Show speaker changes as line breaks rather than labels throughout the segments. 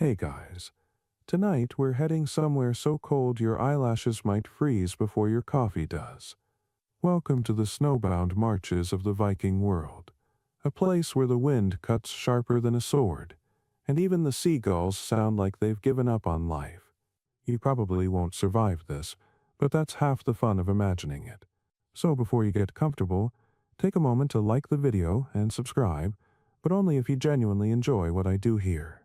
Hey guys, tonight we're heading somewhere so cold your eyelashes might freeze before your coffee does. Welcome to the snowbound marches of the Viking world, a place where the wind cuts sharper than a sword, and even the seagulls sound like they've given up on life. You probably won't survive this, but that's half the fun of imagining it. So before you get comfortable, take a moment to like the video and subscribe, but only if you genuinely enjoy what I do here.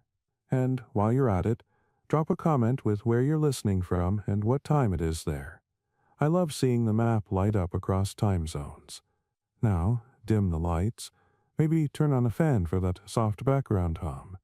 And while you're at it, drop a comment with where you're listening from and what time it is there. I love seeing the map light up across time zones. Now, dim the lights, maybe turn on a fan for that soft background hum,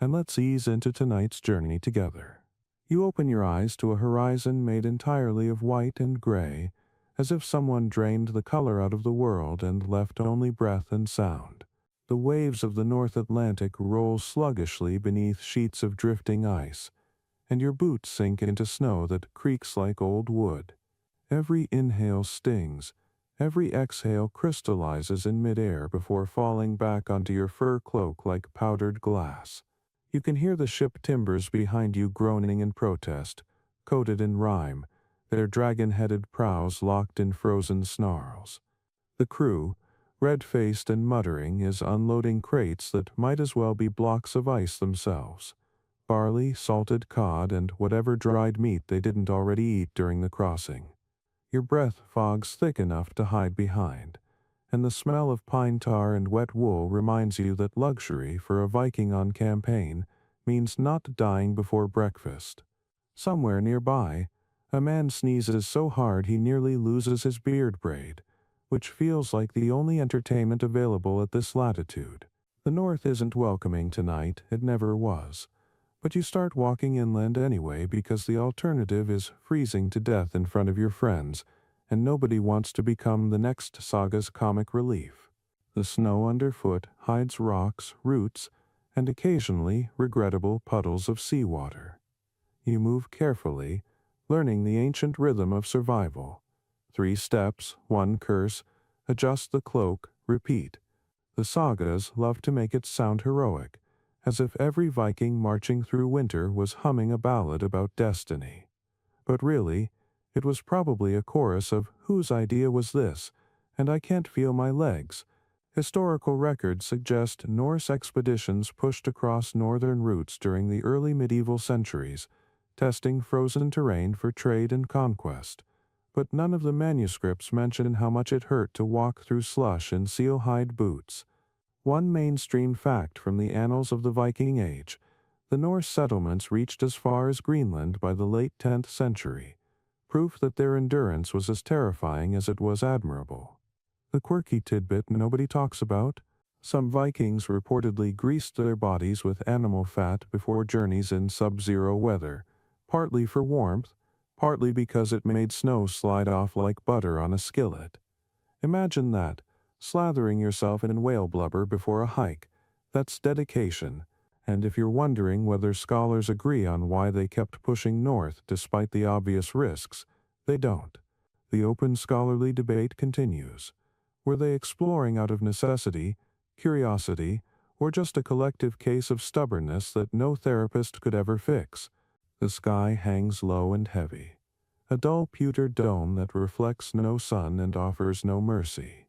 and let's ease into tonight's journey together. You open your eyes to a horizon made entirely of white and gray, as if someone drained the color out of the world and left only breath and sound. The waves of the North Atlantic roll sluggishly beneath sheets of drifting ice, and your boots sink into snow that creaks like old wood. Every inhale stings, every exhale crystallizes in midair before falling back onto your fur cloak like powdered glass. You can hear the ship timbers behind you groaning in protest, coated in rime, their dragon-headed prows locked in frozen snarls. The crew, red-faced and muttering, is unloading crates that might as well be blocks of ice themselves. Barley, salted cod, and whatever dried meat they didn't already eat during the crossing. Your breath fogs thick enough to hide behind, and the smell of pine tar and wet wool reminds you that luxury for a Viking on campaign means not dying before breakfast. Somewhere nearby, a man sneezes so hard he nearly loses his beard braid, which feels like the only entertainment available at this latitude. The North isn't welcoming tonight, it never was. But you start walking inland anyway because the alternative is freezing to death in front of your friends, and nobody wants to become the next saga's comic relief. The snow underfoot hides rocks, roots, and occasionally regrettable puddles of seawater. You move carefully, learning the ancient rhythm of survival. 3 steps, 1 curse, adjust the cloak, repeat. The sagas love to make it sound heroic, as if every Viking marching through winter was humming a ballad about destiny. But really, it was probably a chorus of "Whose idea was this?" and "I can't feel my legs." Historical records suggest Norse expeditions pushed across northern routes during the early medieval centuries, testing frozen terrain for trade and conquest. But none of the manuscripts mention how much it hurt to walk through slush in seal-hide boots. One mainstream fact from the annals of the Viking Age: the Norse settlements reached as far as Greenland by the late 10th century, proof that their endurance was as terrifying as it was admirable. The quirky tidbit nobody talks about: some Vikings reportedly greased their bodies with animal fat before journeys in sub-zero weather, partly for warmth, partly because it made snow slide off like butter on a skillet. Imagine that, slathering yourself in whale blubber before a hike. That's dedication, and if you're wondering whether scholars agree on why they kept pushing north despite the obvious risks, they don't. The open scholarly debate continues. Were they exploring out of necessity, curiosity, or just a collective case of stubbornness that no therapist could ever fix? The sky hangs low and heavy, a dull pewter dome that reflects no sun and offers no mercy.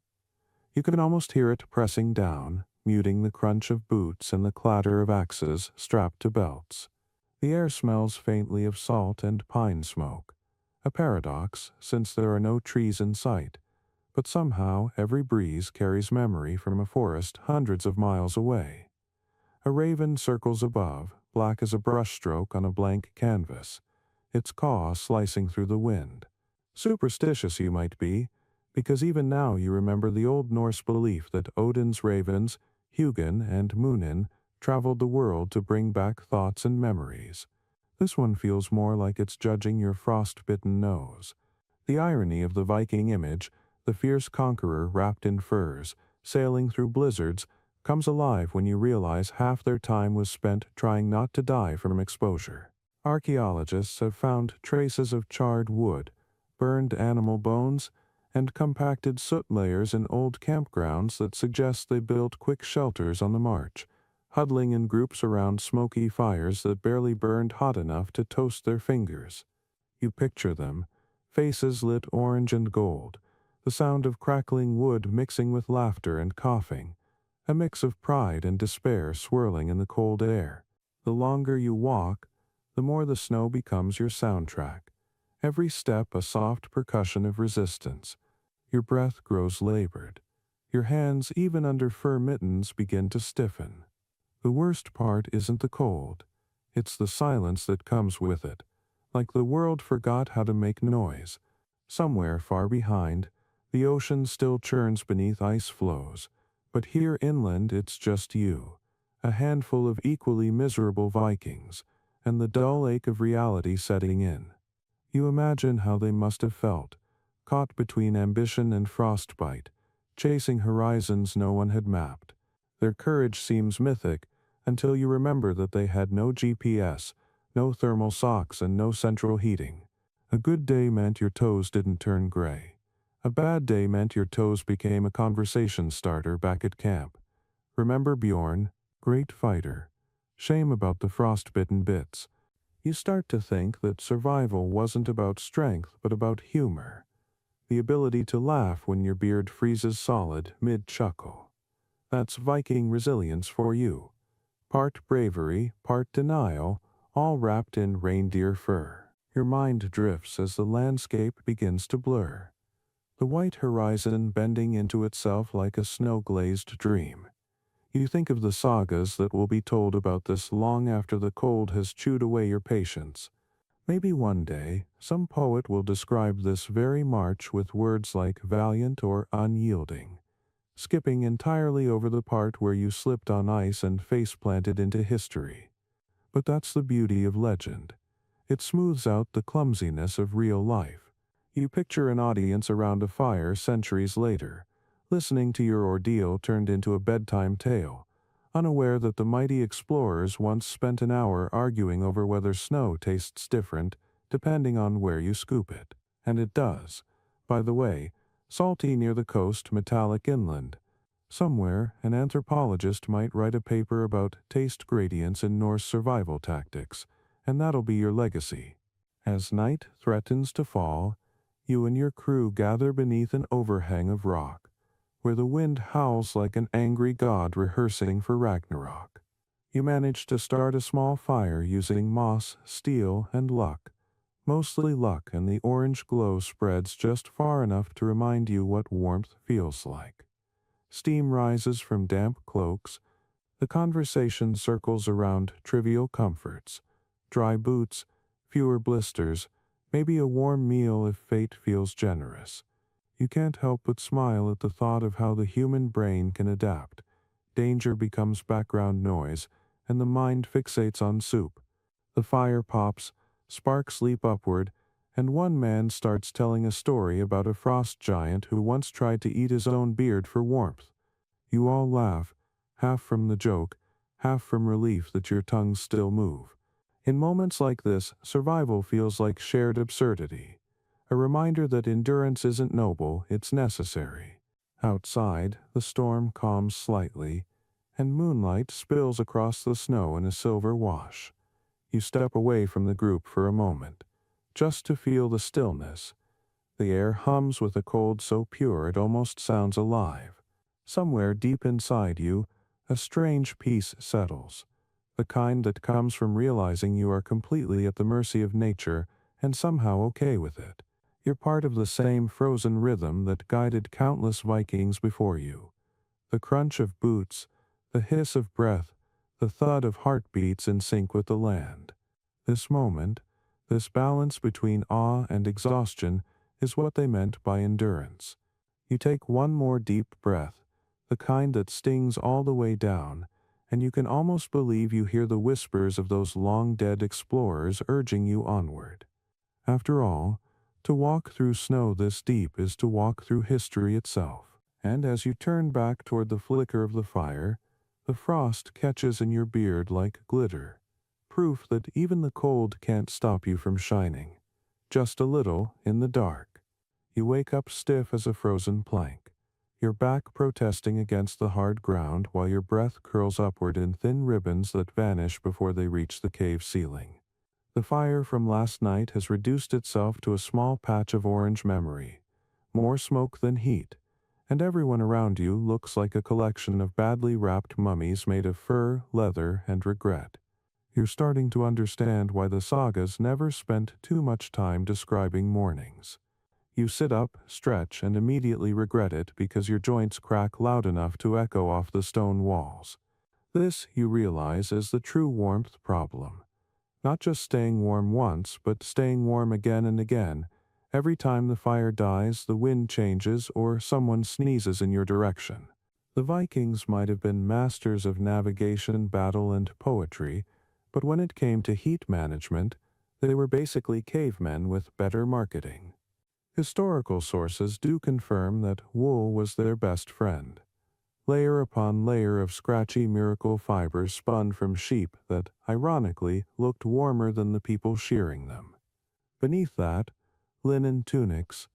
You can almost hear it pressing down, muting the crunch of boots and the clatter of axes strapped to belts. The air smells faintly of salt and pine smoke, a paradox since there are no trees in sight, but somehow every breeze carries memory from a forest hundreds of miles away. A raven circles above, black as a brushstroke on a blank canvas, its caw slicing through the wind. Superstitious you might be, because even now you remember the old Norse belief that Odin's ravens, Hugin and Munin, traveled the world to bring back thoughts and memories. This one feels more like it's judging your frost-bitten nose. The irony of the Viking image, the fierce conqueror wrapped in furs, sailing through blizzards, comes alive when you realize half their time was spent trying not to die from exposure. Archaeologists have found traces of charred wood, burned animal bones, and compacted soot layers in old campgrounds that suggest they built quick shelters on the march, huddling in groups around smoky fires that barely burned hot enough to toast their fingers. You picture them, faces lit orange and gold, the sound of crackling wood mixing with laughter and coughing, a mix of pride and despair swirling in the cold air. The longer you walk, the more the snow becomes your soundtrack. Every step a soft percussion of resistance. Your breath grows labored. Your hands, even under fur mittens, begin to stiffen. The worst part isn't the cold. It's the silence that comes with it. Like the world forgot how to make noise. Somewhere far behind, the ocean still churns beneath ice floes, but here inland it's just you, a handful of equally miserable Vikings, and the dull ache of reality setting in. You imagine how they must have felt, caught between ambition and frostbite, chasing horizons no one had mapped. Their courage seems mythic until you remember that they had no GPS, no thermal socks, and no central heating. A good day meant your toes didn't turn gray. A bad day meant your toes became a conversation starter back at camp. Remember Bjorn, great fighter. Shame about the frostbitten bits. You start to think that survival wasn't about strength but about humor. The ability to laugh when your beard freezes solid mid-chuckle. That's Viking resilience for you. Part bravery, part denial, all wrapped in reindeer fur. Your mind drifts as the landscape begins to blur, the white horizon bending into itself like a snow-glazed dream. You think of the sagas that will be told about this long after the cold has chewed away your patience. Maybe one day, some poet will describe this very march with words like valiant or unyielding, skipping entirely over the part where you slipped on ice and face-planted into history. But that's the beauty of legend. It smooths out the clumsiness of real life. You picture an audience around a fire centuries later, listening to your ordeal turned into a bedtime tale, unaware that the mighty explorers once spent an hour arguing over whether snow tastes different depending on where you scoop it. And it does. By the way, salty near the coast, metallic inland. Somewhere, an anthropologist might write a paper about taste gradients in Norse survival tactics, and that'll be your legacy. As night threatens to fall, you and your crew gather beneath an overhang of rock, where the wind howls like an angry god rehearsing for Ragnarok. You manage to start a small fire using moss, steel, and luck. Mostly luck, and the orange glow spreads just far enough to remind you what warmth feels like. Steam rises from damp cloaks. The conversation circles around trivial comforts. Dry boots, fewer blisters, maybe a warm meal if fate feels generous. You can't help but smile at the thought of how the human brain can adapt. Danger becomes background noise, and the mind fixates on soup. The fire pops, sparks leap upward, and one man starts telling a story about a frost giant who once tried to eat his own beard for warmth. You all laugh, half from the joke, half from relief that your tongues still move. In moments like this, survival feels like shared absurdity, a reminder that endurance isn't noble, it's necessary. Outside, the storm calms slightly, and moonlight spills across the snow in a silver wash. You step away from the group for a moment, just to feel the stillness. The air hums with a cold so pure it almost sounds alive. Somewhere deep inside you, a strange peace settles, the kind that comes from realizing you are completely at the mercy of nature and somehow okay with it. You're part of the same frozen rhythm that guided countless Vikings before you. The crunch of boots, the hiss of breath, the thud of heartbeats in sync with the land. This moment, this balance between awe and exhaustion, is what they meant by endurance. You take one more deep breath, the kind that stings all the way down, and you can almost believe you hear the whispers of those long-dead explorers urging you onward. After all, to walk through snow this deep is to walk through history itself. And as you turn back toward the flicker of the fire, the frost catches in your beard like glitter, proof that even the cold can't stop you from shining. Just a little, in the dark. You wake up stiff as a frozen plank. your back protesting against the hard ground while your breath curls upward in thin ribbons that vanish before they reach the cave ceiling. The fire from last night has reduced itself to a small patch of orange memory, more smoke than heat, and everyone around you looks like a collection of badly wrapped mummies made of fur, leather, and regret. You're starting to understand why the sagas never spent too much time describing mornings. You sit up, stretch, and immediately regret it because your joints crack loud enough to echo off the stone walls. This, you realize, is the true warmth problem. Not just staying warm once, but staying warm again and again. Every time the fire dies, the wind changes, or someone sneezes in your direction. The Vikings might have been masters of navigation, battle, and poetry, but when it came to heat management, they were basically cavemen with better marketing. Historical sources do confirm that wool was their best friend. Layer upon layer of scratchy miracle fibers spun from sheep that, ironically, looked warmer than the people shearing them. Beneath that, linen tunics.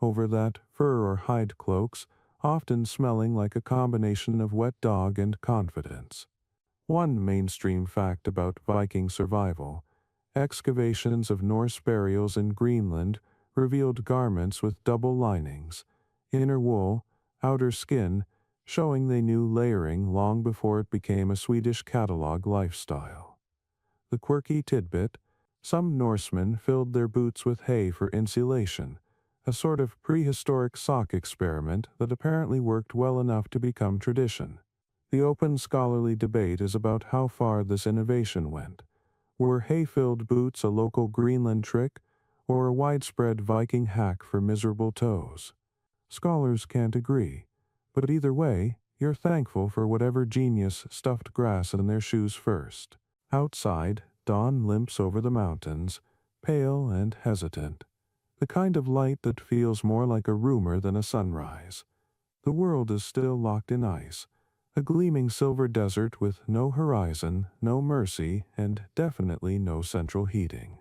Over that, fur or hide cloaks, often smelling like a combination of wet dog and confidence. One mainstream fact about Viking survival: excavations of Norse burials in Greenland revealed garments with double linings, inner wool, outer skin, showing they knew layering long before it became a Swedish catalog lifestyle. The quirky tidbit: some Norsemen filled their boots with hay for insulation, a sort of prehistoric sock experiment that apparently worked well enough to become tradition. The open scholarly debate is about how far this innovation went. Were hay-filled boots a local Greenland trick, or a widespread Viking hack for miserable toes? Scholars can't agree, but either way, you're thankful for whatever genius stuffed grass in their shoes first. Outside, dawn limps over the mountains, pale and hesitant, the kind of light that feels more like a rumor than a sunrise. The world is still locked in ice, a gleaming silver desert with no horizon, no mercy, and definitely no central heating.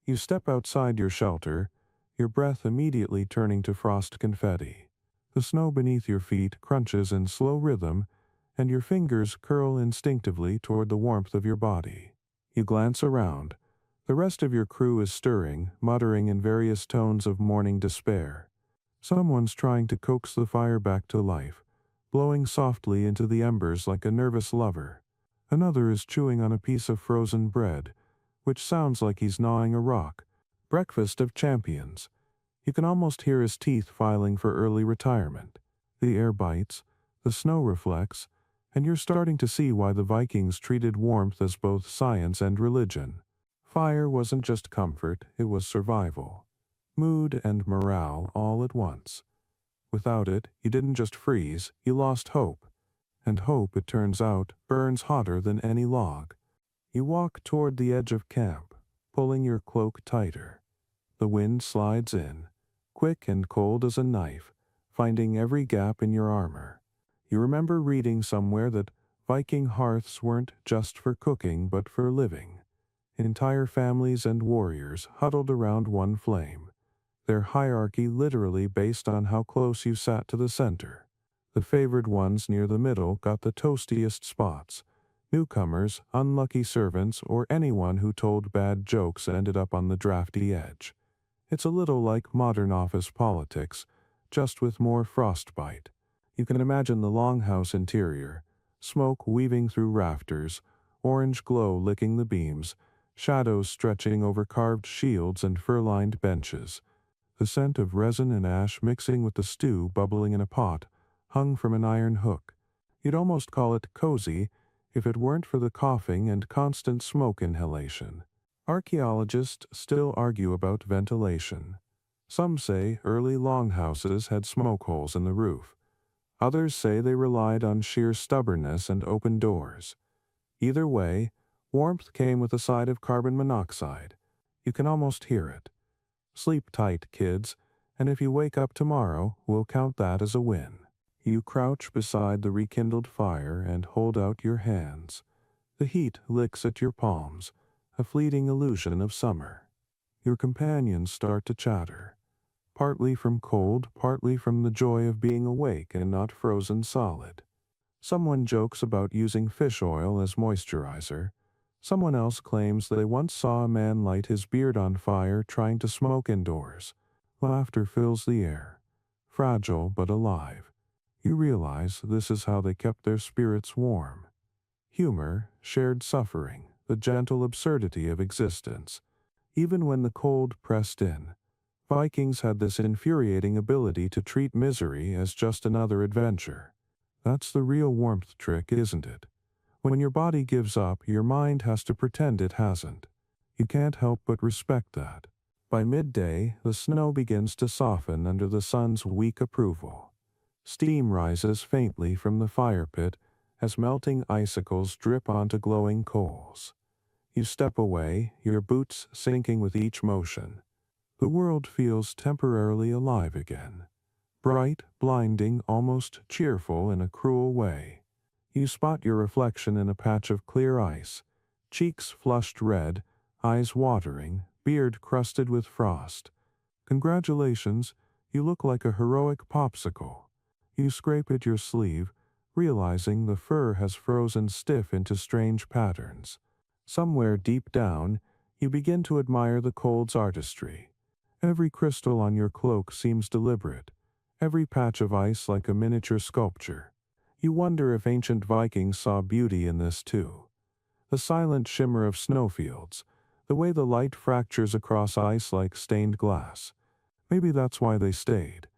You step outside your shelter, your breath immediately turning to frost confetti. The snow beneath your feet crunches in slow rhythm, and your fingers curl instinctively toward the warmth of your body. You glance around. The rest of your crew is stirring, muttering in various tones of morning despair. Someone's trying to coax the fire back to life, blowing softly into the embers like a nervous lover. Another is chewing on a piece of frozen bread, which sounds like he's gnawing a rock. Breakfast of champions. You can almost hear his teeth filing for early retirement. The air bites, the snow reflects, and you're starting to see why the Vikings treated warmth as both science and religion. Fire wasn't just comfort, it was survival. Mood and morale all at once. Without it, you didn't just freeze, you lost hope. And hope, it turns out, burns hotter than any log. You walk toward the edge of camp, pulling your cloak tighter. The wind slides in, quick and cold as a knife, finding every gap in your armor. You remember reading somewhere that Viking hearths weren't just for cooking but for living. Entire families and warriors huddled around one flame, their hierarchy literally based on how close you sat to the center. The favored ones near the middle got the toastiest spots. Newcomers, unlucky servants, or anyone who told bad jokes ended up on the drafty edge. It's a little like modern office politics, just with more frostbite. You can imagine the longhouse interior, smoke weaving through rafters, orange glow licking the beams, shadows stretching over carved shields and fur-lined benches. The scent of resin and ash mixing with the stew bubbling in a pot, hung from an iron hook. You'd almost call it cozy if it weren't for the coughing and constant smoke inhalation. Archaeologists still argue about ventilation. Some say early longhouses had smoke holes in the roof. Others say they relied on sheer stubbornness and open doors. Either way, warmth came with a side of carbon monoxide. You can almost hear it. Sleep tight, kids, and if you wake up tomorrow, we'll count that as a win. You crouch beside the rekindled fire and hold out your hands. The heat licks at your palms, a fleeting illusion of summer. Your companions start to chatter. partly from cold, partly from the joy of being awake and not frozen solid. Someone jokes about using fish oil as moisturizer. Someone else claims they once saw a man light his beard on fire trying to smoke indoors. Laughter fills the air, fragile but alive. You realize this is how they kept their spirits warm. Humor, shared suffering, the gentle absurdity of existence. Even when the cold pressed in, Vikings had this infuriating ability to treat misery as just another adventure. That's the real warmth trick, isn't it? When your body gives up, your mind has to pretend it hasn't. You can't help but respect that. By midday, the snow begins to soften under the sun's weak approval. Steam rises faintly from the fire pit as melting icicles drip onto glowing coals. You step away, your boots sinking with each motion. The world feels temporarily alive again. Bright, blinding, almost cheerful in a cruel way. You spot your reflection in a patch of clear ice, cheeks flushed red, eyes watering, beard crusted with frost. Congratulations, you look like a heroic popsicle. You scrape at your sleeve, realizing the fur has frozen stiff into strange patterns. Somewhere deep down, you begin to admire the cold's artistry. Every crystal on your cloak seems deliberate, every patch of ice like a miniature sculpture. You wonder if ancient Vikings saw beauty in this too. The silent shimmer of snowfields, the way the light fractures across ice like stained glass. Maybe that's why they stayed.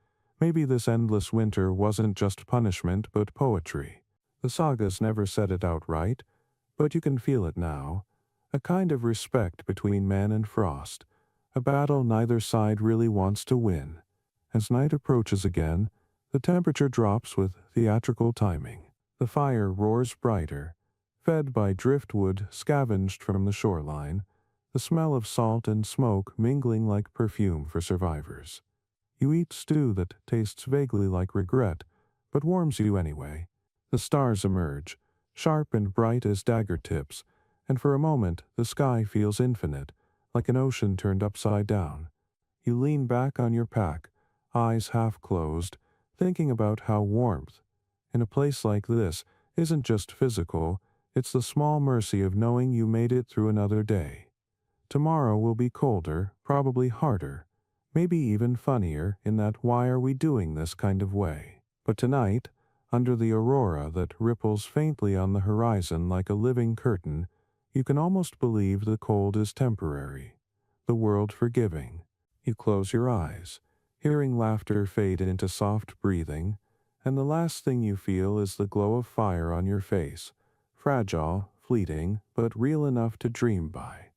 Maybe this endless winter wasn't just punishment but poetry. The sagas never said it outright, but you can feel it now. A kind of respect between man and frost. A battle neither side really wants to win. As night approaches again, the temperature drops with theatrical timing. The fire roars brighter, fed by driftwood scavenged from the shoreline, the smell of salt and smoke mingling like perfume for survivors. You eat stew that tastes vaguely like regret, but warms you anyway. The stars emerge, sharp and bright as dagger tips, and for a moment the sky feels infinite, like an ocean turned upside down. You lean back on your pack, eyes half closed, thinking about how warmth, in a place like this, isn't just physical, it's the small mercy of knowing you made it through another day. Tomorrow will be colder, probably harder, maybe even funnier in that why are we doing this kind of way. But tonight, under the aurora that ripples faintly on the horizon like a living curtain, you can almost believe the cold is temporary, the world forgiving. You close your eyes, hearing laughter fade into soft breathing, and the last thing you feel is the glow of fire on your face, fragile, fleeting, but real enough to dream by.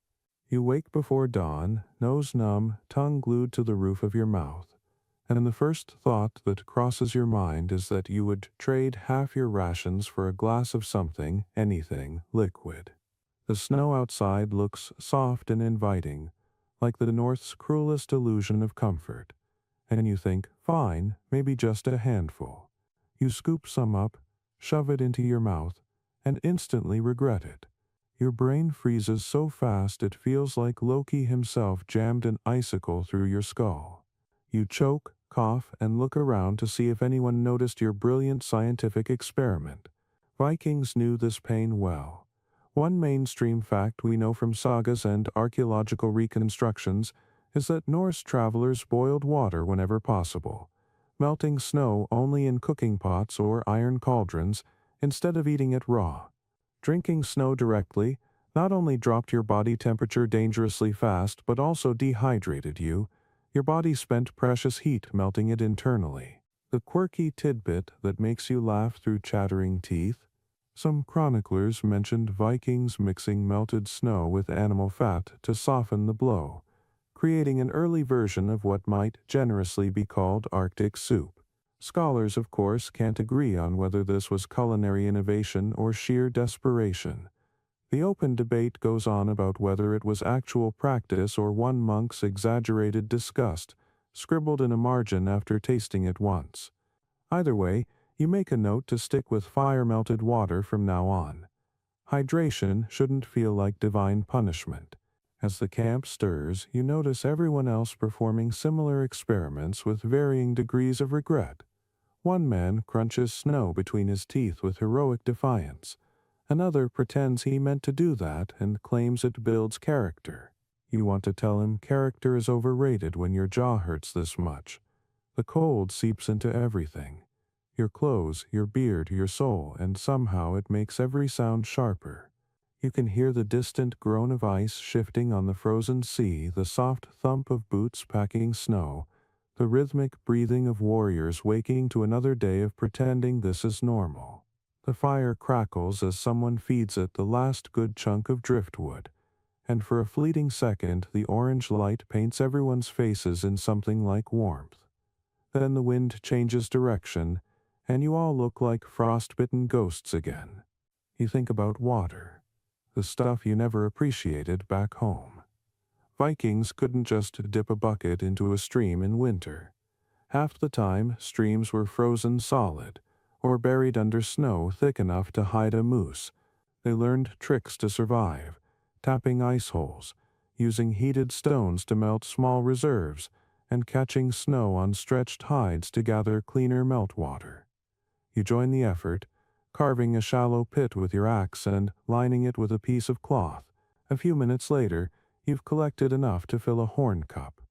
You wake before dawn, nose numb, tongue glued to the roof of your mouth, and the first thought that crosses your mind is that you would trade half your rations for a glass of something, anything, liquid. The snow outside looks soft and inviting, like the North's cruelest illusion of comfort, and you think, fine, maybe just a handful. You scoop some up, shove it into your mouth, and instantly regret it. Your brain freezes so fast it feels like Loki himself jammed an icicle through your skull. You choke, cough, and look around to see if anyone noticed your brilliant scientific experiment. Vikings knew this pain well. One mainstream fact we know from sagas and archaeological reconstructions is that Norse travelers boiled water whenever possible, melting snow only in cooking pots or iron cauldrons instead of eating it raw. Drinking snow directly not only dropped your body temperature dangerously fast but also dehydrated you. Your body spent precious heat melting it internally. The quirky tidbit that makes you laugh through chattering teeth. Some chroniclers mentioned Vikings mixing melted snow with animal fat to soften the blow, creating an early version of what might generously be called Arctic soup. Scholars, of course, can't agree on whether this was culinary innovation or sheer desperation. The open debate goes on about whether it was actual practice or one monk's exaggerated disgust, scribbled in a margin after tasting it once. Either way, you make a note to stick with fire-melted water from now on. Hydration shouldn't feel like divine punishment. As the camp stirs, you notice everyone else performing similar experiments with varying degrees of regret. One man crunches snow between his teeth with heroic defiance. Another pretends he meant to do that and claims it builds character. You want to tell him character is overrated when your jaw hurts this much. The cold seeps into everything. Your clothes, your beard, your soul, and somehow it makes every sound sharper. You can hear the distant groan of ice shifting on the frozen sea, the soft thump of boots packing snow, the rhythmic breathing of warriors waking to another day of pretending this is normal. The fire crackles as someone feeds it the last good chunk of driftwood, and for a fleeting second the orange light paints everyone's faces in something like warmth. Then the wind changes direction, and you all look like frostbitten ghosts again. You think about water, the stuff you never appreciated back home. Vikings couldn't just dip a bucket into a stream in winter. Half the time, streams were frozen solid, or buried under snow thick enough to hide a moose. They learned tricks to survive, tapping ice holes, using heated stones to melt small reserves, and catching snow on stretched hides to gather cleaner meltwater. You join the effort, carving a shallow pit with your axe and lining it with a piece of cloth. A few minutes later, you've collected enough to fill a horn cup.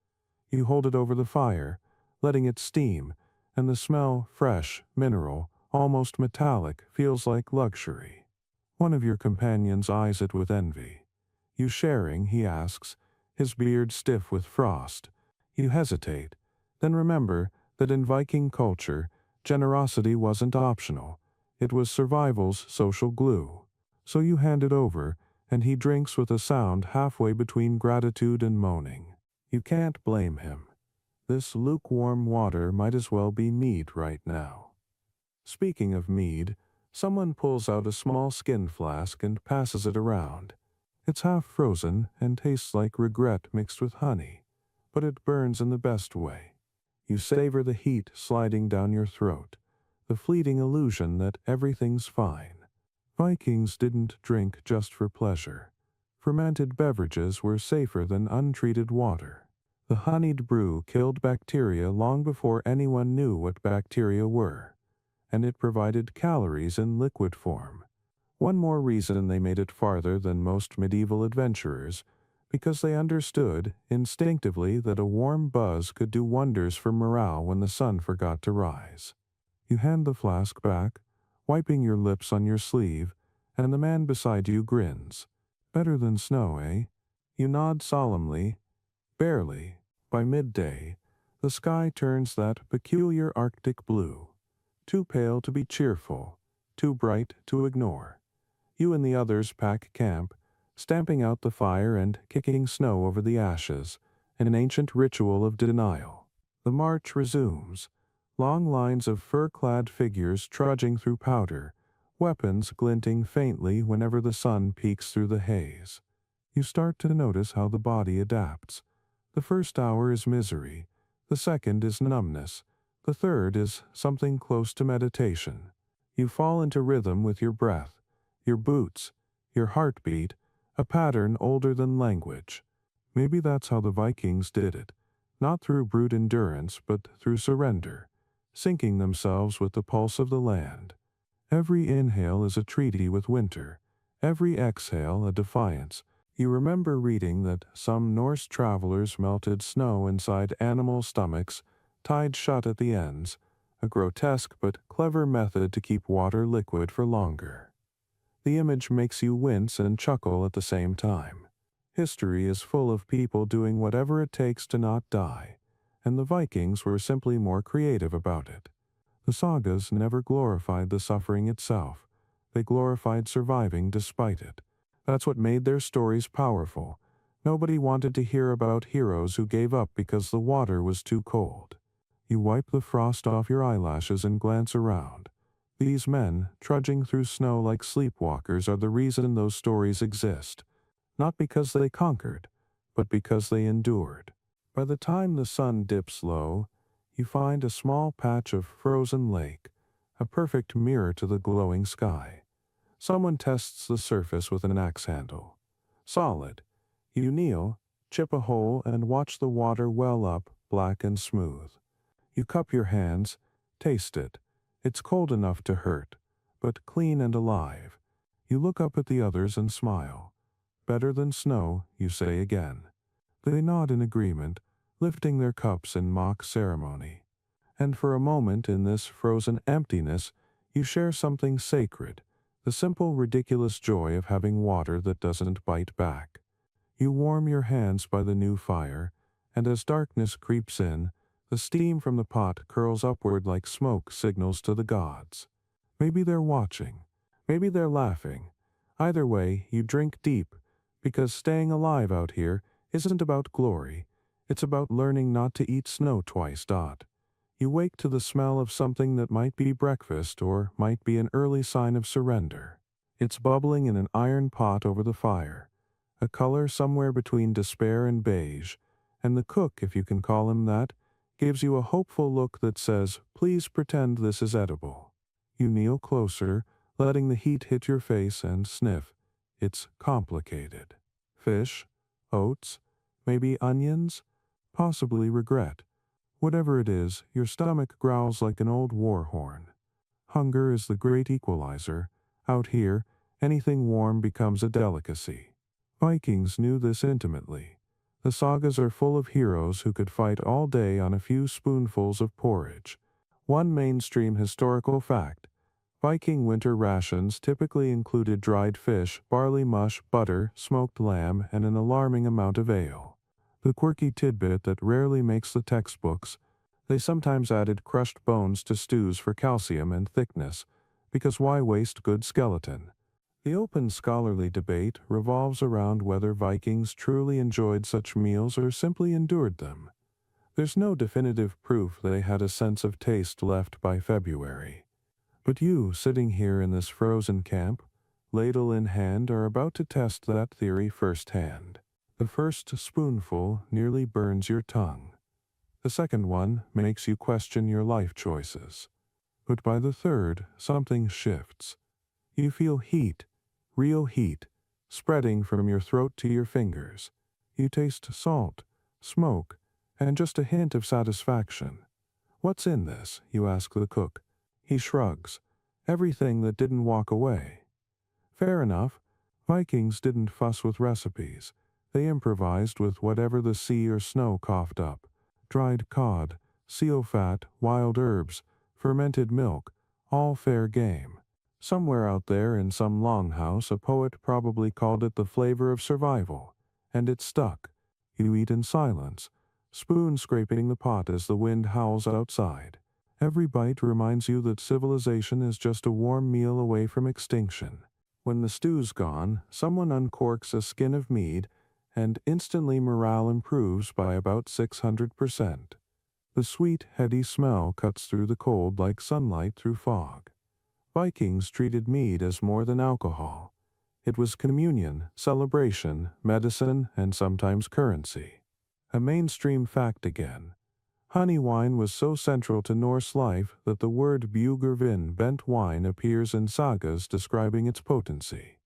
You hold it over the fire, letting it steam, and the smell, fresh, mineral, almost metallic, feels like luxury. One of your companions eyes it with envy. You sharing, he asks, his beard stiff with frost. You hesitate, then remember that in Viking culture, generosity wasn't optional. It was survival's social glue. So you hand it over, and he drinks with a sound halfway between gratitude and moaning. You can't blame him. This lukewarm water might as well be mead right now. Speaking of mead, someone pulls out a small skin flask and passes it around. It's half frozen and tastes like regret mixed with honey, but it burns in the best way. You savor the heat sliding down your throat, the fleeting illusion that everything's fine. Vikings didn't drink just for pleasure. Fermented beverages were safer than untreated water. The honeyed brew killed bacteria long before anyone knew what bacteria were, and it provided calories in liquid form. One more reason they made it farther than most medieval adventurers, because they understood, instinctively, that a warm buzz could do wonders for morale when the sun forgot to rise. You hand the flask back, wiping your lips on your sleeve, and the man beside you grins. Better than snow, eh? You nod solemnly. Barely. By midday, the sky turns that peculiar Arctic blue. Too pale to be cheerful, too bright to ignore. You and the others pack camp, stamping out the fire and kicking snow over the ashes, an ancient ritual of denial. The march resumes, long lines of fur-clad figures trudging through powder, weapons glinting faintly whenever the sun peeks through the haze. You start to notice how the body adapts. The first hour is misery, the second is numbness, the third is something close to meditation. You fall into rhythm with your breath, your boots, your heartbeat, a pattern older than language. Maybe that's how the Vikings did it, not through brute endurance but through surrender, syncing themselves with the pulse of the land. Every inhale is a treaty with winter, every exhale a defiance. You remember reading that some Norse travelers melted snow inside animal stomachs, tied shut at the ends, a grotesque but clever method to keep water liquid for longer. The image makes you wince and chuckle at the same time. History is full of people doing whatever it takes to not die, and the Vikings were simply more creative about it. The sagas never glorified the suffering itself. They glorified surviving despite it. That's what made their stories powerful. Nobody wanted to hear about heroes who gave up because the water was too cold. You wipe the frost off your eyelashes and glance around. These men, trudging through snow like sleepwalkers, are the reason those stories exist. Not because they conquered, but because they endured. By the time the sun dips low, you find a small patch of frozen lake, a perfect mirror to the glowing sky. Someone tests the surface with an axe handle. Solid. You kneel, chip a hole, and watch the water well up, black and smooth. You cup your hands, taste it. It's cold enough to hurt, but clean and alive. You look up at the others and smile. Better than snow, you say again. They nod in agreement, lifting their cups in mock ceremony. And for a moment in this frozen emptiness, you share something sacred, the simple, ridiculous joy of having water that doesn't bite back. You warm your hands by the new fire, and as darkness creeps in, the steam from the pot curls upward like smoke signals to the gods. Maybe they're watching. Maybe they're laughing. Either way, you drink deep, because staying alive out here isn't about glory. It's about learning not to eat snow twice. You wake to the smell of something that might be breakfast or might be an early sign of surrender. It's bubbling in an iron pot over the fire, a color somewhere between despair and beige, and the cook, if you can call him that, gives you a hopeful look that says, "Please pretend this is edible." You kneel closer, letting the heat hit your face, and sniff. It's complicated. Fish, oats, maybe onions, possibly regret. Whatever it is, your stomach growls like an old war horn. Hunger is the great equalizer. Out here, anything warm becomes a delicacy. Vikings knew this intimately. The sagas are full of heroes who could fight all day on a few spoonfuls of porridge. One mainstream historical fact: Viking winter rations typically included dried fish, barley mush, butter, smoked lamb, and an alarming amount of ale. The quirky tidbit that rarely makes the textbooks: they sometimes added crushed bones to stews for calcium and thickness, because why waste good skeleton? The open scholarly debate revolves around whether Vikings truly enjoyed such meals or simply endured them. There's no definitive proof they had a sense of taste left by February. But you, sitting here in this frozen camp, ladle in hand, are about to test that theory firsthand. The first spoonful nearly burns your tongue. The second one makes you question your life choices. But by the third, something shifts. You feel heat, real heat, spreading from your throat to your fingers. You taste salt, smoke, and just a hint of satisfaction. "What's in this?" you ask the cook. He shrugs. "Everything that didn't walk away." Fair enough. Vikings didn't fuss with recipes. They improvised with whatever the sea or snow coughed up. Dried cod, seal fat, wild herbs, fermented milk, all fair game. Somewhere out there in some longhouse a poet probably called it the flavor of survival. And it stuck. You eat in silence, spoon scraping the pot as the wind howls outside. Every bite reminds you that civilization is just a warm meal away from extinction. When the stew's gone, someone uncorks a skin of mead, and instantly morale improves by about 600%. The sweet, heady smell cuts through the cold like sunlight through fog. Vikings treated mead as more than alcohol. It was communion, celebration, medicine, and sometimes currency. A mainstream fact again. Honey wine was so central to Norse life that the word bjugurvin, bent wine, appears in sagas describing its potency.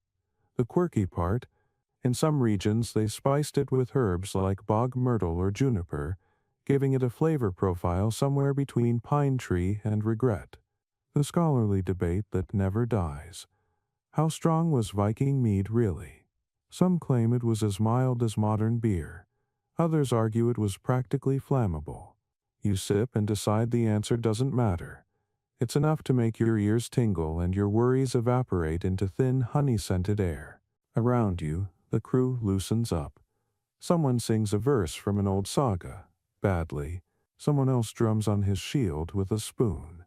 The quirky part: in some regions they spiced it with herbs like bog myrtle or juniper, giving it a flavor profile somewhere between pine tree and regret. The scholarly debate that never dies. How strong was Viking mead really? Some claim it was as mild as modern beer. Others argue it was practically flammable. You sip and decide the answer doesn't matter. It's enough to make your ears tingle and your worries evaporate into thin, honey-scented air. Around you, the crew loosens up. Someone sings a verse from an old saga, badly. Someone else drums on his shield with a spoon.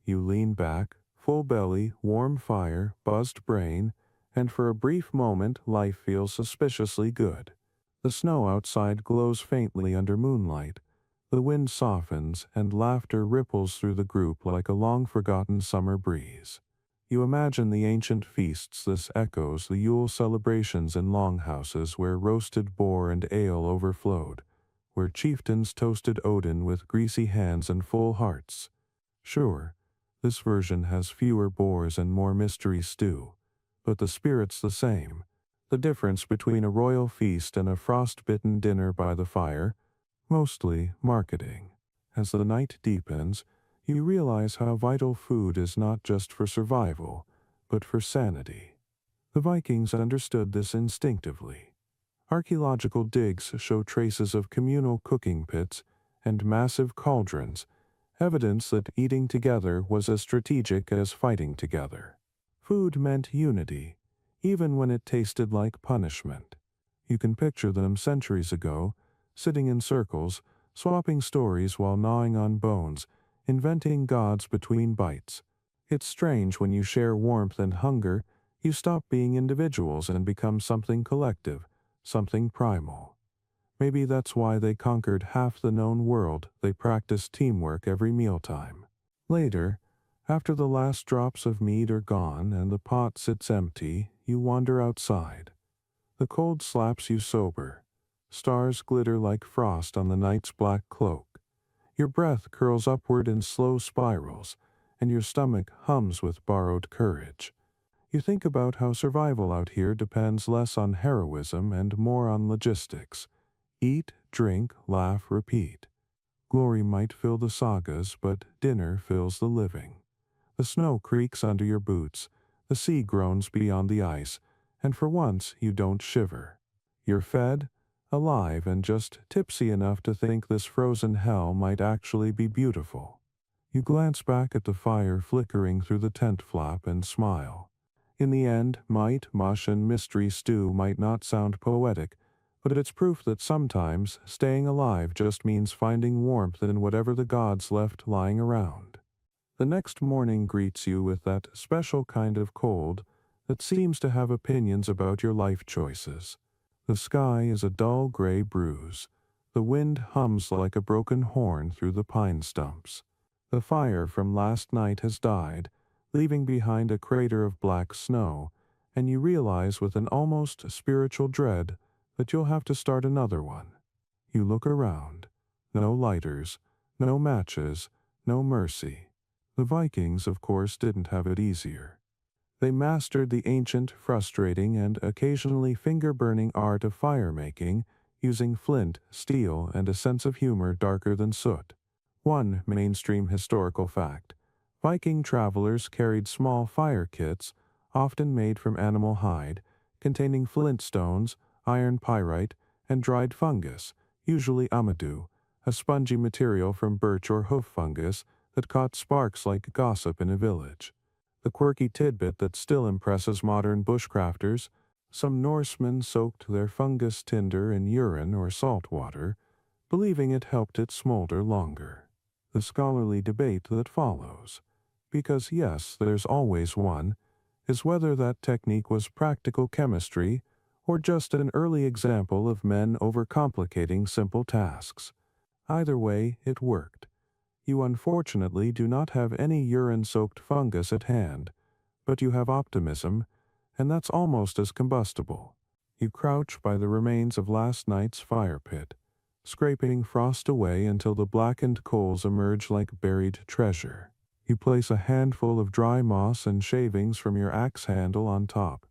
You lean back, full belly, warm fire, buzzed brain, and for a brief moment life feels suspiciously good. The snow outside glows faintly under moonlight. The wind softens, and laughter ripples through the group like a long-forgotten summer breeze. You imagine the ancient feasts. This echoes the Yule celebrations in longhouses where roasted boar and ale overflowed, where chieftains toasted Odin with greasy hands and full hearts. Sure, this version has fewer boars and more mystery stew, but the spirit's the same. The difference between a royal feast and a frost-bitten dinner by the fire? Mostly marketing. As the night deepens, you realize how vital food is not just for survival, but for sanity. The Vikings understood this instinctively. Archaeological digs show traces of communal cooking pits and massive cauldrons, evidence that eating together was as strategic as fighting together. Food meant unity, even when it tasted like punishment. You can picture them centuries ago, sitting in circles, swapping stories while gnawing on bones, inventing gods between bites. It's strange when you share warmth and hunger, you stop being individuals and become something collective, something primal. Maybe that's why they conquered half the known world. They practiced teamwork every mealtime. Later, after the last drops of mead are gone and the pot sits empty, you wander outside. The cold slaps you sober. Stars glitter like frost on the night's black cloak. Your breath curls upward in slow spirals, and your stomach hums with borrowed courage. You think about how survival out here depends less on heroism and more on logistics. Eat, drink, laugh, repeat. Glory might fill the sagas, but dinner fills the living. The snow creaks under your boots, the sea groans beyond the ice, and for once you don't shiver. You're fed, alive, and just tipsy enough to think this frozen hell might actually be beautiful. You glance back at the fire flickering through the tent flap and smile. In the end, might, mush, and mystery stew might not sound poetic, but it's proof that sometimes staying alive just means finding warmth in whatever the gods left lying around. The next morning greets you with that special kind of cold that seems to have opinions about your life choices. The sky is a dull gray bruise. The wind hums like a broken horn through the pine stumps. The fire from last night has died, leaving behind a crater of black snow, and you realize with an almost spiritual dread that you'll have to start another one. You look around. No lighters, no matches, no mercy. The Vikings, of course, didn't have it easier. They mastered the ancient, frustrating, and occasionally finger-burning art of fire-making, using flint, steel, and a sense of humor darker than soot. One mainstream historical fact: Viking travelers carried small fire kits, often made from animal hide, containing flint stones, iron pyrite, and dried fungus, usually amadou, a spongy material from birch or hoof fungus that caught sparks like gossip in a village. The quirky tidbit that still impresses modern bushcrafters: some Norsemen soaked their fungus tinder in urine or salt water, believing it helped it smolder longer. The scholarly debate that follows, because yes, there's always one, is whether that technique was practical chemistry or just an early example of men overcomplicating simple tasks. Either way, it worked. You unfortunately do not have any urine-soaked fungus at hand, but you have optimism, and that's almost as combustible. You crouch by the remains of last night's fire pit, scraping frost away until the blackened coals emerge like buried treasure. You place a handful of dry moss and shavings from your axe handle on top,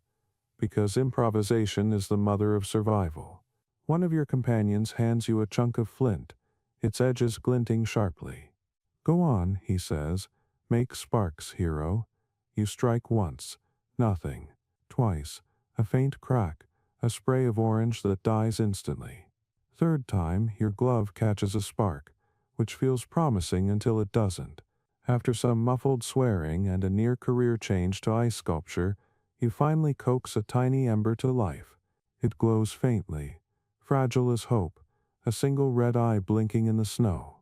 because improvisation is the mother of survival. One of your companions hands you a chunk of flint, its edges glinting sharply. "Go on," he says. "Make sparks, hero." You strike once. Nothing. Twice. A faint crack. A spray of orange that dies instantly. Third time, your glove catches a spark, which feels promising until it doesn't. After some muffled swearing and a near-career change to ice sculpture, you finally coax a tiny ember to life. It glows faintly, fragile as hope, a single red eye blinking in the snow.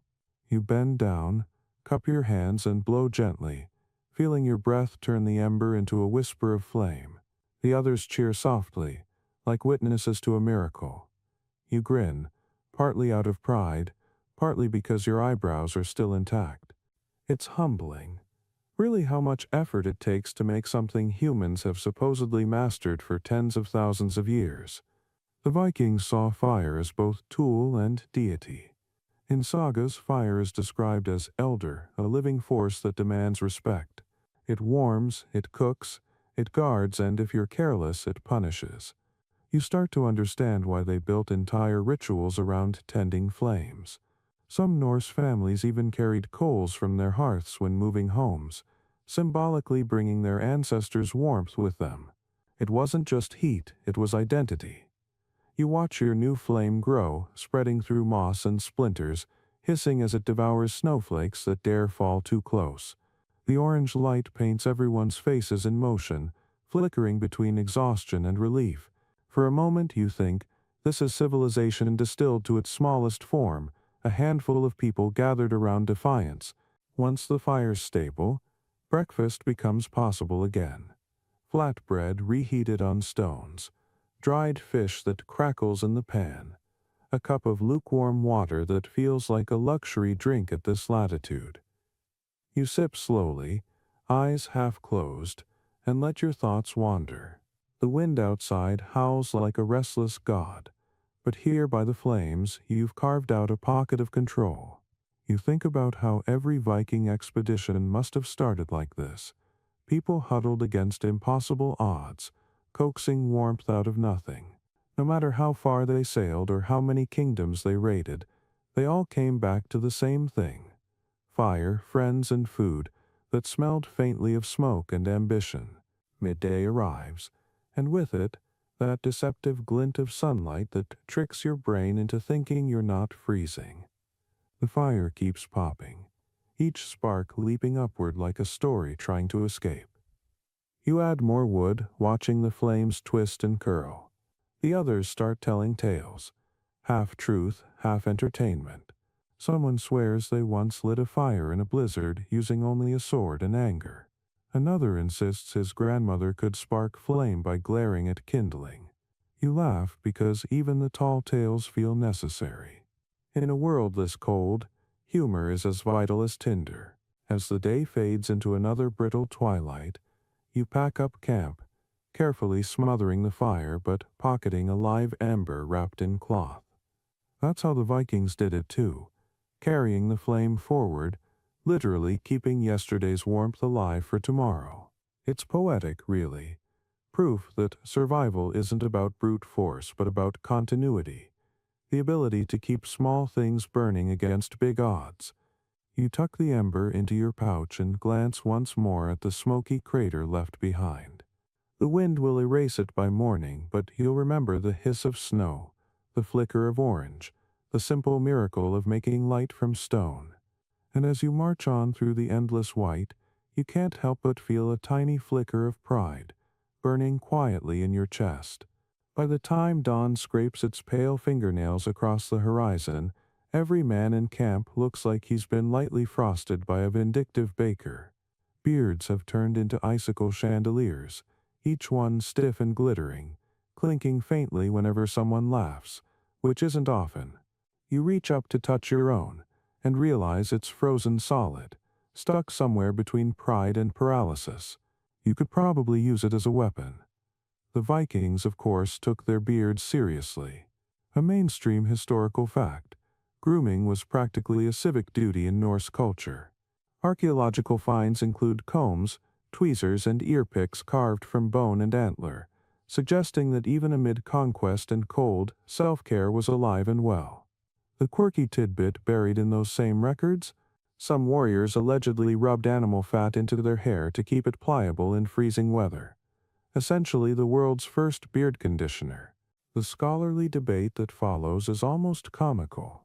You bend down, cup your hands and blow gently, feeling your breath turn the ember into a whisper of flame. The others cheer softly, like witnesses to a miracle. You grin, partly out of pride, partly because your eyebrows are still intact. It's humbling. Really how much effort it takes to make something humans have supposedly mastered for tens of thousands of years. The Vikings saw fire as both tool and deity. In sagas, fire is described as elder, a living force that demands respect. It warms, it cooks, it guards, and if you're careless, it punishes. You start to understand why they built entire rituals around tending flames. Some Norse families even carried coals from their hearths when moving homes, symbolically bringing their ancestors' warmth with them. It wasn't just heat, it was identity. You watch your new flame grow, spreading through moss and splinters, hissing as it devours snowflakes that dare fall too close. The orange light paints everyone's faces in motion, flickering between exhaustion and relief. For a moment you think, this is civilization distilled to its smallest form, a handful of people gathered around defiance. Once the fire's stable, breakfast becomes possible again. Flatbread reheated on stones, dried fish that crackles in the pan, a cup of lukewarm water that feels like a luxury drink at this latitude. You sip slowly, eyes half closed, and let your thoughts wander. The wind outside howls like a restless god, but here by the flames you've carved out a pocket of control. You think about how every Viking expedition must have started like this. People huddled against impossible odds, coaxing warmth out of nothing. No matter how far they sailed or how many kingdoms they raided, they all came back to the same thing: fire, friends, and food that smelled faintly of smoke and ambition. Midday arrives, and with it, that deceptive glint of sunlight that tricks your brain into thinking you're not freezing. The fire keeps popping, each spark leaping upward like a story trying to escape. You add more wood, watching the flames twist and curl. The others start telling tales, half truth, half entertainment. Someone swears they once lit a fire in a blizzard using only a sword and anger. Another insists his grandmother could spark flame by glaring at kindling. You laugh because even the tall tales feel necessary. In a world this cold, humor is as vital as tinder. As the day fades into another brittle twilight, you pack up camp, carefully smothering the fire but pocketing a live ember wrapped in cloth. That's how the Vikings did it too, carrying the flame forward, literally keeping yesterday's warmth alive for tomorrow. It's poetic, really. Proof that survival isn't about brute force but about continuity, the ability to keep small things burning against big odds. You tuck the ember into your pouch and glance once more at the smoky crater left behind. The wind will erase it by morning, but you'll remember the hiss of snow, the flicker of orange, the simple miracle of making light from stone. And as you march on through the endless white, you can't help but feel a tiny flicker of pride, burning quietly in your chest. By the time dawn scrapes its pale fingernails across the horizon, every man in camp looks like he's been lightly frosted by a vindictive baker. Beards have turned into icicle chandeliers, each one stiff and glittering, clinking faintly whenever someone laughs, which isn't often. You reach up to touch your own, and realize it's frozen solid, stuck somewhere between pride and paralysis. You could probably use it as a weapon. The Vikings, of course, took their beards seriously. A mainstream historical fact. Grooming was practically a civic duty in Norse culture. Archaeological finds include combs, tweezers, and ear picks carved from bone and antler, suggesting that even amid conquest and cold, self-care was alive and well. The quirky tidbit buried in those same records? Some warriors allegedly rubbed animal fat into their hair to keep it pliable in freezing weather. Essentially the world's first beard conditioner. The scholarly debate that follows is almost comical.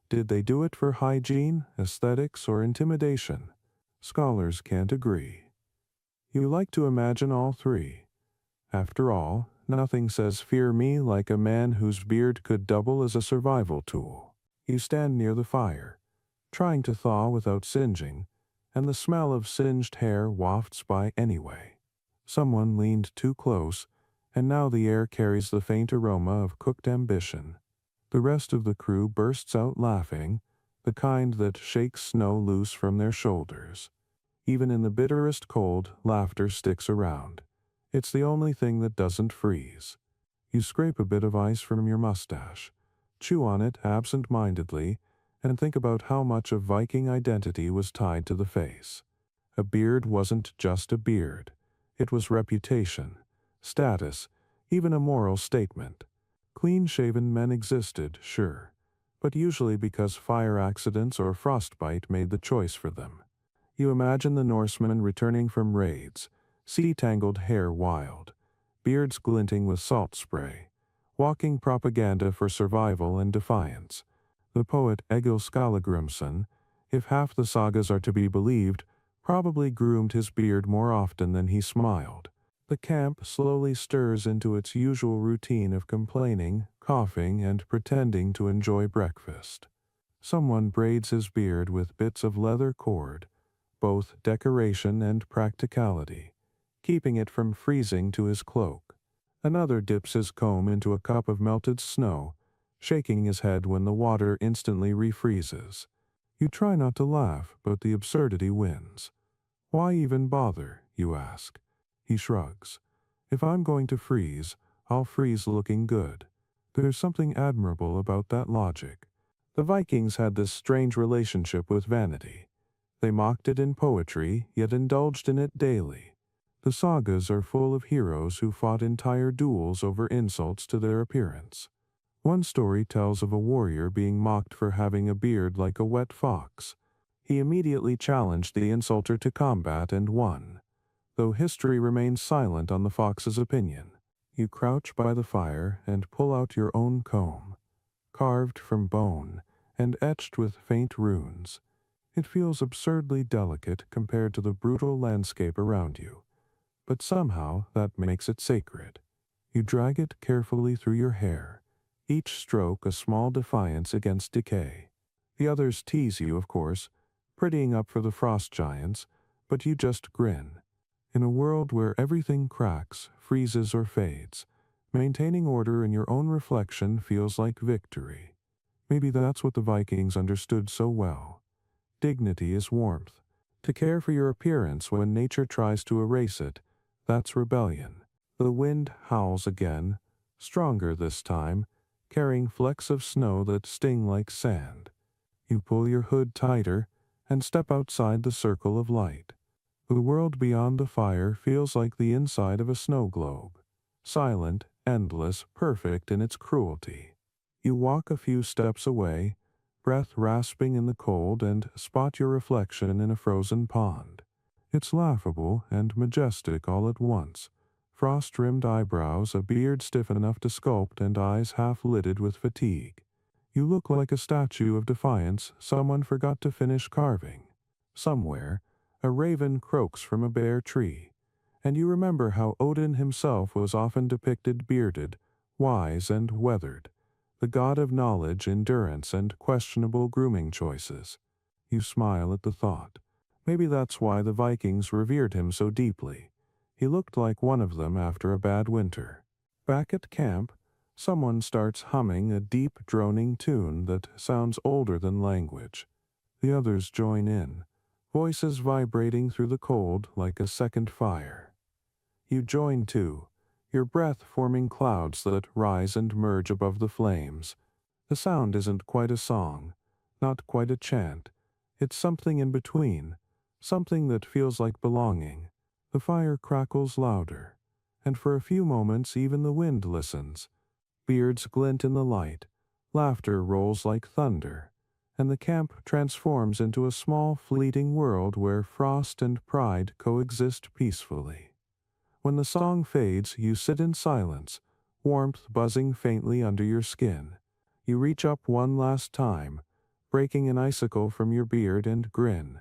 Did they do it for hygiene, aesthetics, or intimidation? Scholars can't agree. You like to imagine all three. After all, nothing says fear me like a man whose beard could double as a survival tool. You stand near the fire, trying to thaw without singeing, and the smell of singed hair wafts by anyway. Someone leaned too close, and now the air carries the faint aroma of cooked ambition. The rest of the crew bursts out laughing, the kind that shakes snow loose from their shoulders. Even in the bitterest cold, laughter sticks around. It's the only thing that doesn't freeze. You scrape a bit of ice from your mustache, chew on it absent-mindedly, and think about how much of Viking identity was tied to the face. A beard wasn't just a beard. It was reputation, status, even a moral statement. Clean-shaven men existed, sure, but usually because fire accidents or frostbite made the choice for them. You imagine the Norsemen returning from raids, sea-tangled hair wild, beards glinting with salt spray, walking propaganda for survival and defiance. The poet Egil Skallagrimsson, if half the sagas are to be believed, probably groomed his beard more often than he smiled. The camp slowly stirs into its usual routine of complaining, coughing, and pretending to enjoy breakfast. Someone braids his beard with bits of leather cord, both decoration and practicality, keeping it from freezing to his cloak. Another dips his comb into a cup of melted snow, shaking his head when the water instantly refreezes. You try not to laugh, but the absurdity wins. Why even bother, you ask? He shrugs. If I'm going to freeze, I'll freeze looking good. There's something admirable about that logic. The Vikings had this strange relationship with vanity. They mocked it in poetry, yet indulged in it daily. The sagas are full of heroes who fought entire duels over insults to their appearance. One story tells of a warrior being mocked for having a beard like a wet fox. He immediately challenged the insulter to combat and won, though history remains silent on the fox's opinion. You crouch by the fire and pull out your own comb, carved from bone and etched with faint runes. It feels absurdly delicate compared to the brutal landscape around you, but somehow that makes it sacred. You drag it carefully through your hair, each stroke a small defiance against decay. The others tease you, of course, prettying up for the frost giants, but you just grin. In a world where everything cracks, freezes, or fades, maintaining order in your own reflection feels like victory. Maybe that's what the Vikings understood so well. Dignity is warmth. To care for your appearance when nature tries to erase it, that's rebellion. The wind howls again, stronger this time, carrying flecks of snow that sting like sand. You pull your hood tighter and step outside the circle of light. The world beyond the fire feels like the inside of a snow globe, silent, endless, perfect in its cruelty. You walk a few steps away, breath rasping in the cold, and spot your reflection in a frozen pond. It's laughable and majestic all at once. Frost-rimmed eyebrows, a beard stiff enough to sculpt, and eyes half-lidded with fatigue. You look like a statue of defiance someone forgot to finish carving. Somewhere, a raven croaks from a bare tree, and you remember how Odin himself was often depicted bearded, wise, and weathered, the god of knowledge, endurance, and questionable grooming choices. You smile at the thought. Maybe that's why the Vikings revered him so deeply. He looked like one of them after a bad winter. Back at camp, someone starts humming a deep, droning tune that sounds older than language. The others join in, voices vibrating through the cold like a second fire. You join too, your breath forming clouds that rise and merge above the flames. The sound isn't quite a song, not quite a chant. It's something in between, something that feels like belonging. The fire crackles louder, and for a few moments even the wind listens. Beards glint in the light, laughter rolls like thunder, and the camp transforms into a small fleeting world where frost and pride coexist peacefully. When the song fades, you sit in silence, warmth buzzing faintly under your skin. You reach up one last time, breaking an icicle from your beard, and grin.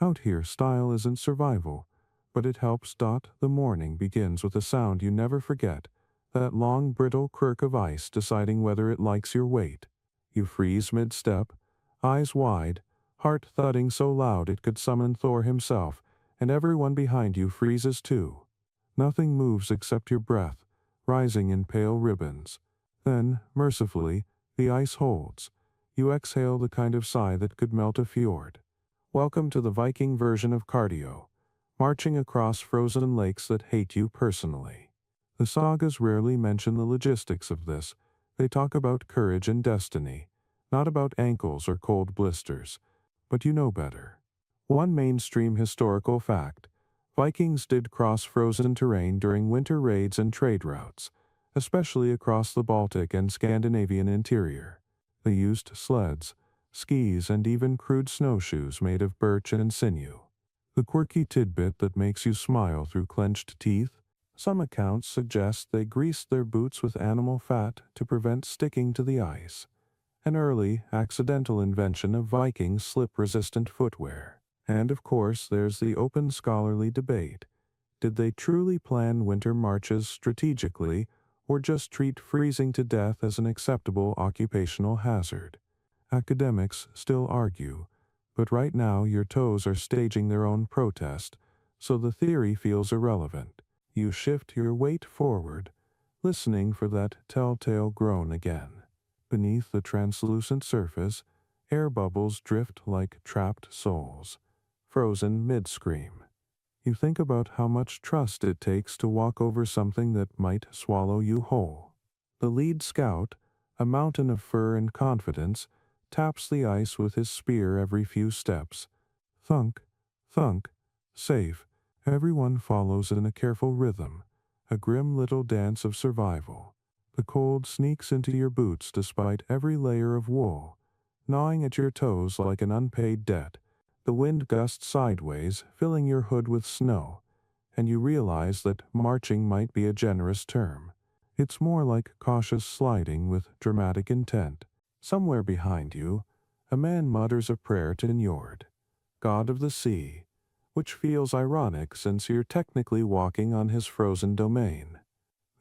Out here, style isn't survival, but it helps. The morning begins with a sound you never forget, that long, brittle quirk of ice deciding whether it likes your weight. You freeze mid-step, eyes wide, heart thudding so loud it could summon Thor himself, and everyone behind you freezes too. Nothing moves except your breath, rising in pale ribbons. Then, mercifully, the ice holds. You exhale the kind of sigh that could melt a fjord. Welcome to the Viking version of cardio, marching across frozen lakes that hate you personally. The sagas rarely mention the logistics of this. They talk about courage and destiny, not about ankles or cold blisters. But you know better. One mainstream historical fact: Vikings did cross frozen terrain during winter raids and trade routes. especially across the Baltic and Scandinavian interior. They used sleds, skis, and even crude snowshoes made of birch and sinew. The quirky tidbit that makes you smile through clenched teeth? Some accounts suggest they greased their boots with animal fat to prevent sticking to the ice, an early, accidental invention of Vikings' slip-resistant footwear. And of course, there's the open scholarly debate. Did they truly plan winter marches strategically, or just treat freezing to death as an acceptable occupational hazard? Academics still argue, but right now your toes are staging their own protest, so the theory feels irrelevant. You shift your weight forward, listening for that telltale groan again. Beneath the translucent surface, air bubbles drift like trapped souls, frozen mid-scream. You think about how much trust it takes to walk over something that might swallow you whole. The lead scout, a mountain of fur and confidence, taps the ice with his spear every few steps. Thunk, thunk, safe. Everyone follows in a careful rhythm, a grim little dance of survival. The cold sneaks into your boots despite every layer of wool, gnawing at your toes like an unpaid debt. The wind gusts sideways, filling your hood with snow, and you realize that marching might be a generous term. It's more like cautious sliding with dramatic intent. Somewhere behind you, a man mutters a prayer to Njord, god of the sea, which feels ironic since you're technically walking on his frozen domain.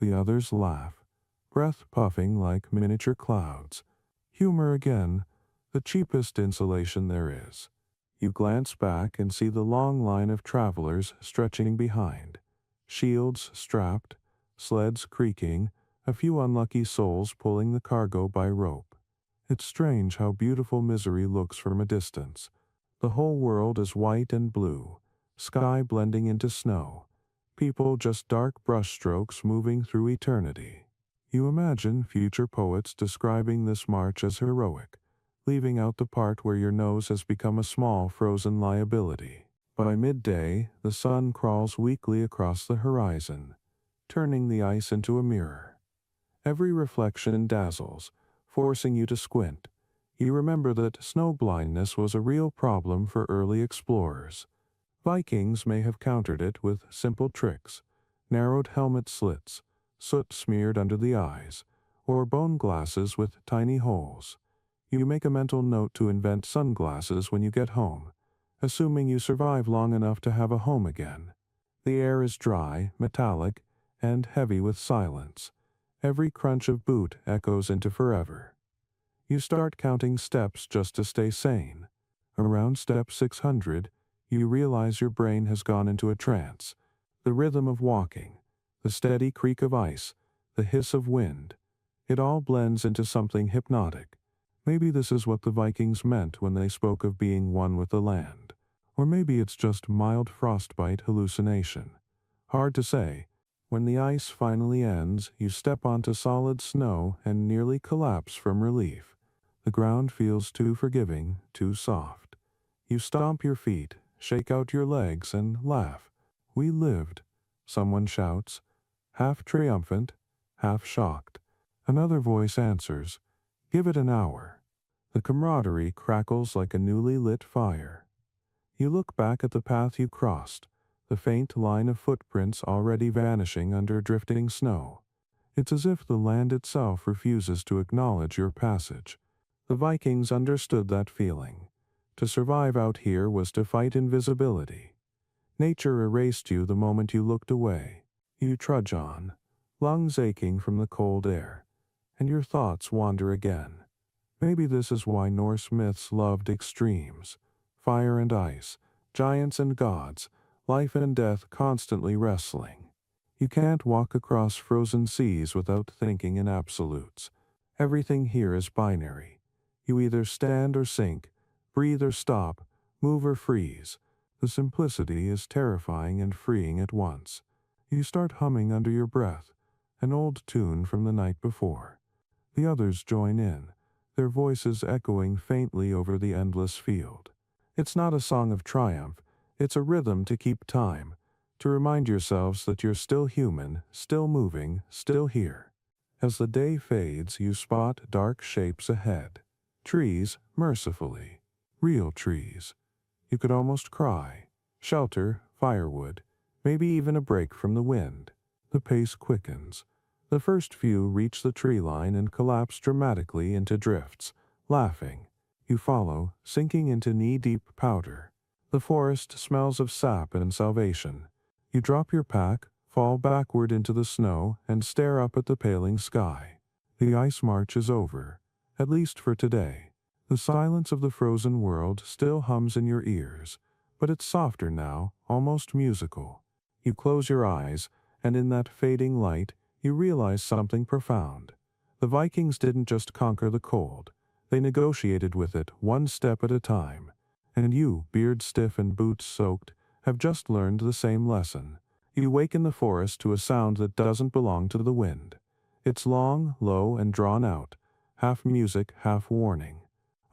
The others laugh, breath puffing like miniature clouds. Humor again, the cheapest insulation there is. You glance back and see the long line of travelers stretching behind, shields strapped, sleds creaking, a few unlucky souls pulling the cargo by rope. It's strange how beautiful misery looks from a distance. The whole world is white and blue, sky blending into snow, people just dark brushstrokes moving through eternity. You imagine future poets describing this march as heroic, leaving out the part where your nose has become a small frozen liability. By midday, the sun crawls weakly across the horizon, turning the ice into a mirror. Every reflection dazzles, forcing you to squint. You remember that snow blindness was a real problem for early explorers. Vikings may have countered it with simple tricks, narrowed helmet slits, soot smeared under the eyes, or bone glasses with tiny holes. You make a mental note to invent sunglasses when you get home, assuming you survive long enough to have a home again. The air is dry, metallic, and heavy with silence. Every crunch of boot echoes into forever. You start counting steps just to stay sane. Around step 600, you realize your brain has gone into a trance. The rhythm of walking, the steady creak of ice, the hiss of wind, it all blends into something hypnotic. Maybe this is what the Vikings meant when they spoke of being one with the land. Or maybe it's just mild frostbite hallucination. Hard to say. When the ice finally ends, you step onto solid snow and nearly collapse from relief. The ground feels too forgiving, too soft. You stomp your feet, shake out your legs, and laugh. We lived, someone shouts, half triumphant, half shocked. Another voice answers, give it an hour. The camaraderie crackles like a newly lit fire. You look back at the path you crossed, the faint line of footprints already vanishing under drifting snow. It's as if the land itself refuses to acknowledge your passage. The Vikings understood that feeling. To survive out here was to fight invisibility. Nature erased you the moment you looked away. You trudge on, lungs aching from the cold air, and your thoughts wander again. Maybe this is why Norse myths loved extremes. Fire and ice, giants and gods, life and death constantly wrestling. You can't walk across frozen seas without thinking in absolutes. Everything here is binary. You either stand or sink, breathe or stop, move or freeze. The simplicity is terrifying and freeing at once. You start humming under your breath, an old tune from the night before. The others join in, their voices echoing faintly over the endless field. It's not a song of triumph, it's a rhythm to keep time, to remind yourselves that you're still human, still moving, still here. As the day fades, you spot dark shapes ahead. Trees, mercifully. Real trees. You could almost cry. Shelter, firewood, maybe even a break from the wind. The pace quickens. The first few reach the tree line and collapse dramatically into drifts, laughing. You follow, sinking into knee-deep powder. The forest smells of sap and salvation. You drop your pack, fall backward into the snow, and stare up at the paling sky. The ice march is over, at least for today. The silence of the frozen world still hums in your ears, but it's softer now, almost musical. You close your eyes, and in that fading light, you realize something profound. The Vikings didn't just conquer the cold. They negotiated with it one step at a time. And you, beard stiff and boots soaked, have just learned the same lesson. You wake in the forest to a sound that doesn't belong to the wind. It's long, low, and drawn out, half music, half warning.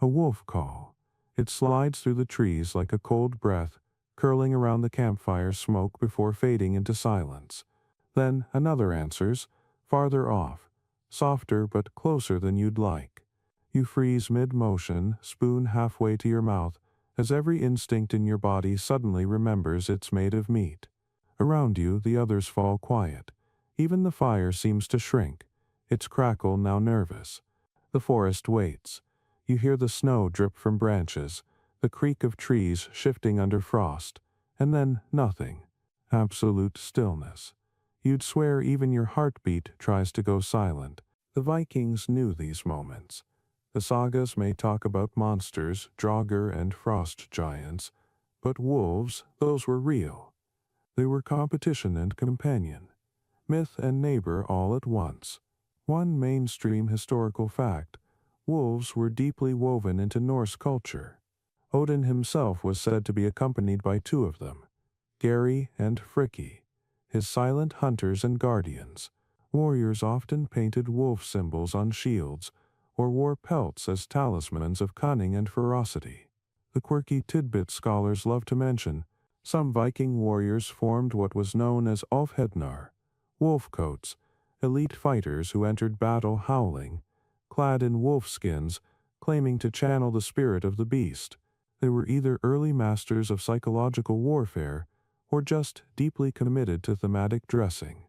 A wolf call. It slides through the trees like a cold breath, curling around the campfire smoke before fading into silence. Then another answers, farther off, softer but closer than you'd like. You freeze mid-motion, spoon halfway to your mouth, as every instinct in your body suddenly remembers it's made of meat. Around you, the others fall quiet. Even the fire seems to shrink, its crackle now nervous. The forest waits. You hear the snow drip from branches, the creak of trees shifting under frost, and then nothing. Absolute stillness. You'd swear even your heartbeat tries to go silent. The Vikings knew these moments. The sagas may talk about monsters, Draugr and frost giants, but wolves, those were real. They were competition and companion, myth and neighbor all at once. One mainstream historical fact: wolves were deeply woven into Norse culture. Odin himself was said to be accompanied by two of them, Geri and Fricki, his silent hunters and guardians. Warriors often painted wolf symbols on shields, or wore pelts as talismans of cunning and ferocity. The quirky tidbit scholars love to mention: some Viking warriors formed what was known as Ulfhednar, wolf coats, elite fighters who entered battle howling, clad in wolf skins, claiming to channel the spirit of the beast. They were either early masters of psychological warfare, or just deeply committed to thematic dressing.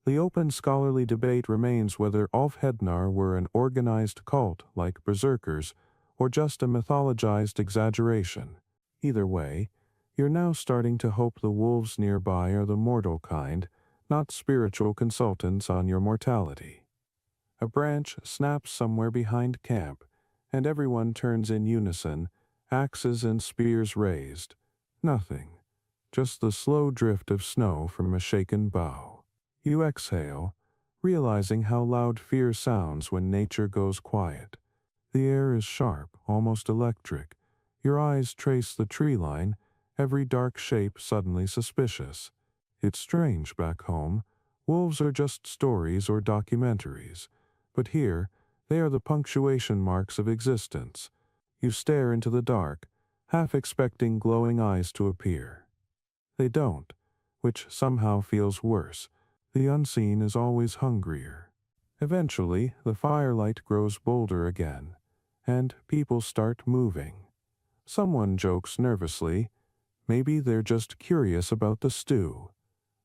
The open scholarly debate remains whether Ulfhednar were an organized cult like berserkers, or just a mythologized exaggeration. Either way, you're now starting to hope the wolves nearby are the mortal kind, not spiritual consultants on your mortality. A branch snaps somewhere behind camp, and everyone turns in unison, axes and spears raised. Nothing. Just the slow drift of snow from a shaken bough. You exhale, realizing how loud fear sounds when nature goes quiet. The air is sharp, almost electric. Your eyes trace the tree line, every dark shape suddenly suspicious. It's strange back home. Wolves are just stories or documentaries. But here, they are the punctuation marks of existence. You stare into the dark, half expecting glowing eyes to appear. They don't, which somehow feels worse. The unseen is always hungrier. Eventually, the firelight grows bolder again, and people start moving. Someone jokes nervously, maybe they're just curious about the stew.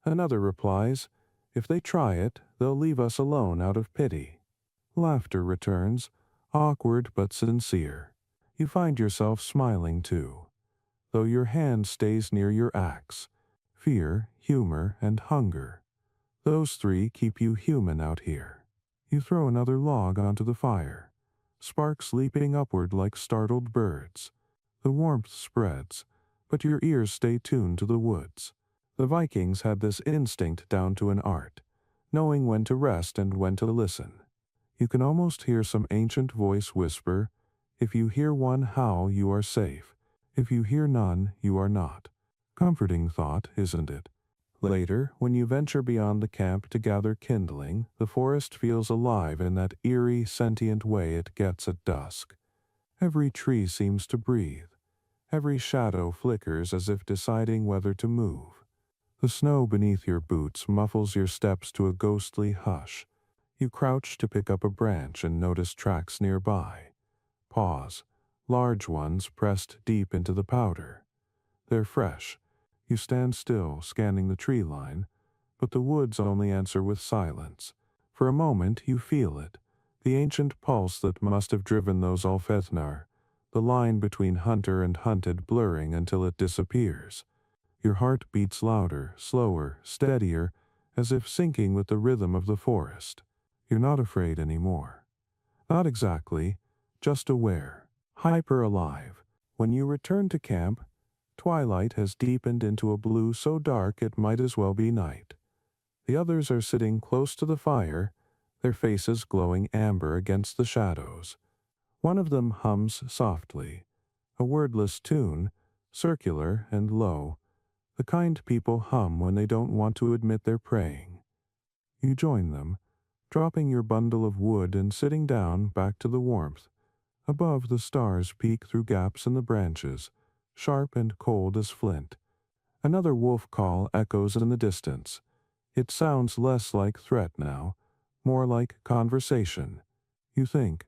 Another replies, if they try it, they'll leave us alone out of pity. Laughter returns, awkward but sincere. You find yourself smiling too, though your hand stays near your axe. Fear, humor, and hunger. Those three keep you human out here. You throw another log onto the fire, sparks leaping upward like startled birds. The warmth spreads, but your ears stay tuned to the woods. The Vikings had this instinct down to an art, knowing when to rest and when to listen. You can almost hear some ancient voice whisper, if you hear one howl, you are safe. If you hear none, you are not. Comforting thought, isn't it? Later, when you venture beyond the camp to gather kindling, the forest feels alive in that eerie, sentient way it gets at dusk. Every tree seems to breathe. Every shadow flickers as if deciding whether to move. The snow beneath your boots muffles your steps to a ghostly hush. You crouch to pick up a branch and notice tracks nearby. Pause. Large ones pressed deep into the powder. They're fresh. You stand still, scanning the tree line, but the woods only answer with silence. For a moment you feel it, the ancient pulse that must have driven those Ulfethnar, the line between hunter and hunted blurring until it disappears. Your heart beats louder, slower, steadier, as if syncing with the rhythm of the forest. You're not afraid anymore. Not exactly, just aware, hyper-alive. When you return to camp, twilight has deepened into a blue so dark it might as well be night. The others are sitting close to the fire, their faces glowing amber against the shadows. One of them hums softly, a wordless tune, circular and low, the kind people hum when they don't want to admit they're praying. You join them, dropping your bundle of wood and sitting down back to the warmth. Above, the stars peek through gaps in the branches, sharp and cold as flint. Another wolf call echoes in the distance. It sounds less like threat now, more like conversation. You think,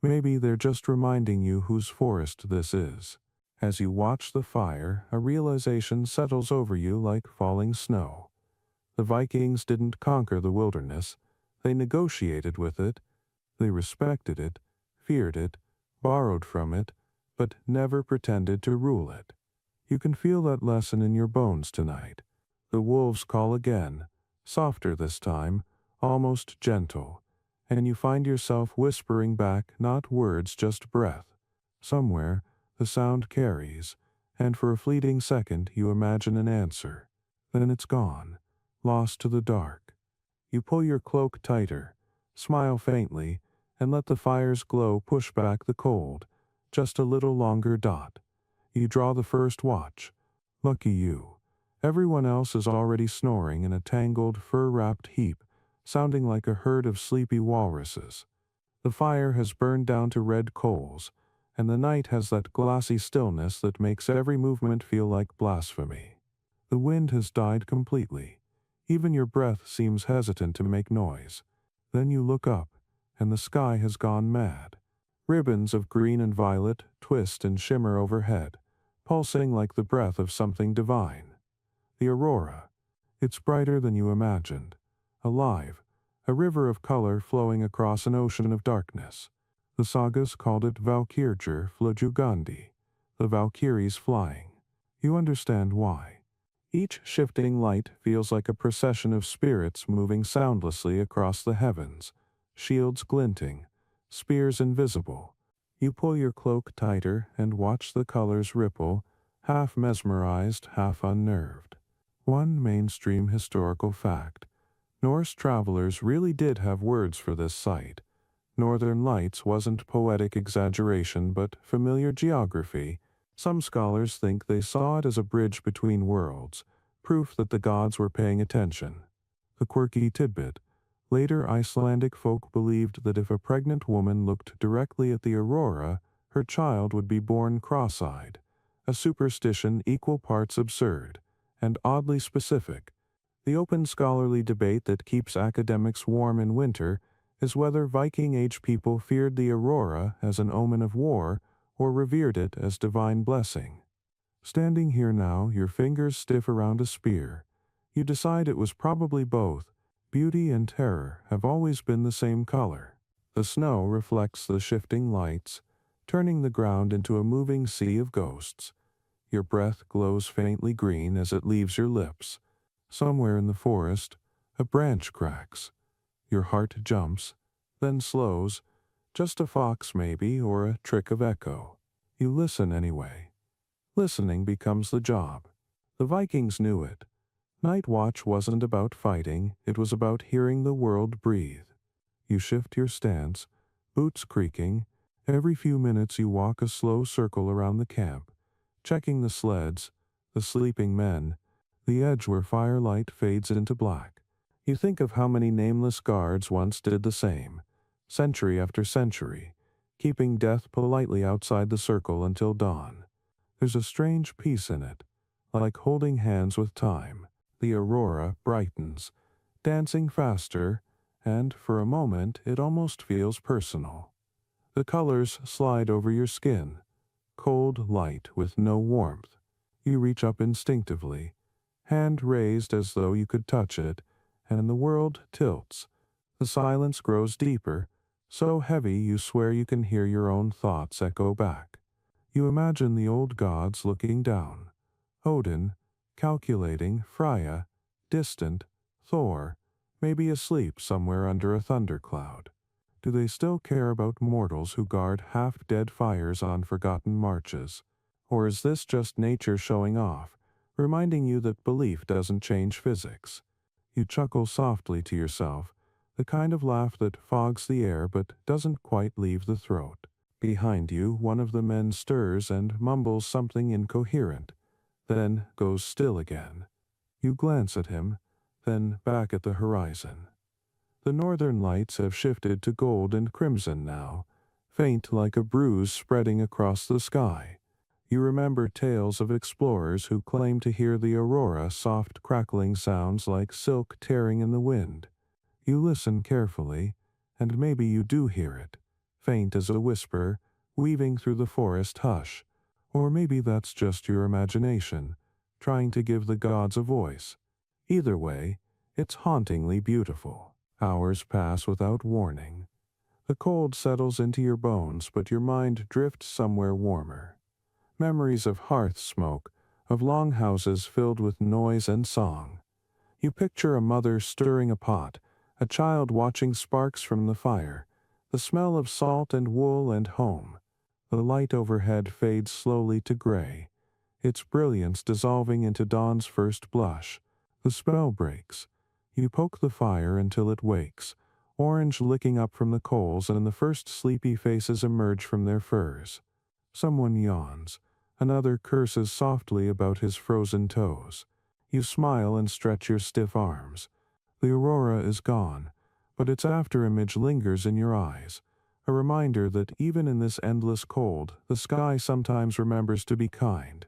maybe they're just reminding you whose forest this is. As you watch the fire, a realization settles over you like falling snow. The Vikings didn't conquer the wilderness. They negotiated with it. They respected it, feared it, borrowed from it, but never pretended to rule it. You can feel that lesson in your bones tonight. The wolves call again, softer this time, almost gentle, and you find yourself whispering back not words, just breath. Somewhere, the sound carries, and for a fleeting second you imagine an answer. Then it's gone, lost to the dark. You pull your cloak tighter, smile faintly, and let the fire's glow push back the cold, just a little longer dot. You draw the first watch. Lucky you. Everyone else is already snoring in a tangled, fur-wrapped heap, sounding like a herd of sleepy walruses. The fire has burned down to red coals, and the night has that glassy stillness that makes every movement feel like blasphemy. The wind has died completely. Even your breath seems hesitant to make noise. Then you look up, and the sky has gone mad. Ribbons of green and violet twist and shimmer overhead, pulsing like the breath of something divine. The aurora. It's brighter than you imagined. Alive, a river of color flowing across an ocean of darkness. The sagas called it Valkyrjur Flojugandi, the Valkyries flying. You understand why. Each shifting light feels like a procession of spirits moving soundlessly across the heavens, shields glinting, spears invisible. You pull your cloak tighter and watch the colors ripple, half mesmerized, half unnerved. One mainstream historical fact. Norse travelers really did have words for this sight. Northern Lights wasn't poetic exaggeration but familiar geography. Some scholars think they saw it as a bridge between worlds, proof that the gods were paying attention. A quirky tidbit. Later Icelandic folk believed that if a pregnant woman looked directly at the aurora, her child would be born cross-eyed, a superstition equal parts absurd and oddly specific. The open scholarly debate that keeps academics warm in winter is whether Viking-age people feared the aurora as an omen of war or revered it as divine blessing. Standing here now, your fingers stiff around a spear, you decide it was probably both. Beauty and terror have always been the same color. The snow reflects the shifting lights, turning the ground into a moving sea of ghosts. Your breath glows faintly green as it leaves your lips. Somewhere in the forest, a branch cracks. Your heart jumps, then slows, just a fox maybe, or a trick of echo. You listen anyway. Listening becomes the job. The Vikings knew it. Night watch wasn't about fighting, it was about hearing the world breathe. You shift your stance, boots creaking. Every few minutes you walk a slow circle around the camp, checking the sleds, the sleeping men, the edge where firelight fades into black. You think of how many nameless guards once did the same, century after century, keeping death politely outside the circle until dawn. There's a strange peace in it, like holding hands with time. The aurora brightens, dancing faster, and for a moment it almost feels personal. The colors slide over your skin, cold light with no warmth. You reach up instinctively, hand raised as though you could touch it, and the world tilts. The silence grows deeper, so heavy you swear you can hear your own thoughts echo back. You imagine the old gods looking down. Odin, calculating, Freya, distant, Thor, maybe asleep somewhere under a thundercloud. Do they still care about mortals who guard half-dead fires on forgotten marches? Or is this just nature showing off, reminding you that belief doesn't change physics? You chuckle softly to yourself, the kind of laugh that fogs the air but doesn't quite leave the throat. Behind you, one of the men stirs and mumbles something incoherent, then goes still again. You glance at him, then back at the horizon. The northern lights have shifted to gold and crimson now, faint like a bruise spreading across the sky. You remember tales of explorers who claim to hear the aurora, soft crackling sounds like silk tearing in the wind. You listen carefully, and maybe you do hear it, faint as a whisper, weaving through the forest hush. Or maybe that's just your imagination, trying to give the gods a voice. Either way, it's hauntingly beautiful. Hours pass without warning. The cold settles into your bones, but your mind drifts somewhere warmer. Memories of hearth smoke, of longhouses filled with noise and song. You picture a mother stirring a pot, a child watching sparks from the fire, the smell of salt and wool and home. The light overhead fades slowly to gray, its brilliance dissolving into dawn's first blush. The spell breaks. You poke the fire until it wakes, orange licking up from the coals, and the first sleepy faces emerge from their furs. Someone yawns. Another curses softly about his frozen toes. You smile and stretch your stiff arms. The aurora is gone, but its afterimage lingers in your eyes, a reminder that even in this endless cold, the sky sometimes remembers to be kind.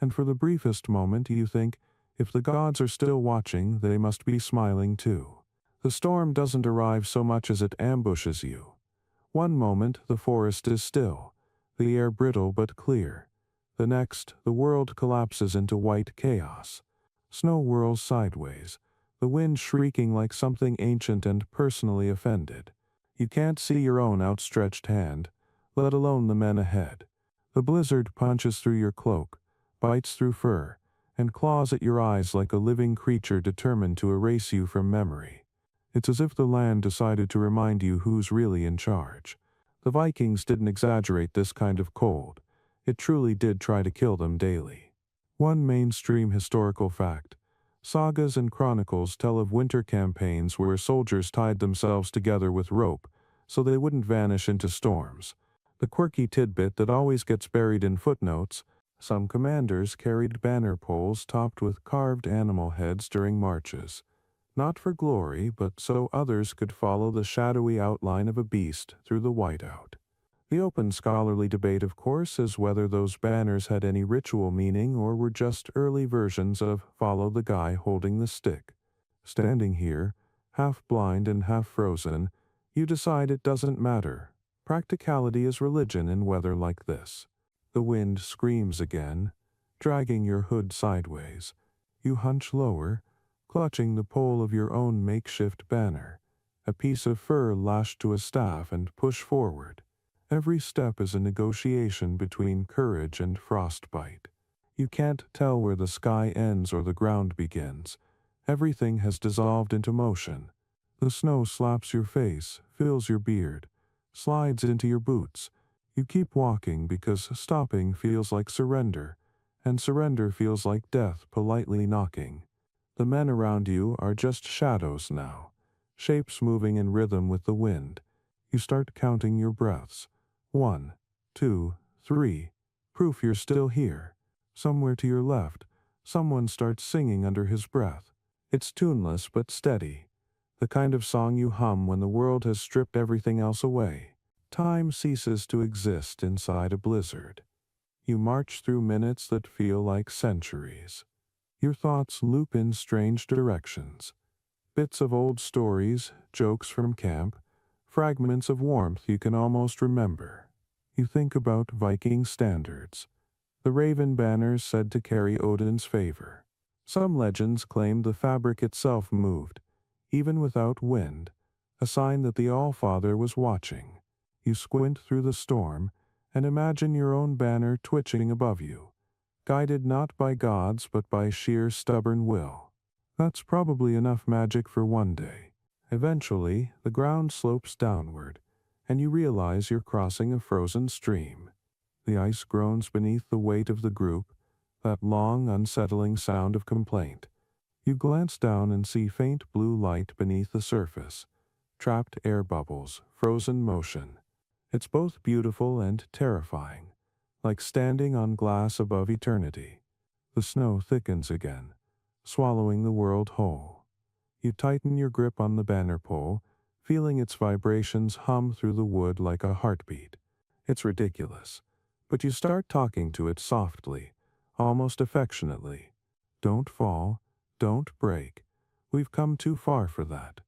And for the briefest moment you think, if the gods are still watching, they must be smiling too. The storm doesn't arrive so much as it ambushes you. One moment the forest is still, the air brittle but clear. The next, the world collapses into white chaos. Snow whirls sideways, the wind shrieking like something ancient and personally offended. You can't see your own outstretched hand, let alone the men ahead. The blizzard punches through your cloak, bites through fur, and claws at your eyes like a living creature determined to erase you from memory. It's as if the land decided to remind you who's really in charge. The Vikings didn't exaggerate this kind of cold. It truly did try to kill them daily. One mainstream historical fact. Sagas and chronicles tell of winter campaigns where soldiers tied themselves together with rope so they wouldn't vanish into storms. The quirky tidbit that always gets buried in footnotes: some commanders carried banner poles topped with carved animal heads during marches. Not for glory, but so others could follow the shadowy outline of a beast through the whiteout. The open scholarly debate, of course, is whether those banners had any ritual meaning or were just early versions of "follow the guy holding the stick." Standing here, half blind and half frozen, you decide it doesn't matter. Practicality is religion in weather like this. The wind screams again, dragging your hood sideways. You hunch lower, clutching the pole of your own makeshift banner, a piece of fur lashed to a staff, and push forward. Every step is a negotiation between courage and frostbite. You can't tell where the sky ends or the ground begins. Everything has dissolved into motion. The snow slaps your face, fills your beard, slides into your boots. You keep walking because stopping feels like surrender, and surrender feels like death politely knocking. The men around you are just shadows now, shapes moving in rhythm with the wind. You start counting your breaths. 1, 2, 3. Proof you're still here. Somewhere to your left, someone starts singing under his breath. It's tuneless but steady, the kind of song you hum when the world has stripped everything else away. Time ceases to exist inside a blizzard. You march through minutes that feel like centuries. Your thoughts loop in strange directions. bits of old stories, jokes from camp, fragments of warmth you can almost remember. You think about Viking standards, the raven banners said to carry Odin's favor. Some legends claim the fabric itself moved, even without wind, a sign that the Allfather was watching. You squint through the storm and imagine your own banner twitching above you, guided not by gods but by sheer stubborn will. That's probably enough magic for one day. Eventually, the ground slopes downward, and you realize you're crossing a frozen stream. The ice groans beneath the weight of the group, that long, unsettling sound of complaint. You glance down and see faint blue light beneath the surface, trapped air bubbles, frozen motion. It's both beautiful and terrifying, like standing on glass above eternity. The snow thickens again, swallowing the world whole. You tighten your grip on the banner pole, feeling its vibrations hum through the wood like a heartbeat. It's ridiculous, but you start talking to it softly, almost affectionately. Don't fall, don't break. We've come too far for that.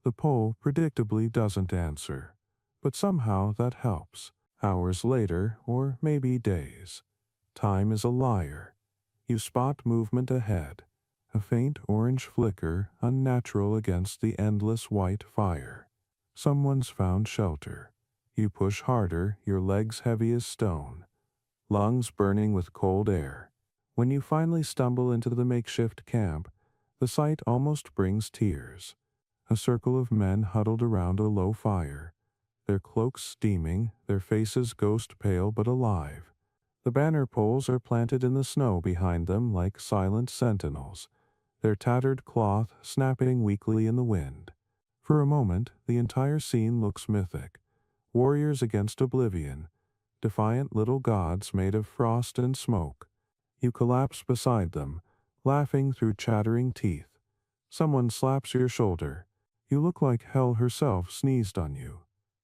The pole predictably doesn't answer, but somehow that helps. Hours later, or maybe days. Time is a liar. You spot movement ahead, a faint orange flicker unnatural against the endless white fire. Someone's found shelter. You push harder, your legs heavy as stone, lungs burning with cold air. When you finally stumble into the makeshift camp, the sight almost brings tears. A circle of men huddled around a low fire, their cloaks steaming, their faces ghost pale but alive. The banner poles are planted in the snow behind them like silent sentinels, their tattered cloth snapping weakly in the wind. For a moment, the entire scene looks mythic. Warriors against oblivion, defiant little gods made of frost and smoke. You collapse beside them, laughing through chattering teeth. Someone slaps your shoulder. You look like hell herself sneezed on you,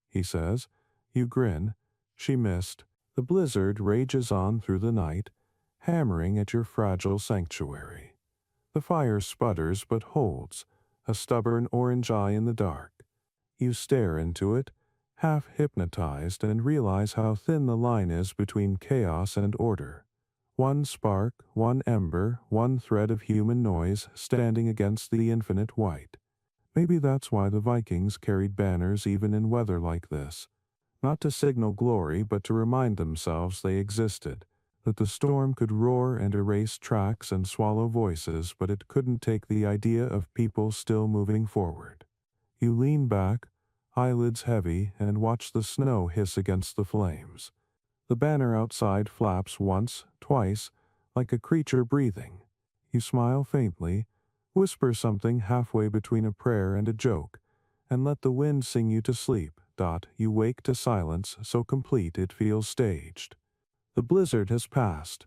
he says. You grin. She missed. The blizzard rages on through the night, hammering at your fragile sanctuary. The fire sputters but holds, a stubborn orange eye in the dark. You stare into it, half hypnotized, and realize how thin the line is between chaos and order. One spark, one ember, one thread of human noise standing against the infinite white. Maybe that's why the Vikings carried banners even in weather like this. Not to signal glory, but to remind themselves they existed, that the storm could roar and erase tracks and swallow voices, but it couldn't take the idea of people still moving forward. You lean back, eyelids heavy, and watch the snow hiss against the flames. The banner outside flaps once, twice, like a creature breathing. You smile faintly, whisper something halfway between a prayer and a joke, and let the wind sing you to sleep. You wake to silence so complete it feels staged. The blizzard has passed,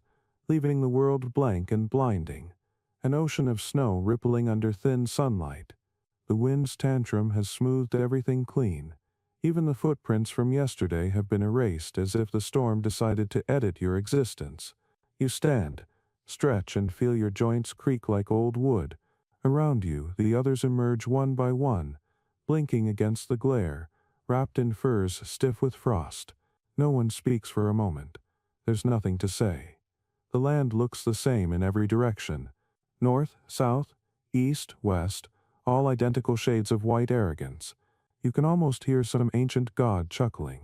leaving the world blank and blinding, an ocean of snow rippling under thin sunlight. The wind's tantrum has smoothed everything clean. Even the footprints from yesterday have been erased, as if the storm decided to edit your existence. You stand, stretch, and feel your joints creak like old wood. Around you, the others emerge one by one, blinking against the glare, wrapped in furs stiff with frost. No one speaks for a moment. There's nothing to say. The land looks the same in every direction. North, south, east, west, all identical shades of white arrogance. You can almost hear some ancient god chuckling.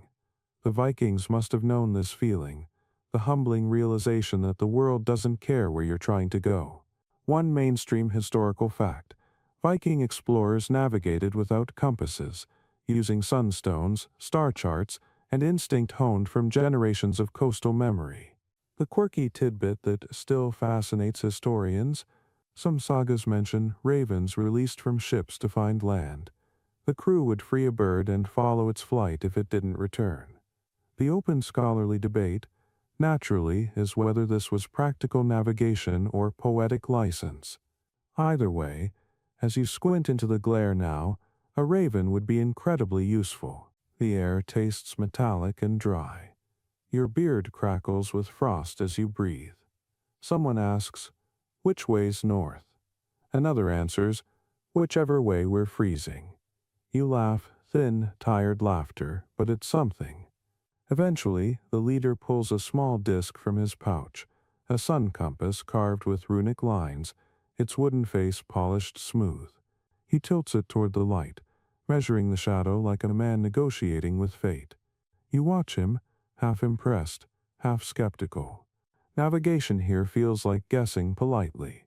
The Vikings must have known this feeling, the humbling realization that the world doesn't care where you're trying to go. One mainstream historical fact: Viking explorers navigated without compasses, using sunstones, star charts, and instinct honed from generations of coastal memory. The quirky tidbit that still fascinates historians: some sagas mention ravens released from ships to find land. The crew would free a bird and follow its flight if it didn't return. The open scholarly debate, naturally, is whether this was practical navigation or poetic license. Either way, as you squint into the glare now, a raven would be incredibly useful. The air tastes metallic and dry. Your beard crackles with frost as you breathe. Someone asks, "Which way's north?" Another answers, Whichever way we're freezing. You laugh, thin, tired laughter, but it's something. Eventually, the leader pulls a small disc from his pouch, a sun compass carved with runic lines, its wooden face polished smooth. He tilts it toward the light, measuring the shadow like a man negotiating with fate. You watch him, half impressed, half skeptical. Navigation here feels like guessing politely.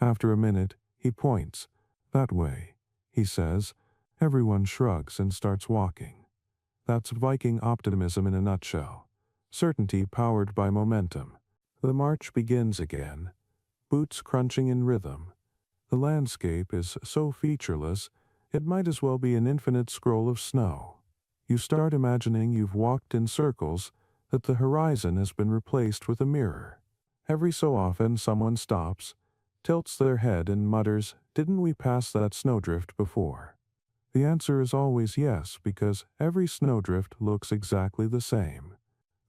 After a minute, he points. That way, he says. Everyone shrugs and starts walking. That's Viking optimism in a nutshell. Certainty powered by momentum. The march begins again, boots crunching in rhythm. The landscape is so featureless, it might as well be an infinite scroll of snow. You start imagining you've walked in circles, that the horizon has been replaced with a mirror. Every so often someone stops, tilts their head and mutters, "Didn't we pass that snowdrift before?" The answer is always yes, because every snowdrift looks exactly the same.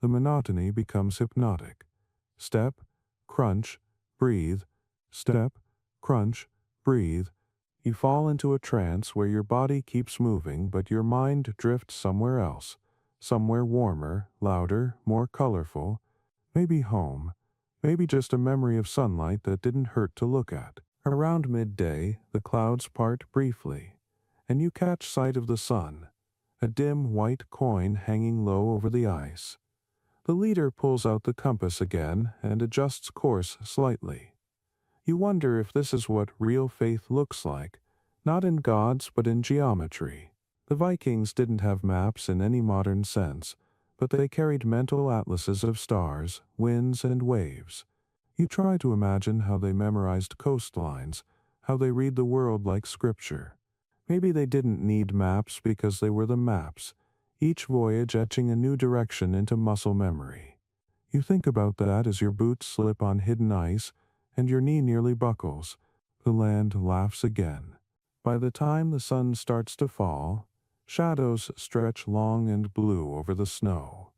The monotony becomes hypnotic. Step, crunch, breathe, step, crunch, breathe. You fall into a trance where your body keeps moving but your mind drifts somewhere else, somewhere warmer, louder, more colorful, maybe home, maybe just a memory of sunlight that didn't hurt to look at. Around midday, the clouds part briefly, and you catch sight of the sun, a dim white coin hanging low over the ice. The leader pulls out the compass again and adjusts course slightly. You wonder if this is what real faith looks like, not in gods but in geometry. The Vikings didn't have maps in any modern sense, but they carried mental atlases of stars, winds, and waves. You try to imagine how they memorized coastlines, how they read the world like scripture. Maybe they didn't need maps because they were the maps, each voyage etching a new direction into muscle memory. You think about that as your boots slip on hidden ice and your knee nearly buckles. The land laughs again. By the time the sun starts to fall, shadows stretch long and blue over the snow.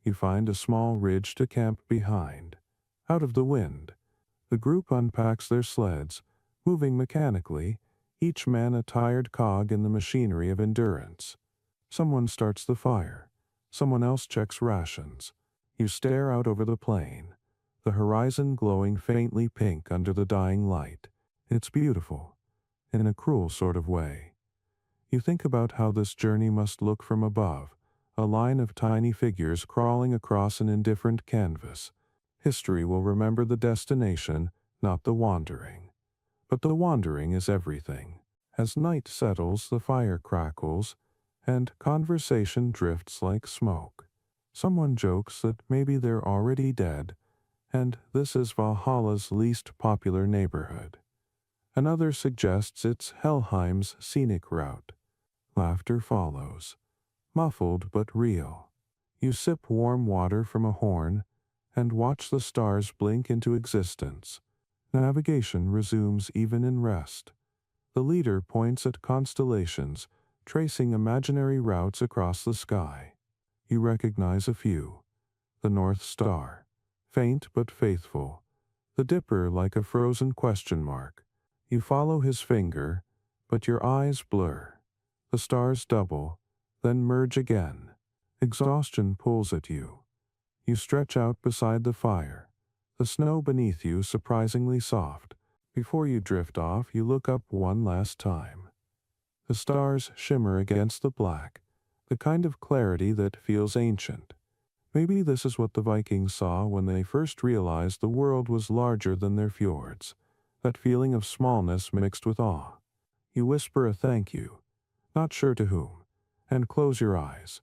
You find a small ridge to camp behind. Out of the wind, the group unpacks their sleds, moving mechanically, each man a tired cog in the machinery of endurance. Someone starts the fire. Someone else checks rations. You stare out over the plain, the horizon glowing faintly pink under the dying light. It's beautiful, in a cruel sort of way. You think about how this journey must look from above, a line of tiny figures crawling across an indifferent canvas. History will remember the destination, not the wandering. But the wandering is everything. As night settles, the fire crackles, and conversation drifts like smoke. Someone jokes that maybe they're already dead, and this is Valhalla's least popular neighborhood. Another suggests it's Helheim's scenic route. Laughter follows, muffled but real. You sip warm water from a horn and watch the stars blink into existence. Navigation resumes even in rest. The leader points at constellations, tracing imaginary routes across the sky. You recognize a few. The North Star, faint but faithful. The Dipper like a frozen question mark. You follow his finger, but your eyes blur. The stars double, then merge again. Exhaustion pulls at you. You stretch out beside the fire, the snow beneath you surprisingly soft. Before you drift off, you look up one last time. The stars shimmer against the black, the kind of clarity that feels ancient. Maybe this is what the Vikings saw when they first realized the world was larger than their fjords, that feeling of smallness mixed with awe. You whisper a thank you, not sure to whom, and close your eyes.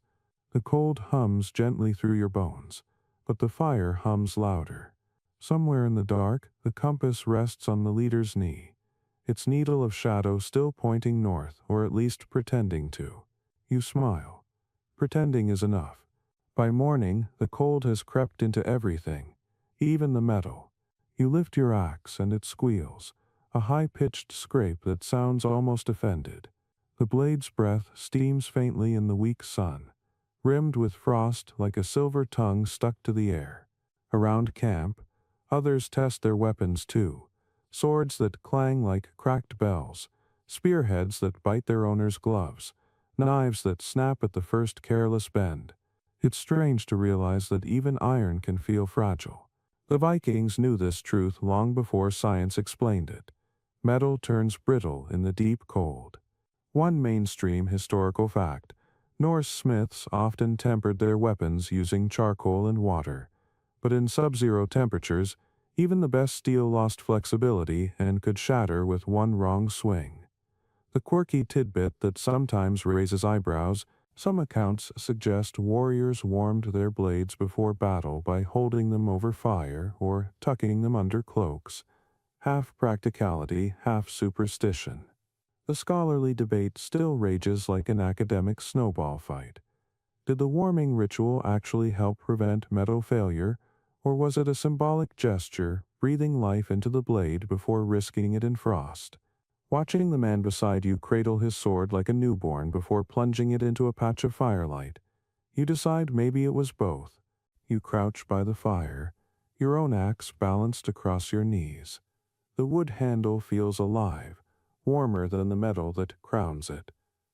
The cold hums gently through your bones, but the fire hums louder. Somewhere in the dark, the compass rests on the leader's knee, its needle of shadow still pointing north, or at least pretending to. You smile. Pretending is enough. By morning, the cold has crept into everything, even the metal. You lift your axe and it squeals, a high-pitched scrape that sounds almost offended. The blade's breath steams faintly in the weak sun, rimmed with frost like a silver tongue stuck to the air. Around camp, others test their weapons too, swords that clang like cracked bells, spearheads that bite their owners' gloves, knives that snap at the first careless bend. It's strange to realize that even iron can feel fragile. The Vikings knew this truth long before science explained it. Metal turns brittle in the deep cold. One mainstream historical fact: Norse smiths often tempered their weapons using charcoal and water. But in sub-zero temperatures, even the best steel lost flexibility and could shatter with one wrong swing. The quirky tidbit that sometimes raises eyebrows: some accounts suggest warriors warmed their blades before battle by holding them over fire or tucking them under cloaks. Half practicality, half superstition. The scholarly debate still rages like an academic snowball fight. Did the warming ritual actually help prevent metal failure, or was it a symbolic gesture, breathing life into the blade before risking it in frost? Watching the man beside you cradle his sword like a newborn before plunging it into a patch of firelight, you decide maybe it was both. You crouch by the fire, your own axe balanced across your knees. The wood handle feels alive, warmer than the metal that crowns it.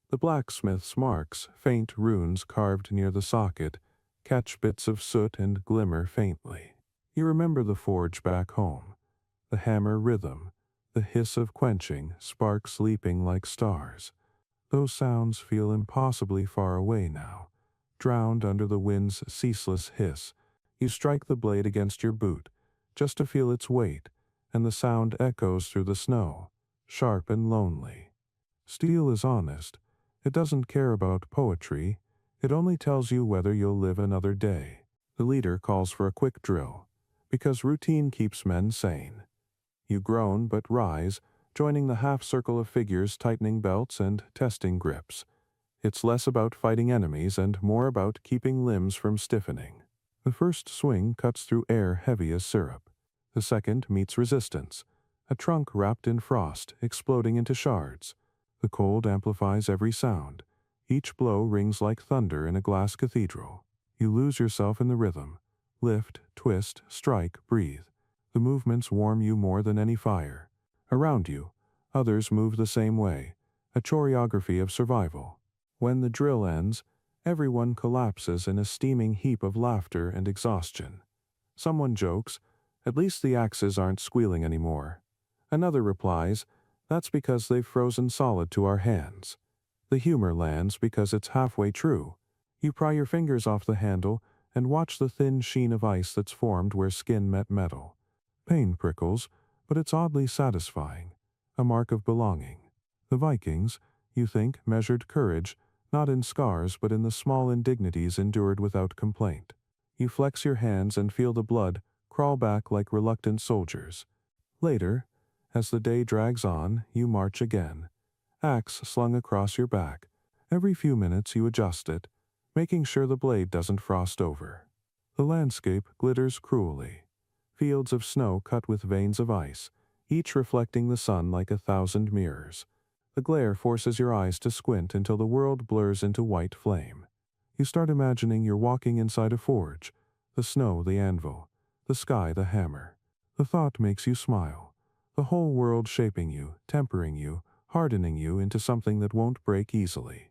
The blacksmith's marks, faint runes carved near the socket, catch bits of soot and glimmer faintly. You remember the forge back home, the hammer rhythm, the hiss of quenching, sparks leaping like stars. Those sounds feel impossibly far away now, drowned under the wind's ceaseless hiss. You strike the blade against your boot, just to feel its weight, and the sound echoes through the snow, sharp and lonely. Steel is honest. It doesn't care about poetry. It only tells you whether you'll live another day. The leader calls for a quick drill, because routine keeps men sane. You groan but rise, joining the half-circle of figures tightening belts and testing grips. It's less about fighting enemies and more about keeping limbs from stiffening. The first swing cuts through air heavy as syrup. The second meets resistance, a trunk wrapped in frost, exploding into shards. The cold amplifies every sound. Each blow rings like thunder in a glass cathedral. You lose yourself in the rhythm. Lift, twist, strike, breathe. The movements warm you more than any fire. Around you, others move the same way, a choreography of survival. When the drill ends, everyone collapses in a steaming heap of laughter and exhaustion. Someone jokes, "At least the axes aren't squealing anymore." Another replies, "That's because they've frozen solid to our hands." The humor lands because it's halfway true. You pry your fingers off the handle and watch the thin sheen of ice that's formed where skin met metal. Pain prickles, but it's oddly satisfying, a mark of belonging. The Vikings, you think, measured courage, not in scars but in the small indignities endured without complaint. You flex your hands and feel the blood crawl back like reluctant soldiers. Later, as the day drags on, you march again, axe slung across your back. Every few minutes you adjust it, making sure the blade doesn't frost over. The landscape glitters cruelly. Fields of snow cut with veins of ice, each reflecting the sun like 1,000 mirrors. The glare forces your eyes to squint until the world blurs into white flame. You start imagining you're walking inside a forge, the snow the anvil, the sky the hammer. The thought makes you smile. The whole world shaping you, tempering you, hardening you into something that won't break easily.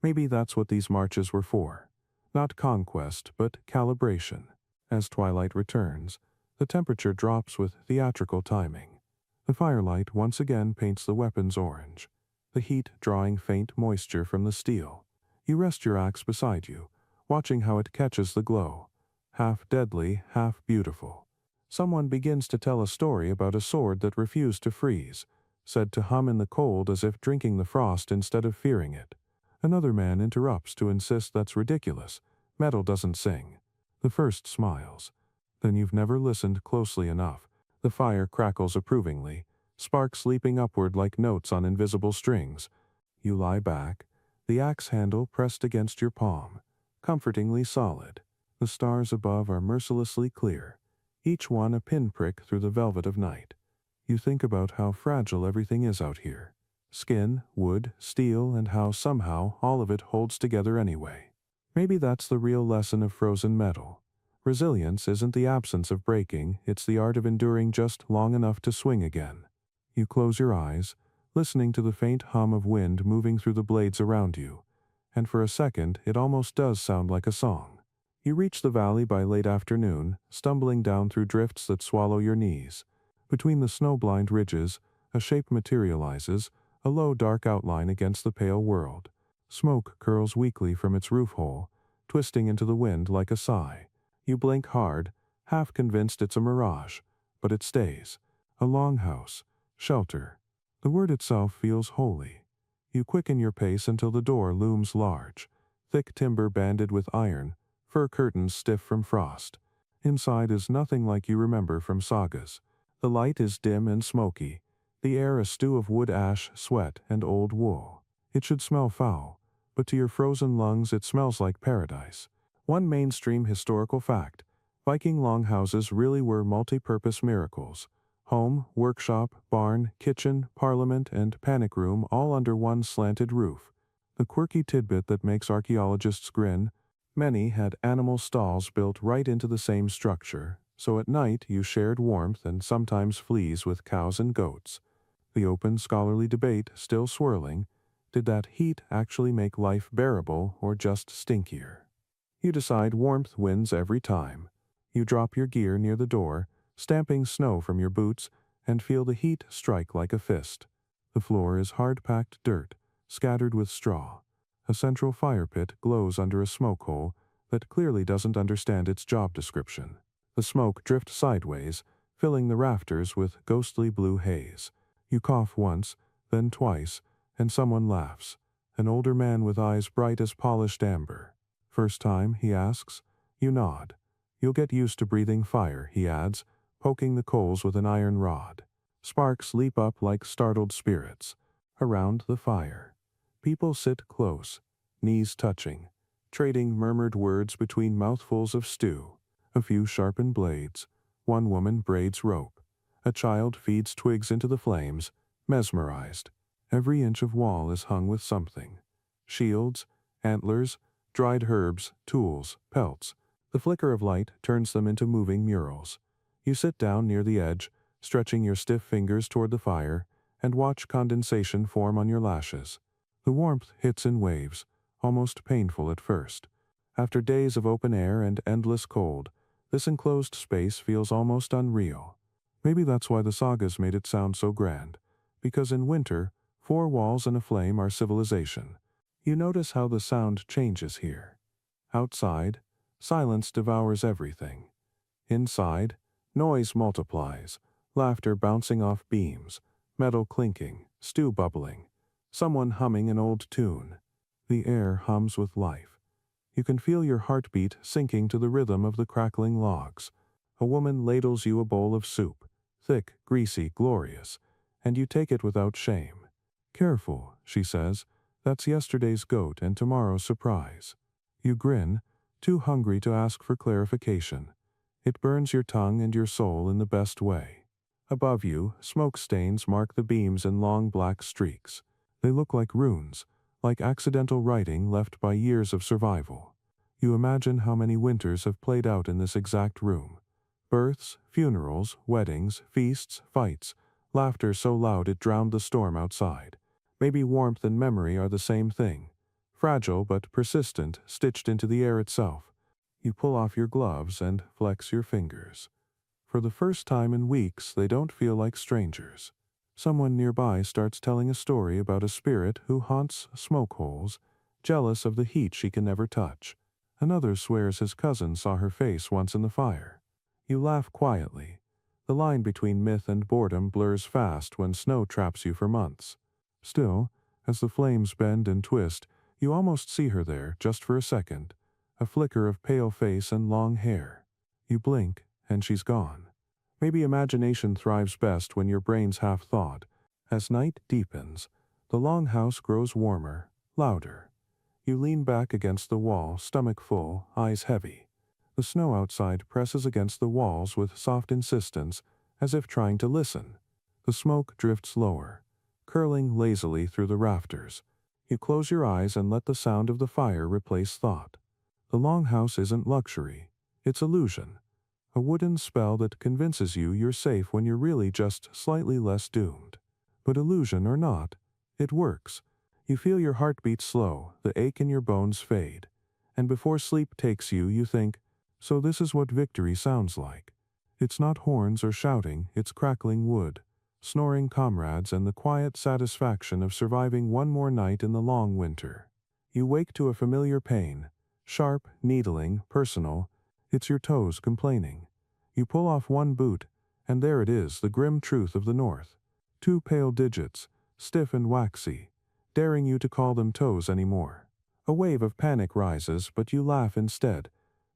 Maybe that's what these marches were for. Not conquest, but calibration. As twilight returns, the temperature drops with theatrical timing. The firelight once again paints the weapons orange, the heat drawing faint moisture from the steel. You rest your axe beside you, watching how it catches the glow, half deadly, half beautiful. Someone begins to tell a story about a sword that refused to freeze, said to hum in the cold as if drinking the frost instead of fearing it. Another man interrupts to insist that's ridiculous. Metal doesn't sing. The first smiles. Then you've never listened closely enough. The fire crackles approvingly, sparks leaping upward like notes on invisible strings. You lie back, the axe handle pressed against your palm, comfortingly solid. The stars above are mercilessly clear, each one a pinprick through the velvet of night. You think about how fragile everything is out here. Skin, wood, steel, and how somehow all of it holds together anyway. Maybe that's the real lesson of frozen metal. Resilience isn't the absence of breaking, it's the art of enduring just long enough to swing again. You close your eyes, listening to the faint hum of wind moving through the blades around you, and for a second it almost does sound like a song. You reach the valley by late afternoon, stumbling down through drifts that swallow your knees. Between the snow-blind ridges, a shape materializes, a low dark outline against the pale world. Smoke curls weakly from its roof hole, twisting into the wind like a sigh. You blink hard, half convinced it's a mirage, but it stays. A longhouse, shelter. The word itself feels holy. You quicken your pace until the door looms large, thick timber banded with iron, fur curtains stiff from frost. Inside is nothing like you remember from sagas. The light is dim and smoky, the air a stew of wood ash, sweat, and old wool. It should smell foul, but to your frozen lungs it smells like paradise. One mainstream historical fact: Viking longhouses really were multi-purpose miracles. Home, workshop, barn, kitchen, parliament, and panic room all under one slanted roof. The quirky tidbit that makes archaeologists grin: many had animal stalls built right into the same structure, so at night you shared warmth and sometimes fleas with cows and goats. The open scholarly debate still swirling: did that heat actually make life bearable or just stinkier? You decide warmth wins every time. You drop your gear near the door, stamping snow from your boots, and feel the heat strike like a fist. The floor is hard-packed dirt, scattered with straw. A central fire pit glows under a smoke hole that clearly doesn't understand its job description. The smoke drifts sideways, filling the rafters with ghostly blue haze. You cough once, then twice, and someone laughs. An older man with eyes bright as polished amber. "First time?" he asks. You nod. "You'll get used to breathing fire," he adds, poking the coals with an iron rod. Sparks leap up like startled spirits. Around the fire, people sit close, knees touching, trading murmured words between mouthfuls of stew. A few sharpen blades. One woman braids rope. A child feeds twigs into the flames, mesmerized. Every inch of wall is hung with something: shields, antlers, dried herbs, tools, pelts. The flicker of light turns them into moving murals. You sit down near the edge, stretching your stiff fingers toward the fire, and watch condensation form on your lashes. The warmth hits in waves, almost painful at first. After days of open air and endless cold, this enclosed space feels almost unreal. Maybe that's why the sagas made it sound so grand, because in winter, 4 walls and a flame are civilization. You notice how the sound changes here. Outside, silence devours everything. Inside, noise multiplies, laughter bouncing off beams, metal clinking, stew bubbling, someone humming an old tune. The air hums with life. You can feel your heartbeat sinking to the rhythm of the crackling logs. A woman ladles you a bowl of soup, thick, greasy, glorious, and you take it without shame. "Careful," she says, "that's yesterday's goat and tomorrow's surprise." You grin, too hungry to ask for clarification. It burns your tongue and your soul in the best way. Above you, smoke stains mark the beams in long black streaks. They look like runes, like accidental writing left by years of survival. You imagine how many winters have played out in this exact room. Births, funerals, weddings, feasts, fights, laughter so loud it drowned the storm outside. Maybe warmth and memory are the same thing. Fragile but persistent, stitched into the air itself. You pull off your gloves and flex your fingers. For the first time in weeks, they don't feel like strangers. Someone nearby starts telling a story about a spirit who haunts smoke holes, jealous of the heat she can never touch. Another swears his cousin saw her face once in the fire. You laugh quietly. The line between myth and boredom blurs fast when snow traps you for months. Still, as the flames bend and twist, you almost see her there, just for a second. A flicker of pale face and long hair. You blink, and she's gone. Maybe imagination thrives best when your brain's half thawed. As night deepens, the longhouse grows warmer, louder. You lean back against the wall, stomach full, eyes heavy. The snow outside presses against the walls with soft insistence, as if trying to listen. The smoke drifts lower, curling lazily through the rafters. You close your eyes and let the sound of the fire replace thought. The longhouse isn't luxury, it's illusion. A wooden spell that convinces you you're safe when you're really just slightly less doomed. But illusion or not, it works. You feel your heartbeat slow, the ache in your bones fade. And before sleep takes you, you think, so this is what victory sounds like. It's not horns or shouting, it's crackling wood, snoring comrades, and the quiet satisfaction of surviving one more night in the long winter. You wake to a familiar pain, sharp, needling, personal. It's your toes complaining. You pull off one boot, and there it is, the grim truth of the North. Two pale digits, stiff and waxy, daring you to call them toes anymore. A wave of panic rises, but you laugh instead,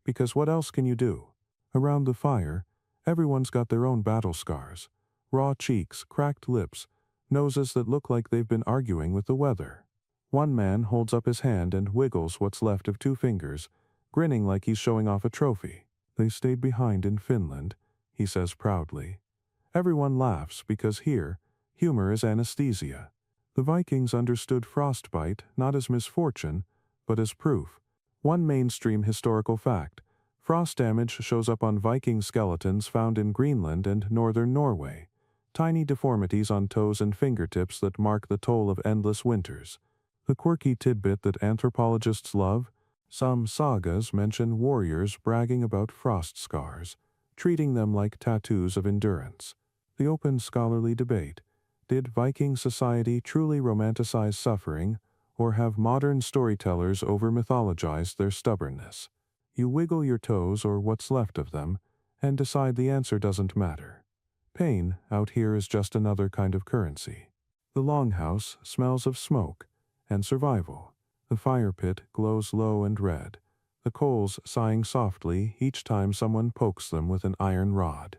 because what else can you do? Around the fire, everyone's got their own battle scars. Raw cheeks, cracked lips, noses that look like they've been arguing with the weather. One man holds up his hand and wiggles what's left of two fingers, grinning like he's showing off a trophy. They stayed behind in Finland, he says proudly. Everyone laughs because here, humor is anesthesia. The Vikings understood frostbite not as misfortune, but as proof. One mainstream historical fact: frost damage shows up on Viking skeletons found in Greenland and northern Norway. Tiny deformities on toes and fingertips that mark the toll of endless winters. The quirky tidbit that anthropologists love: some sagas mention warriors bragging about frost scars, treating them like tattoos of endurance. The open scholarly debate: did Viking society truly romanticize suffering, or have modern storytellers over-mythologized their stubbornness? You wiggle your toes, or what's left of them, and decide the answer doesn't matter. Pain, out here, is just another kind of currency. The longhouse smells of smoke and survival. The fire pit glows low and red, the coals sighing softly each time someone pokes them with an iron rod.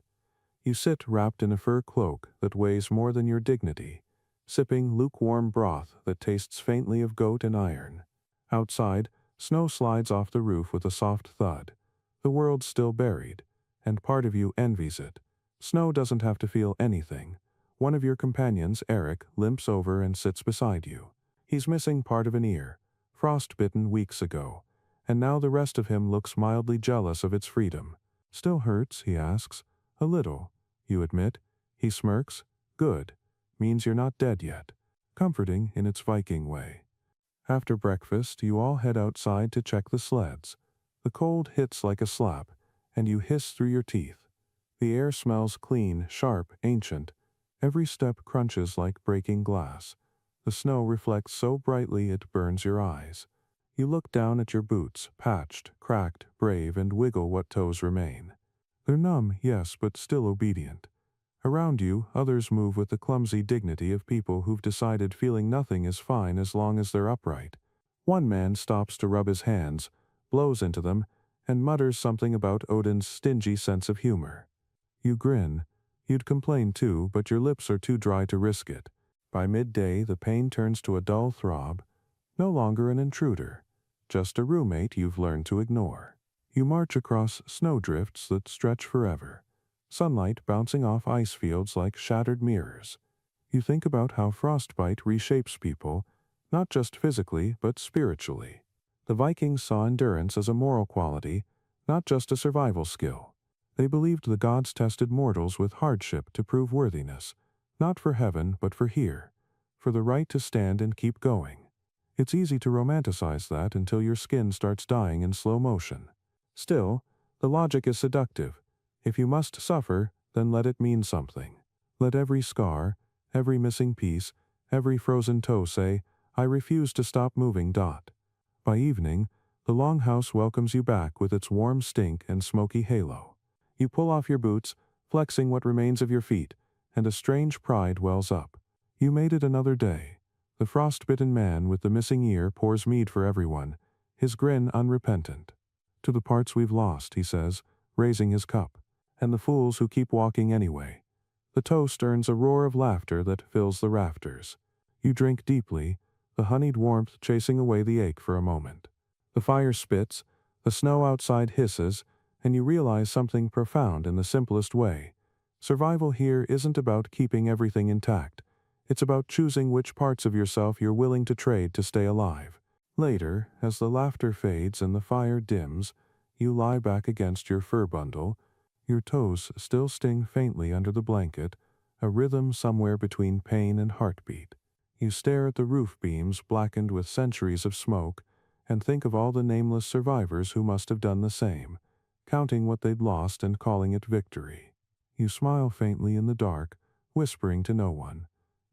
You sit wrapped in a fur cloak that weighs more than your dignity, sipping lukewarm broth that tastes faintly of goat and iron. Outside, snow slides off the roof with a soft thud. The world's still buried, and part of you envies it. Snow doesn't have to feel anything. One of your companions, Eric, limps over and sits beside you. He's missing part of an ear, frostbitten weeks ago, and now the rest of him looks mildly jealous of its freedom. Still hurts, he asks. A little, you admit. He smirks. Good. Means you're not dead yet. Comforting in its Viking way. After breakfast, you all head outside to check the sleds. The cold hits like a slap, and you hiss through your teeth. The air smells clean, sharp, ancient. Every step crunches like breaking glass. The snow reflects so brightly it burns your eyes. You look down at your boots, patched, cracked, brave, and wiggle what toes remain. They're numb, yes, but still obedient. Around you, others move with the clumsy dignity of people who've decided feeling nothing is fine as long as they're upright. One man stops to rub his hands, blows into them, and mutters something about Odin's stingy sense of humor. You grin. You'd complain too, but your lips are too dry to risk it. By midday, the pain turns to a dull throb. No longer an intruder, just a roommate you've learned to ignore. You march across snowdrifts that stretch forever, sunlight bouncing off ice fields like shattered mirrors. You think about how frostbite reshapes people, not just physically, but spiritually. The Vikings saw endurance as a moral quality, not just a survival skill. They believed the gods tested mortals with hardship to prove worthiness, not for heaven, but for here, for the right to stand and keep going. It's easy to romanticize that until your skin starts dying in slow motion. Still, the logic is seductive. If you must suffer, then let it mean something. Let every scar, every missing piece, every frozen toe say, I refuse to stop moving. By evening, the longhouse welcomes you back with its warm stink and smoky halo. You pull off your boots, flexing what remains of your feet, and a strange pride wells up. You made it another day. The frostbitten man with the missing ear pours mead for everyone, his grin unrepentant. To the parts we've lost, he says, raising his cup, and the fools who keep walking anyway. The toast earns a roar of laughter that fills the rafters. You drink deeply, the honeyed warmth chasing away the ache for a moment. The fire spits, the snow outside hisses, and you realize something profound in the simplest way. Survival here isn't about keeping everything intact. It's about choosing which parts of yourself you're willing to trade to stay alive. Later, as the laughter fades and the fire dims, you lie back against your fur bundle. Your toes still sting faintly under the blanket, a rhythm somewhere between pain and heartbeat. You stare at the roof beams blackened with centuries of smoke, and think of all the nameless survivors who must have done the same, counting what they'd lost and calling it victory. You smile faintly in the dark, whispering to no one,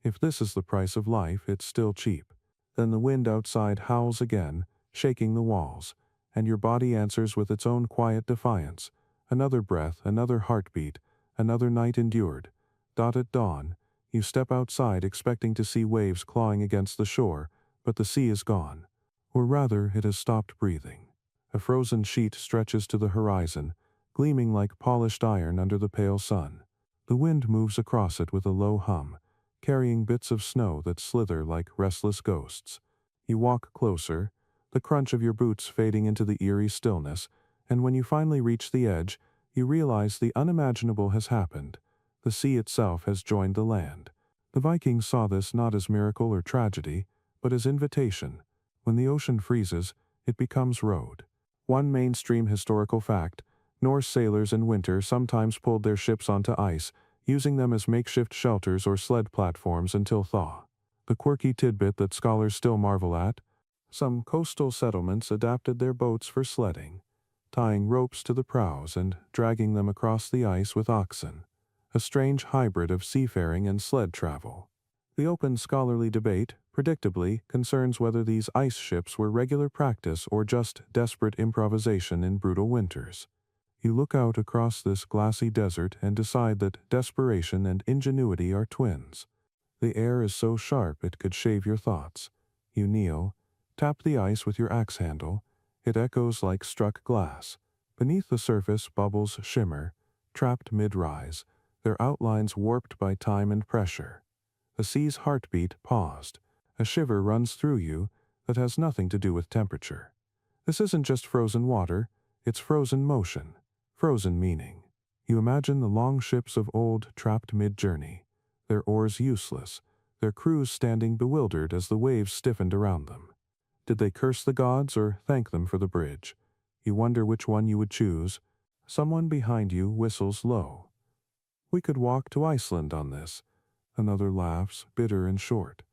"If this is the price of life, it's still cheap." Then the wind outside howls again, shaking the walls, and your body answers with its own quiet defiance. Another breath, another heartbeat, another night endured. At dawn, you step outside expecting to see waves clawing against the shore, but the sea is gone. Or rather, it has stopped breathing. A frozen sheet stretches to the horizon, gleaming like polished iron under the pale sun. The wind moves across it with a low hum, carrying bits of snow that slither like restless ghosts. You walk closer, the crunch of your boots fading into the eerie stillness, and when you finally reach the edge, you realize the unimaginable has happened. The sea itself has joined the land. The Vikings saw this not as miracle or tragedy, but as invitation. When the ocean freezes, it becomes road. One mainstream historical fact: Norse sailors in winter sometimes pulled their ships onto ice, using them as makeshift shelters or sled platforms until thaw. The quirky tidbit that scholars still marvel at: some coastal settlements adapted their boats for sledding, tying ropes to the prows and dragging them across the ice with oxen, a strange hybrid of seafaring and sled travel. The open scholarly debate, predictably, concerns whether these ice ships were regular practice or just desperate improvisation in brutal winters. You look out across this glassy desert and decide that desperation and ingenuity are twins. The air is so sharp it could shave your thoughts. You kneel, tap the ice with your axe handle. It echoes like struck glass. Beneath the surface, bubbles shimmer, trapped mid-rise, their outlines warped by time and pressure. The sea's heartbeat paused. A shiver runs through you that has nothing to do with temperature. This isn't just frozen water, it's frozen motion, frozen meaning. You imagine the long ships of old trapped mid-journey, their oars useless, their crews standing bewildered as the waves stiffened around them. Did they curse the gods or thank them for the bridge? You wonder which one you would choose. Someone behind you whistles low. "We could walk to Iceland on this." Another laughs, bitter and short.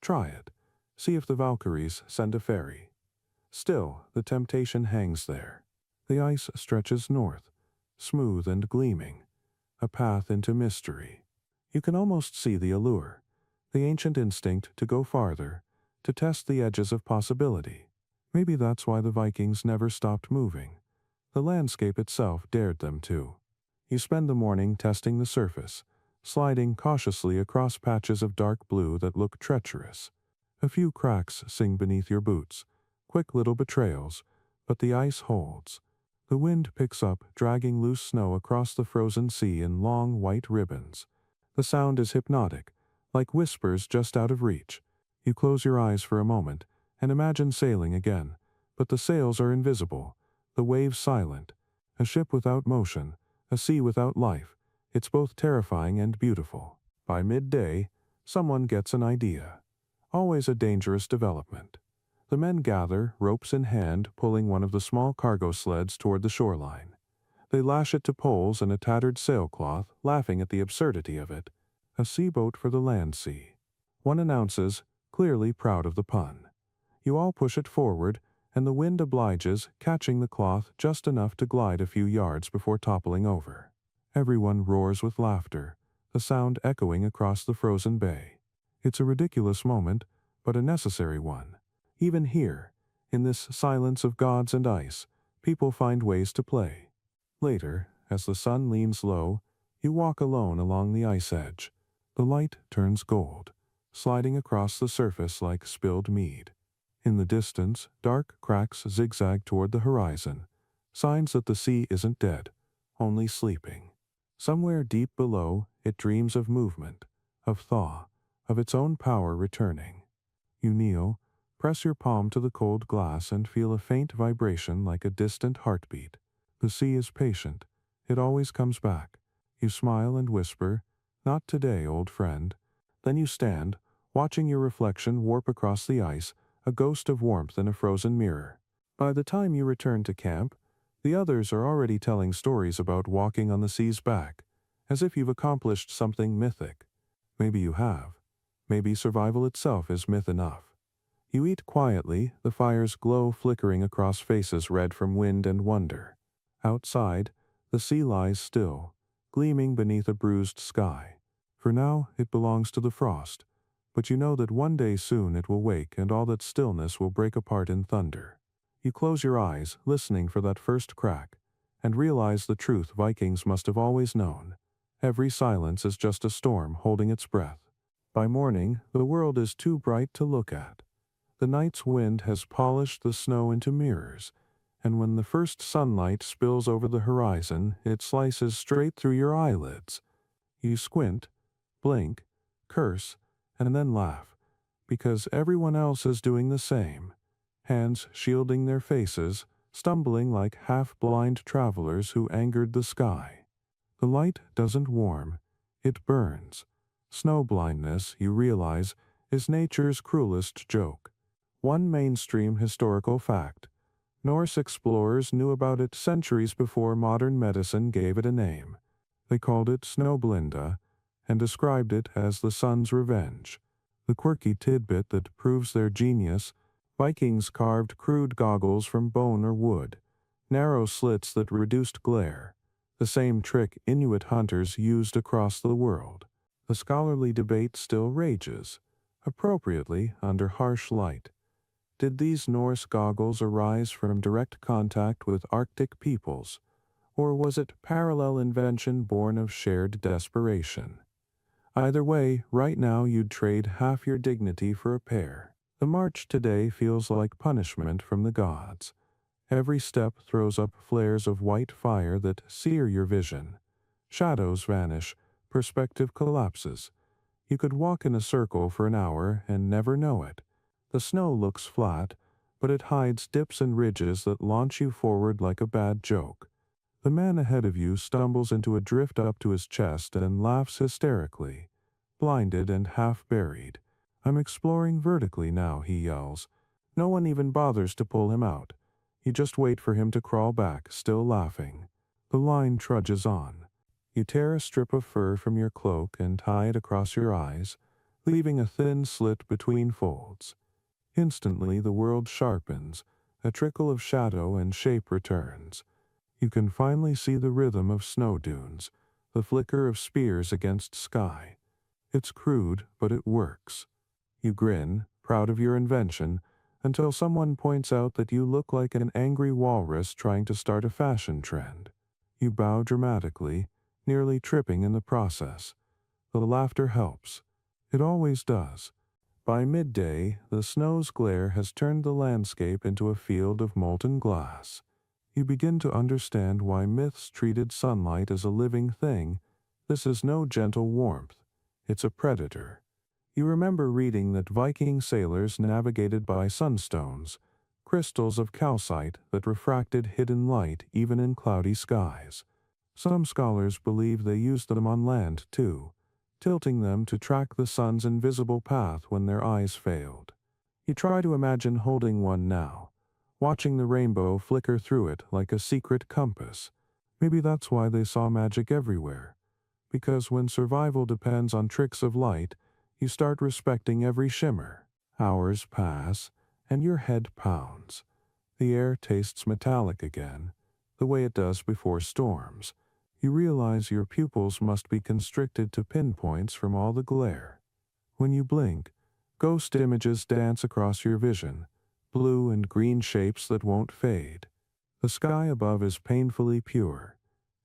"Try it. See if the Valkyries send a ferry." Still, the temptation hangs there. The ice stretches north, smooth and gleaming, a path into mystery. You can almost see the allure, the ancient instinct to go farther, to test the edges of possibility. Maybe that's why the Vikings never stopped moving. The landscape itself dared them to. You spend the morning testing the surface, sliding cautiously across patches of dark blue that look treacherous. A few cracks sing beneath your boots, quick little betrayals, but the ice holds. The wind picks up, dragging loose snow across the frozen sea in long white ribbons. The sound is hypnotic, like whispers just out of reach. You close your eyes for a moment and imagine sailing again, but the sails are invisible, the waves silent. A ship without motion, a sea without life. It's both terrifying and beautiful. By midday, someone gets an idea. Always a dangerous development. The men gather, ropes in hand, pulling one of the small cargo sleds toward the shoreline. They lash it to poles and a tattered sailcloth, laughing at the absurdity of it. A seaboat for the land sea. One announces, clearly proud of the pun. You all push it forward, and the wind obliges, catching the cloth just enough to glide a few yards before toppling over. Everyone roars with laughter, the sound echoing across the frozen bay. It's a ridiculous moment, but a necessary one. Even here, in this silence of gods and ice, people find ways to play. Later, as the sun leans low, you walk alone along the ice edge. The light turns gold, sliding across the surface like spilled mead. In the distance, dark cracks zigzag toward the horizon, signs that the sea isn't dead, only sleeping. Somewhere deep below, it dreams of movement, of thaw, of its own power returning. You kneel, press your palm to the cold glass and feel a faint vibration like a distant heartbeat. The sea is patient. It always comes back. You smile and whisper, "Not today, old friend." Then you stand, watching your reflection warp across the ice, a ghost of warmth in a frozen mirror. By the time you return to camp, the others are already telling stories about walking on the sea's back, as if you've accomplished something mythic. Maybe you have. Maybe survival itself is myth enough. You eat quietly, the fire's glow flickering across faces red from wind and wonder. Outside, the sea lies still, gleaming beneath a bruised sky. For now, it belongs to the frost, but you know that one day soon it will wake and all that stillness will break apart in thunder. You close your eyes, listening for that first crack, and realize the truth Vikings must have always known. Every silence is just a storm holding its breath. By morning, the world is too bright to look at. The night's wind has polished the snow into mirrors, and when the first sunlight spills over the horizon, it slices straight through your eyelids. You squint, blink, curse, and then laugh, because everyone else is doing the same. Hands shielding their faces, stumbling like half-blind travelers who angered the sky. The light doesn't warm, it burns. Snow blindness, you realize, is nature's cruelest joke. One mainstream historical fact. Norse explorers knew about it centuries before modern medicine gave it a name. They called it Snowblinda, and described it as the sun's revenge. The quirky tidbit that proves their genius: Vikings carved crude goggles from bone or wood, narrow slits that reduced glare, the same trick Inuit hunters used across the world. The scholarly debate still rages, appropriately under harsh light. Did these Norse goggles arise from direct contact with Arctic peoples, or was it parallel invention born of shared desperation? Either way, right now you'd trade half your dignity for a pair. The march today feels like punishment from the gods. Every step throws up flares of white fire that sear your vision. Shadows vanish, perspective collapses. You could walk in a circle for an hour and never know it. The snow looks flat, but it hides dips and ridges that launch you forward like a bad joke. The man ahead of you stumbles into a drift up to his chest and laughs hysterically. Blinded and half buried. "I'm exploring vertically now," he yells. No one even bothers to pull him out. You just wait for him to crawl back, still laughing. The line trudges on. You tear a strip of fur from your cloak and tie it across your eyes, leaving a thin slit between folds. Instantly the world sharpens, a trickle of shadow and shape returns. You can finally see the rhythm of snow dunes, the flicker of spears against sky. It's crude, but it works. You grin, proud of your invention, until someone points out that you look like an angry walrus trying to start a fashion trend. You bow dramatically, nearly tripping in the process. The laughter helps. It always does. By midday, the snow's glare has turned the landscape into a field of molten glass. You begin to understand why myths treated sunlight as a living thing. This is no gentle warmth. It's a predator. You remember reading that Viking sailors navigated by sunstones, crystals of calcite that refracted hidden light even in cloudy skies. Some scholars believe they used them on land too, tilting them to track the sun's invisible path when their eyes failed. You try to imagine holding one now, watching the rainbow flicker through it like a secret compass. Maybe that's why they saw magic everywhere. Because when survival depends on tricks of light, you start respecting every shimmer. Hours pass, and your head pounds. The air tastes metallic again, the way it does before storms. You realize your pupils must be constricted to pinpoints from all the glare. When you blink, ghost images dance across your vision, blue and green shapes that won't fade. The sky above is painfully pure,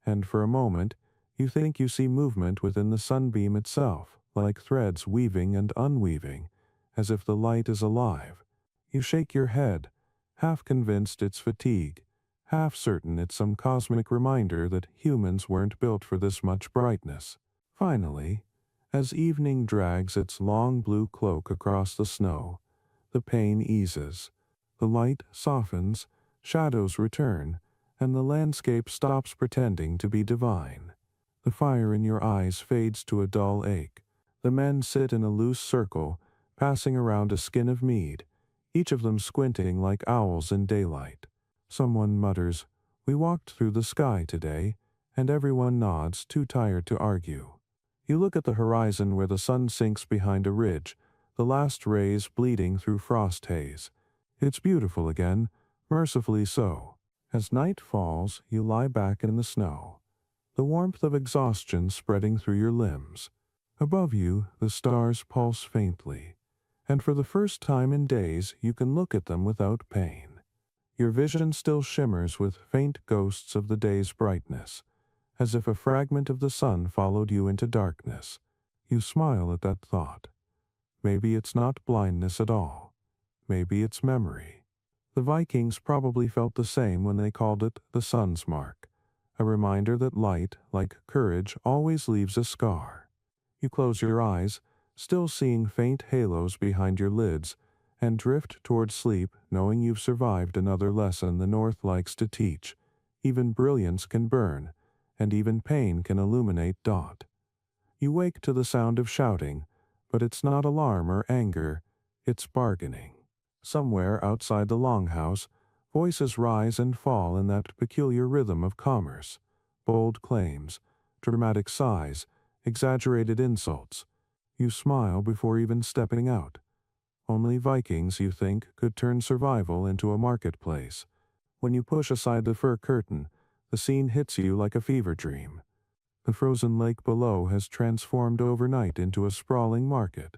and for a moment, you think you see movement within the sunbeam itself, like threads weaving and unweaving, as if the light is alive. You shake your head, half convinced it's fatigue, half certain it's some cosmic reminder that humans weren't built for this much brightness. Finally, as evening drags its long blue cloak across the snow, the pain eases. The light softens, shadows return, and the landscape stops pretending to be divine. The fire in your eyes fades to a dull ache. The men sit in a loose circle, passing around a skin of mead, each of them squinting like owls in daylight. Someone mutters, "We walked through the sky today, and everyone nods, too tired to argue. You look at the horizon where the sun sinks behind a ridge, the last rays bleeding through frost haze. It's beautiful again, mercifully so. As night falls, you lie back in the snow, the warmth of exhaustion spreading through your limbs. Above you, the stars pulse faintly, and for the first time in days you can look at them without pain. Your vision still shimmers with faint ghosts of the day's brightness, as if a fragment of the sun followed you into darkness. You smile at that thought. Maybe it's not blindness at all. Maybe it's memory. The Vikings probably felt the same when they called it the sun's mark, a reminder that light, like courage, always leaves a scar. You close your eyes, still seeing faint halos behind your lids, and drift toward sleep knowing you've survived another lesson the North likes to teach. Even brilliance can burn, and even pain can illuminate dot. You wake to the sound of shouting, but it's not alarm or anger, it's bargaining. Somewhere outside the longhouse, voices rise and fall in that peculiar rhythm of commerce. Bold claims, dramatic sighs, exaggerated insults. You smile before even stepping out. Only Vikings, you think, could turn survival into a marketplace. When you push aside the fur curtain, the scene hits you like a fever dream. The frozen lake below has transformed overnight into a sprawling market.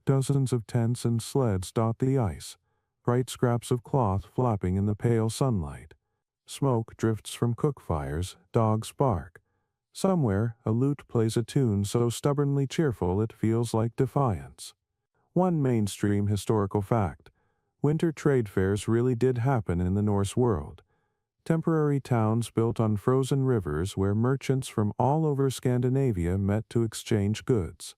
Dozens of tents and sleds dot the ice, bright scraps of cloth flapping in the pale sunlight. Smoke drifts from cook fires, dogs bark. Somewhere, a lute plays a tune so stubbornly cheerful it feels like defiance. One mainstream historical fact: winter trade fairs really did happen in the Norse world. Temporary towns built on frozen rivers where merchants from all over Scandinavia met to exchange goods.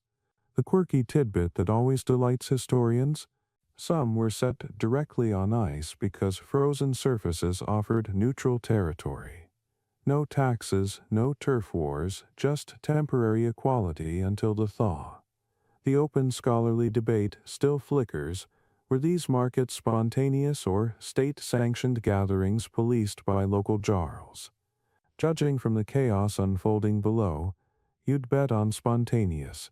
The quirky tidbit that always delights historians? Some were set directly on ice because frozen surfaces offered neutral territory. No taxes, no turf wars, just temporary equality until the thaw. The open scholarly debate still flickers. Were these markets spontaneous or state-sanctioned gatherings policed by local jarls? Judging from the chaos unfolding below, you'd bet on spontaneous.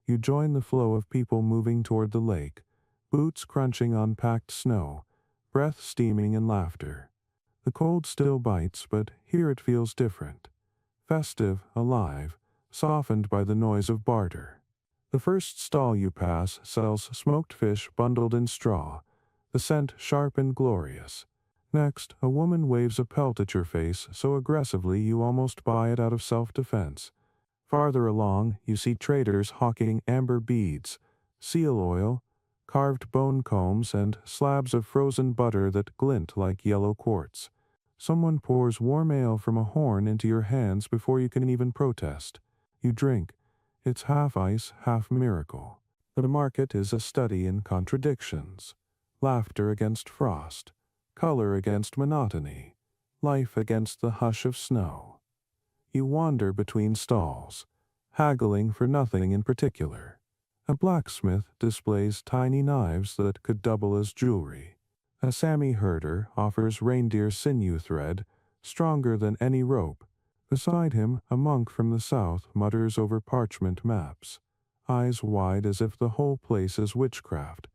You join the flow of people moving toward the lake, boots crunching on packed snow, breath steaming in laughter. The cold still bites, but here it feels different. Festive, alive, softened by the noise of barter. The first stall you pass sells smoked fish bundled in straw, the scent sharp and glorious. Next, a woman waves a pelt at your face so aggressively you almost buy it out of self-defense. Farther along, you see traders hawking amber beads, seal oil, carved bone combs, and slabs of frozen butter that glint like yellow quartz. Someone pours warm ale from a horn into your hands before you can even protest. You drink. It's half ice, half miracle. The market is a study in contradictions. Laughter against frost, color against monotony, life against the hush of snow. You wander between stalls, haggling for nothing in particular. A blacksmith displays tiny knives that could double as jewelry. A Sami herder offers reindeer sinew thread, stronger than any rope. Beside him, a monk from the south mutters over parchment maps, eyes wide as if the whole place is witchcraft.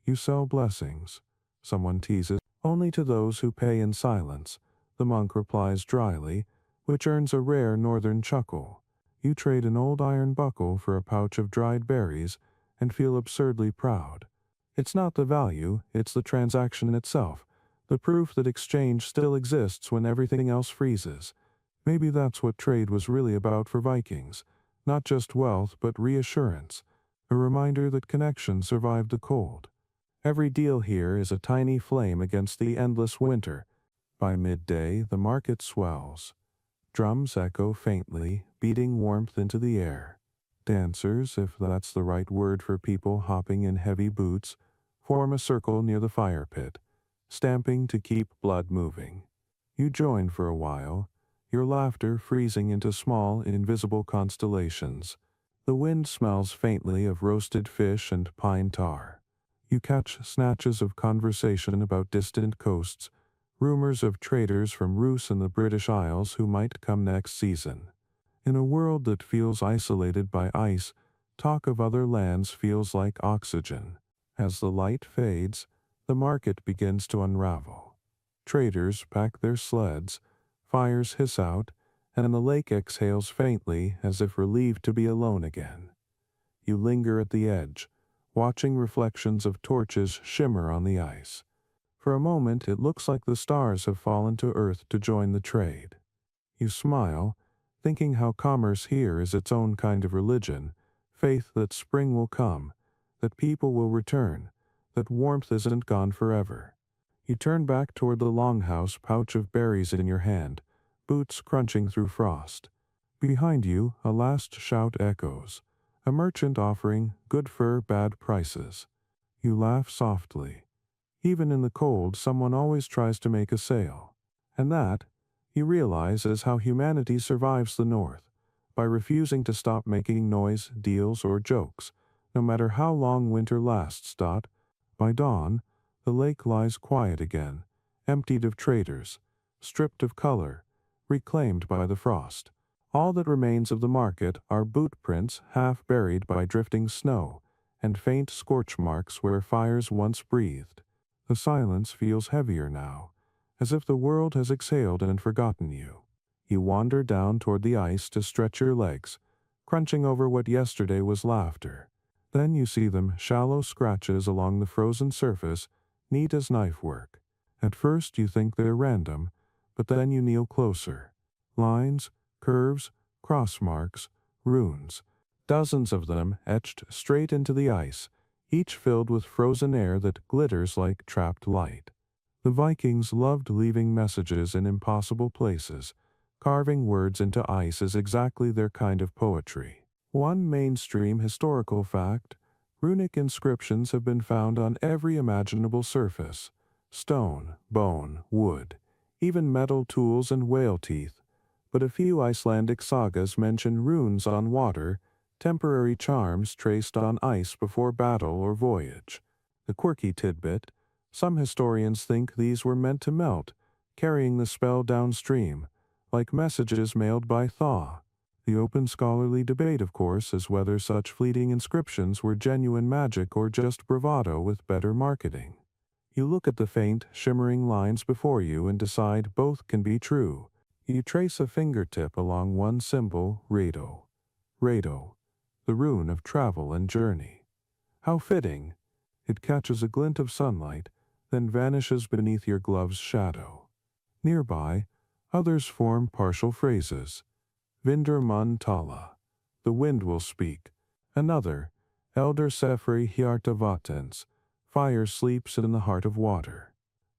You sell blessings. Someone teases, only to those who pay in silence. The monk replies dryly, which earns a rare northern chuckle. You trade an old iron buckle for a pouch of dried berries and feel absurdly proud. It's not the value, it's the transaction itself, the proof that exchange still exists when everything else freezes. Maybe that's what trade was really about for Vikings, not just wealth but reassurance, a reminder that connection survived the cold. Every deal here is a tiny flame against the endless winter. By midday, the market swells. Drums echo faintly, beating warmth into the air. Dancers, if that's the right word for people hopping in heavy boots, form a circle near the fire pit, stamping to keep blood moving. You join for a while, your laughter freezing into small, invisible constellations. The wind smells faintly of roasted fish and pine tar. You catch snatches of conversation about distant coasts, rumors of traders from Roos and the British Isles who might come next season. In a world that feels isolated by ice, talk of other lands feels like oxygen. As the light fades, the market begins to unravel. Traders pack their sleds, fires hiss out, and the lake exhales faintly as if relieved to be alone again. You linger at the edge, watching reflections of torches shimmer on the ice. For a moment it looks like the stars have fallen to earth to join the trade. You smile, thinking how commerce here is its own kind of religion, faith that spring will come, that people will return, that warmth isn't gone forever. You turn back toward the longhouse, pouch of berries in your hand, boots crunching through frost. Behind you, a last shout echoes, a merchant offering good fur, bad prices. You laugh softly. Even in the cold, someone always tries to make a sale. And that, you realize, is how humanity survives the North, by refusing to stop making noise, deals, or jokes, no matter how long winter lasts. By dawn, the lake lies quiet again, emptied of traders, stripped of color, reclaimed by the frost. All that remains of the market are boot prints half buried by drifting snow, and faint scorch marks where fires once breathed. The silence feels heavier now, as if the world has exhaled and forgotten you. You wander down toward the ice to stretch your legs, crunching over what yesterday was laughter. Then you see them, shallow scratches along the frozen surface, neat as knife work. At first you think they're random, but then you kneel closer. Lines, curves, cross marks, runes. Dozens of them etched straight into the ice, each filled with frozen air that glitters like trapped light. The Vikings loved leaving messages in impossible places. Carving words into ice is exactly their kind of poetry. One mainstream historical fact: runic inscriptions have been found on every imaginable surface: stone, bone, wood, even metal tools and whale teeth. But a few Icelandic sagas mention runes on water, temporary charms traced on ice before battle or voyage. The quirky tidbit: some historians think these were meant to melt, carrying the spell downstream, like messages mailed by thaw. The open scholarly debate, of course, is whether such fleeting inscriptions were genuine magic or just bravado with better marketing. You look at the faint, shimmering lines before you and decide both can be true. You trace a fingertip along one symbol, Rado. Rado, the rune of travel and journey. How fitting! It catches a glint of sunlight, then vanishes beneath your glove's shadow. Nearby, others form partial phrases. Vinder mun tala, the wind will speak. Another, Elder Sefri hjarta vatens, fire sleeps in the heart of water.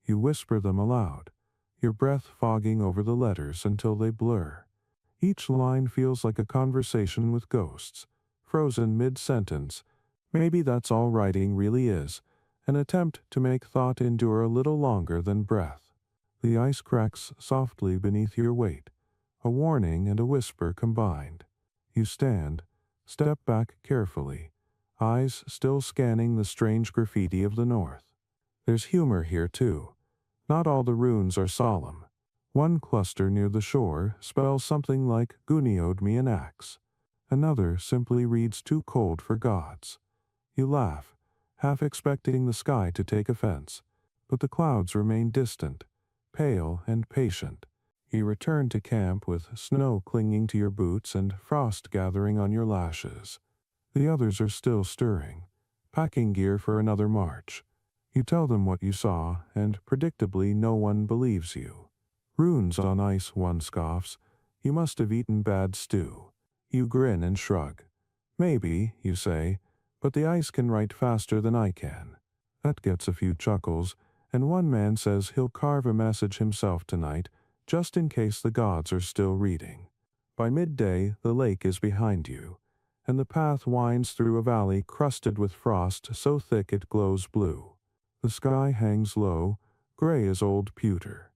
You whisper them aloud, your breath fogging over the letters until they blur. Each line feels like a conversation with ghosts, frozen mid-sentence. Maybe that's all writing really is, an attempt to make thought endure a little longer than breath. The ice cracks softly beneath your weight, a warning and a whisper combined. You step back carefully, eyes still scanning the strange graffiti of the North. There's humor here too. Not all the runes are solemn. One cluster near the shore spells something like Guniod me an axe. Another simply reads too cold for gods. You laugh, half expecting the sky to take offense, but the clouds remain distant, pale and patient. You return to camp with snow clinging to your boots and frost gathering on your lashes. The others are still stirring, packing gear for another march. You tell them what you saw, and predictably no one believes you. Runes on ice, one scoffs. You must have eaten bad stew. You grin and shrug. Maybe, you say, but the ice can write faster than I can. That gets a few chuckles, and one man says he'll carve a message himself tonight, just in case the gods are still reading. By midday, the lake is behind you, and the path winds through a valley crusted with frost so thick it glows blue. The sky hangs low, gray as old pewter.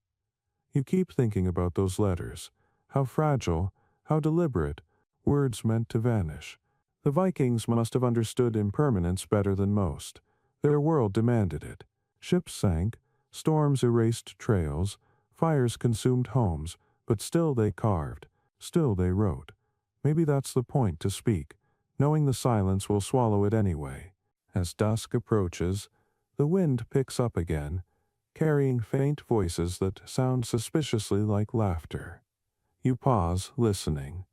You keep thinking about those letters, how fragile, how deliberate, words meant to vanish. The Vikings must have understood impermanence better than most. Their world demanded it. Ships sank, storms erased trails, fires consumed homes, but still they carved, still they wrote. Maybe that's the point to speak, knowing the silence will swallow it anyway. As dusk approaches, the wind picks up again, carrying faint voices that sound suspiciously like laughter. You pause, listening.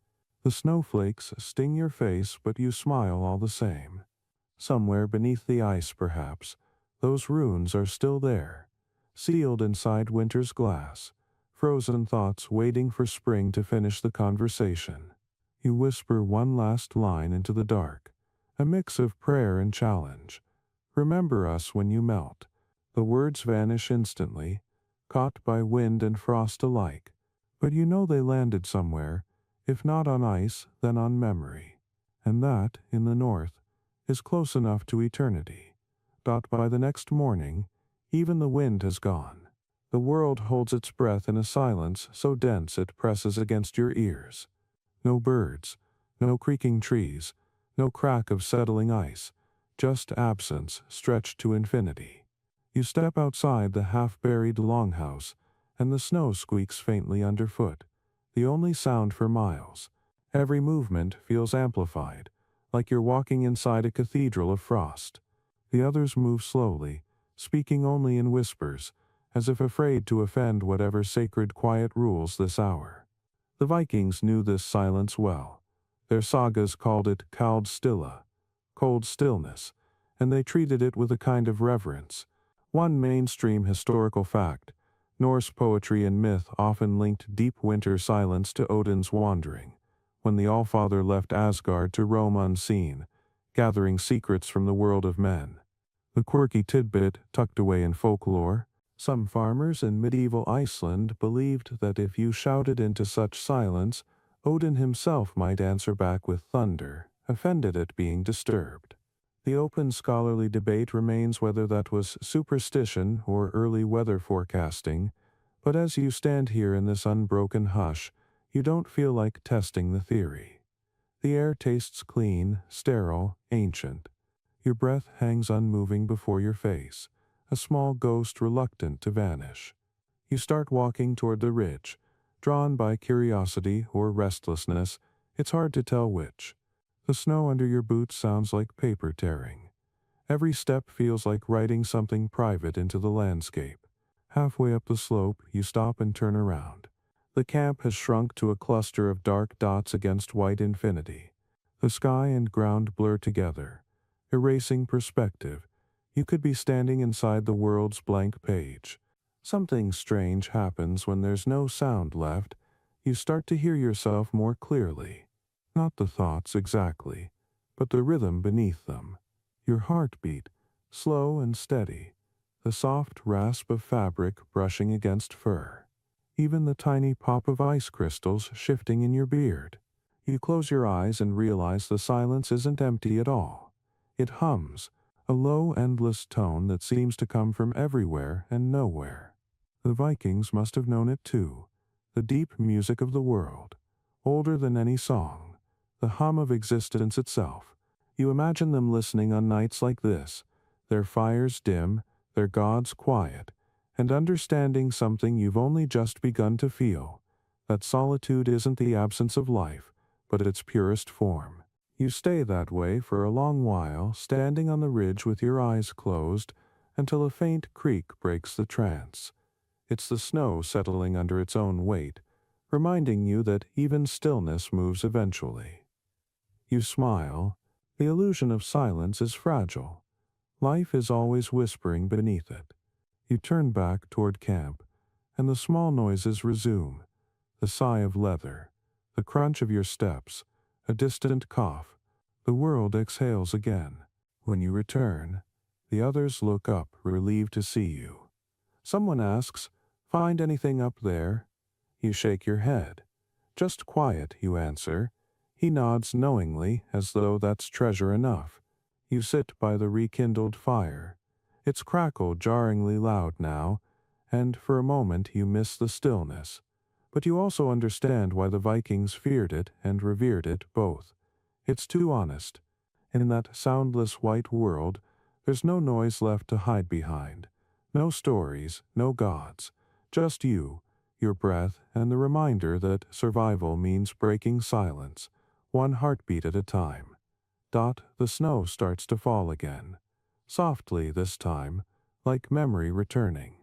The snowflakes sting your face, but you smile all the same. Somewhere beneath the ice, perhaps, those runes are still there, sealed inside winter's glass, frozen thoughts waiting for spring to finish the conversation. You whisper one last line into the dark, a mix of prayer and challenge. Remember us when you melt. The words vanish instantly, caught by wind and frost alike, but you know they landed somewhere, if not on ice, then on memory. And that, in the north, is close enough to eternity. By the next morning, even the wind has gone. The world holds its breath in a silence so dense it presses against your ears. No birds, no creaking trees, no crack of settling ice, just absence stretched to infinity. You step outside the half-buried longhouse, and the snow squeaks faintly underfoot, the only sound for miles. Every movement feels amplified, like you're walking inside a cathedral of frost. The others move slowly, speaking only in whispers, as if afraid to offend whatever sacred quiet rules this hour. The Vikings knew this silence well. Their sagas called it kald stilla, cold stillness, and they treated it with a kind of reverence. One mainstream historical fact: Norse poetry and myth often linked deep winter silence to Odin's wandering, when the Allfather left Asgard to roam unseen, gathering secrets from the world of men. The quirky tidbit tucked away in folklore: some farmers in medieval Iceland believed that if you shouted into such silence, Odin himself might answer back with thunder, offended at being disturbed. The open scholarly debate remains whether that was superstition or early weather forecasting, but as you stand here in this unbroken hush, you don't feel like testing the theory. The air tastes clean, sterile, ancient. Your breath hangs unmoving before your face, a small ghost reluctant to vanish. You start walking toward the ridge, drawn by curiosity or restlessness, it's hard to tell which. The snow under your boots sounds like paper tearing. Every step feels like writing something private into the landscape. Halfway up the slope, you stop and turn around. The camp has shrunk to a cluster of dark dots against white infinity. The sky and ground blur together, erasing perspective. You could be standing inside the world's blank page. Something strange happens when there's no sound left. You start to hear yourself more clearly. Not the thoughts exactly, but the rhythm beneath them. Your heartbeat, slow and steady. The soft rasp of fabric brushing against fur. Even the tiny pop of ice crystals shifting in your beard. You close your eyes and realize the silence isn't empty at all. It hums, a low, endless tone that seems to come from everywhere and nowhere. The Vikings must have known it too, the deep music of the world, older than any song, the hum of existence itself. You imagine them listening on nights like this, their fires dim, their gods quiet, and understanding something you've only just begun to feel, that solitude isn't the absence of life, but its purest form. You stay that way for a long while, standing on the ridge with your eyes closed, until a faint creak breaks the trance. It's the snow settling under its own weight, reminding you that even stillness moves eventually. You smile. The illusion of silence is fragile. Life is always whispering beneath it. You turn back toward camp, and the small noises resume. The sigh of leather, the crunch of your steps, a distant cough. The world exhales again. When you return, the others look up, relieved to see you. Someone asks, "Find anything up there?" You shake your head. "Just quiet," you answer. He nods knowingly, as though that's treasure enough. You sit by the rekindled fire. It's crackled jarringly loud now, and for a moment you miss the stillness. But you also understand why the Vikings feared it and revered it both. It's too honest. In that soundless white world, there's no noise left to hide behind. No stories, no gods. Just you, your breath, and the reminder that survival means breaking silence, one heartbeat at a time. The snow starts to fall again. Softly this time, like memory returning.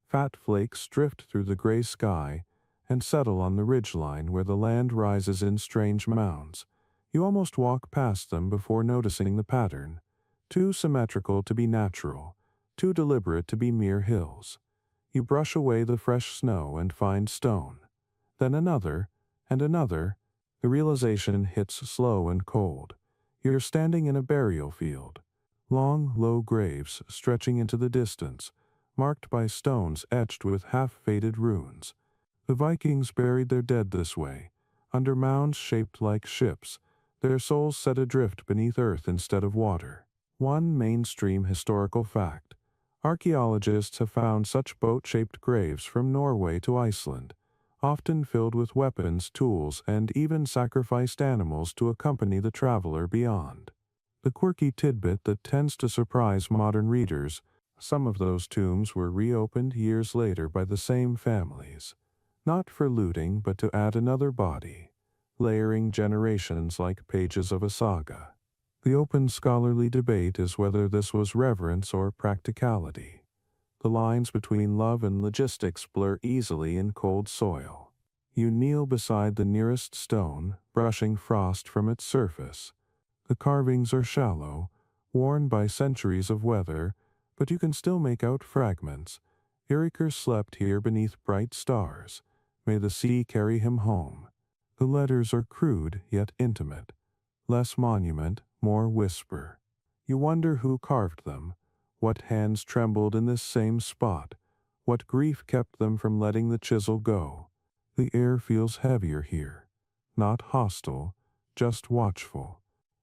Fat flakes drift through the gray sky and settle on the ridgeline where the land rises in strange mounds. You almost walk past them before noticing the pattern. Too symmetrical to be natural, too deliberate to be mere hills. You brush away the fresh snow and find stone. Then another, and another. The realization hits slow and cold. You're standing in a burial field. Long, low graves stretching into the distance, marked by stones etched with half-faded runes. The Vikings buried their dead this way, under mounds shaped like ships, their souls set adrift beneath earth instead of water. One mainstream historical fact. Archaeologists have found such boat-shaped graves from Norway to Iceland, often filled with weapons, tools, and even sacrificed animals to accompany the traveler beyond. The quirky tidbit that tends to surprise modern readers, some of those tombs were reopened years later by the same families, not for looting but to add another body, layering generations like pages of a saga. The open scholarly debate is whether this was reverence or practicality. The lines between love and logistics blur easily in cold soil. You kneel beside the nearest stone, brushing frost from its surface. The carvings are shallow, worn by centuries of weather, but you can still make out fragments. Eiríkur slept here beneath bright stars. May the sea carry him home. The letters are crude yet intimate. Less monument, more whisper. You wonder who carved them, what hands trembled in this same spot, what grief kept them from letting the chisel go. The air feels heavier here. Not hostile, just watchful.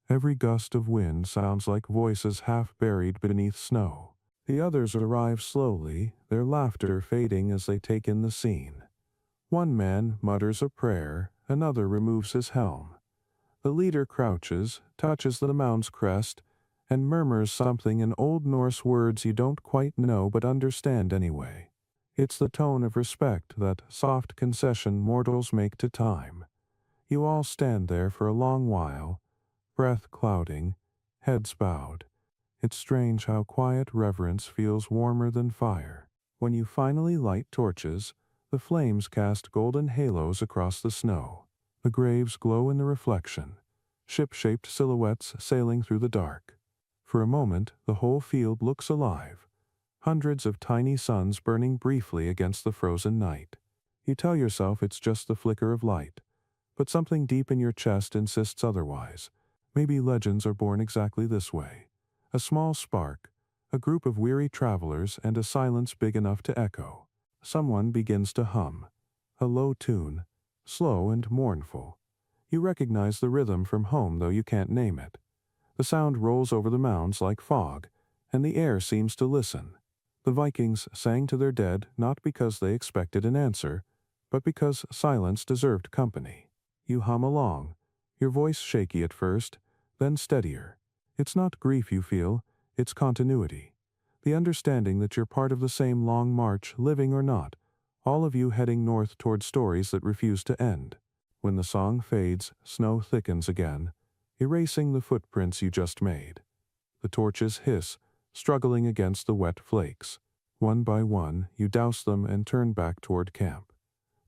Every gust of wind sounds like voices half buried beneath snow. The others arrive slowly, their laughter fading as they take in the scene. One man mutters a prayer, another removes his helm. The leader crouches, touches the mound's crest, and murmurs something in Old Norse words you don't quite know but understand anyway. It's the tone of respect, that soft concession mortals make to time. You all stand there for a long while, breath clouding, heads bowed. It's strange how quiet reverence feels warmer than fire. When you finally light torches, the flames cast golden halos across the snow. The graves glow in the reflection, ship-shaped silhouettes sailing through the dark. For a moment, the whole field looks alive. Hundreds of tiny suns burning briefly against the frozen night. You tell yourself it's just the flicker of light, but something deep in your chest insists otherwise. Maybe legends are born exactly this way. A small spark, a group of weary travelers, and a silence big enough to echo. Someone begins to hum. A low tune, slow and mournful. You recognize the rhythm from home, though you can't name it. The sound rolls over the mounds like fog, and the air seems to listen. The Vikings sang to their dead not because they expected an answer, but because silence deserved company. You hum along, your voice shaky at first, then steadier. It's not grief you feel, it's continuity. The understanding that you're part of the same long march, living or not, all of you heading north toward stories that refuse to end. When the song fades, snow thickens again, erasing the footprints you just made. The torches hiss, struggling against the wet flakes. One by one, you douse them and turn back toward camp.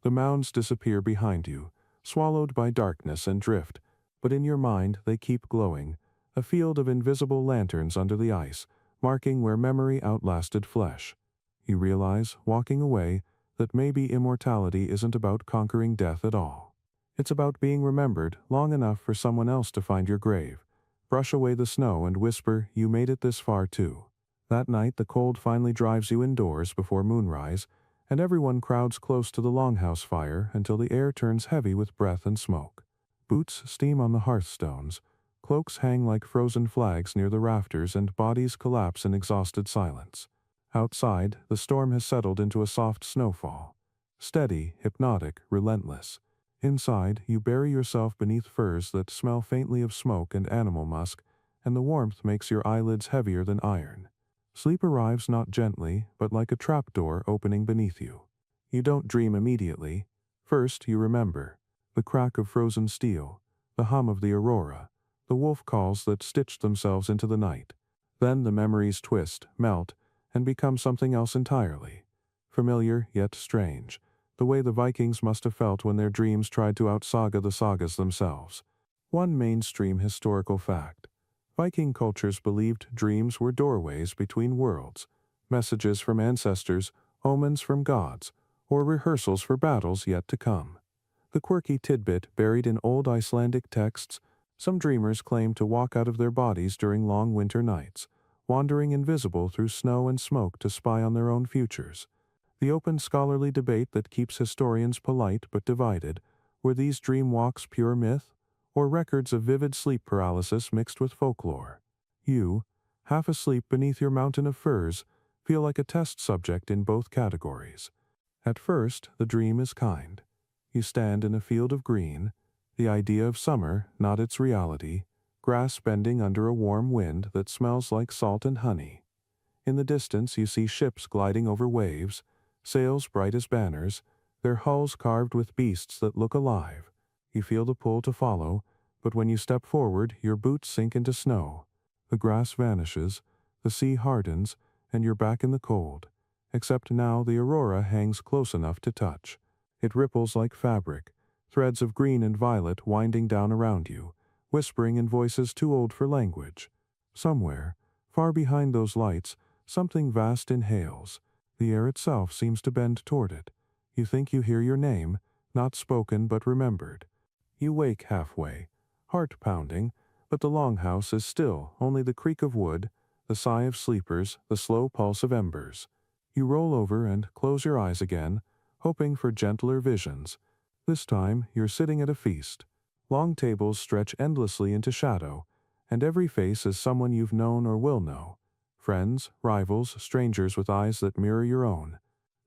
The mounds disappear behind you, swallowed by darkness and drift, but in your mind they keep glowing, a field of invisible lanterns under the ice, marking where memory outlasted flesh. You realize, walking away, that maybe immortality isn't about conquering death at all. It's about being remembered long enough for someone else to find your grave, brush away the snow and whisper, "You made it this far too." That night the cold finally drives you indoors before moonrise, and everyone crowds close to the longhouse fire until the air turns heavy with breath and smoke. Boots steam on the hearthstones, cloaks hang like frozen flags near the rafters, and bodies collapse in exhausted silence. Outside, the storm has settled into a soft snowfall. Steady, hypnotic, relentless. Inside, you bury yourself beneath furs that smell faintly of smoke and animal musk, and the warmth makes your eyelids heavier than iron. Sleep arrives not gently, but like a trapdoor opening beneath you. You don't dream immediately. First, you remember. The crack of frozen steel, the hum of the aurora, the wolf calls that stitched themselves into the night. Then the memories twist, melt, and become something else entirely. Familiar yet strange, the way the Vikings must have felt when their dreams tried to outsaga the sagas themselves. One mainstream historical fact. Viking cultures believed dreams were doorways between worlds, messages from ancestors, omens from gods, or rehearsals for battles yet to come. The quirky tidbit buried in old Icelandic texts, some dreamers claimed to walk out of their bodies during long winter nights, wandering invisible through snow and smoke to spy on their own futures. The open scholarly debate that keeps historians polite but divided, were these dream walks pure myth, or records of vivid sleep paralysis mixed with folklore? You, half asleep beneath your mountain of furs, feel like a test subject in both categories. At first, the dream is kind. You stand in a field of green, the idea of summer, not its reality, grass bending under a warm wind that smells like salt and honey. In the distance you see ships gliding over waves, sails bright as banners, their hulls carved with beasts that look alive. You feel the pull to follow, but when you step forward, your boots sink into snow. The grass vanishes, the sea hardens, and you're back in the cold. Except now the aurora hangs close enough to touch. It ripples like fabric, threads of green and violet winding down around you, whispering in voices too old for language. Somewhere, far behind those lights, something vast inhales. The air itself seems to bend toward it. You think you hear your name, not spoken but remembered. You wake halfway, heart pounding, but the longhouse is still, only the creak of wood, the sigh of sleepers, the slow pulse of embers. You roll over and close your eyes again, hoping for gentler visions. This time, you're sitting at a feast. Long tables stretch endlessly into shadow, and every face is someone you've known or will know. Friends, rivals, strangers with eyes that mirror your own.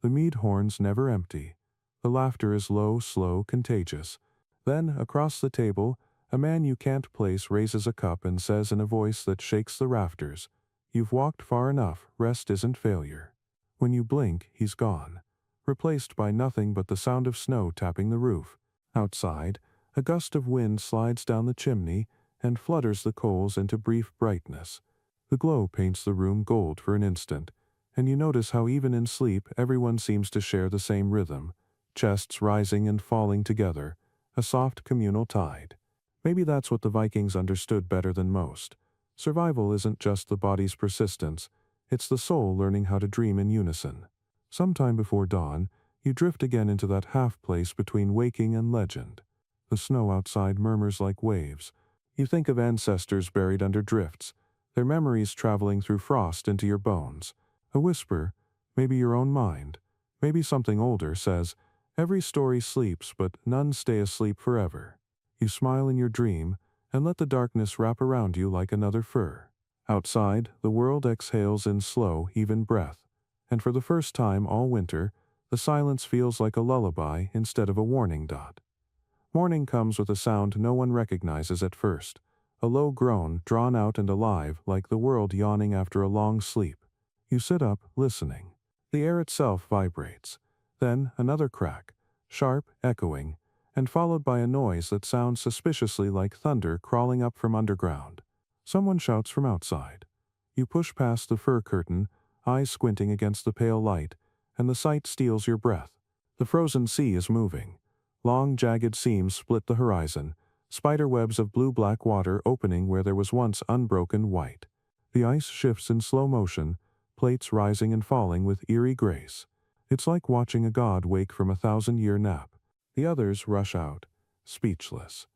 The mead horns never empty. The laughter is low, slow, contagious. Then, across the table, a man you can't place raises a cup and says in a voice that shakes the rafters, "You've walked far enough, rest isn't failure." When you blink, he's gone, replaced by nothing but the sound of snow tapping the roof. Outside, a gust of wind slides down the chimney and flutters the coals into brief brightness. The glow paints the room gold for an instant, and you notice how even in sleep everyone seems to share the same rhythm, chests rising and falling together, a soft communal tide. Maybe that's what the Vikings understood better than most. Survival isn't just the body's persistence, it's the soul learning how to dream in unison. Sometime before dawn, you drift again into that half place between waking and legend. The snow outside murmurs like waves. You think of ancestors buried under drifts, their memories traveling through frost into your bones. A whisper, maybe your own mind, maybe something older, says, "Every story sleeps, but none stay asleep forever." You smile in your dream, and let the darkness wrap around you like another fur. Outside, the world exhales in slow, even breath, and for the first time all winter, the silence feels like a lullaby instead of a warning dot. Morning comes with a sound no one recognizes at first, a low groan, drawn out and alive like the world yawning after a long sleep. You sit up, listening. The air itself vibrates. Then another crack, sharp, echoing, and followed by a noise that sounds suspiciously like thunder crawling up from underground. Someone shouts from outside. You push past the fur curtain, eyes squinting against the pale light, and the sight steals your breath. The frozen sea is moving. Long, jagged seams split the horizon, spider webs of blue-black water opening where there was once unbroken white. The ice shifts in slow motion, plates rising and falling with eerie grace. It's like watching a god wake from a 1,000-year nap. The others rush out, speechless.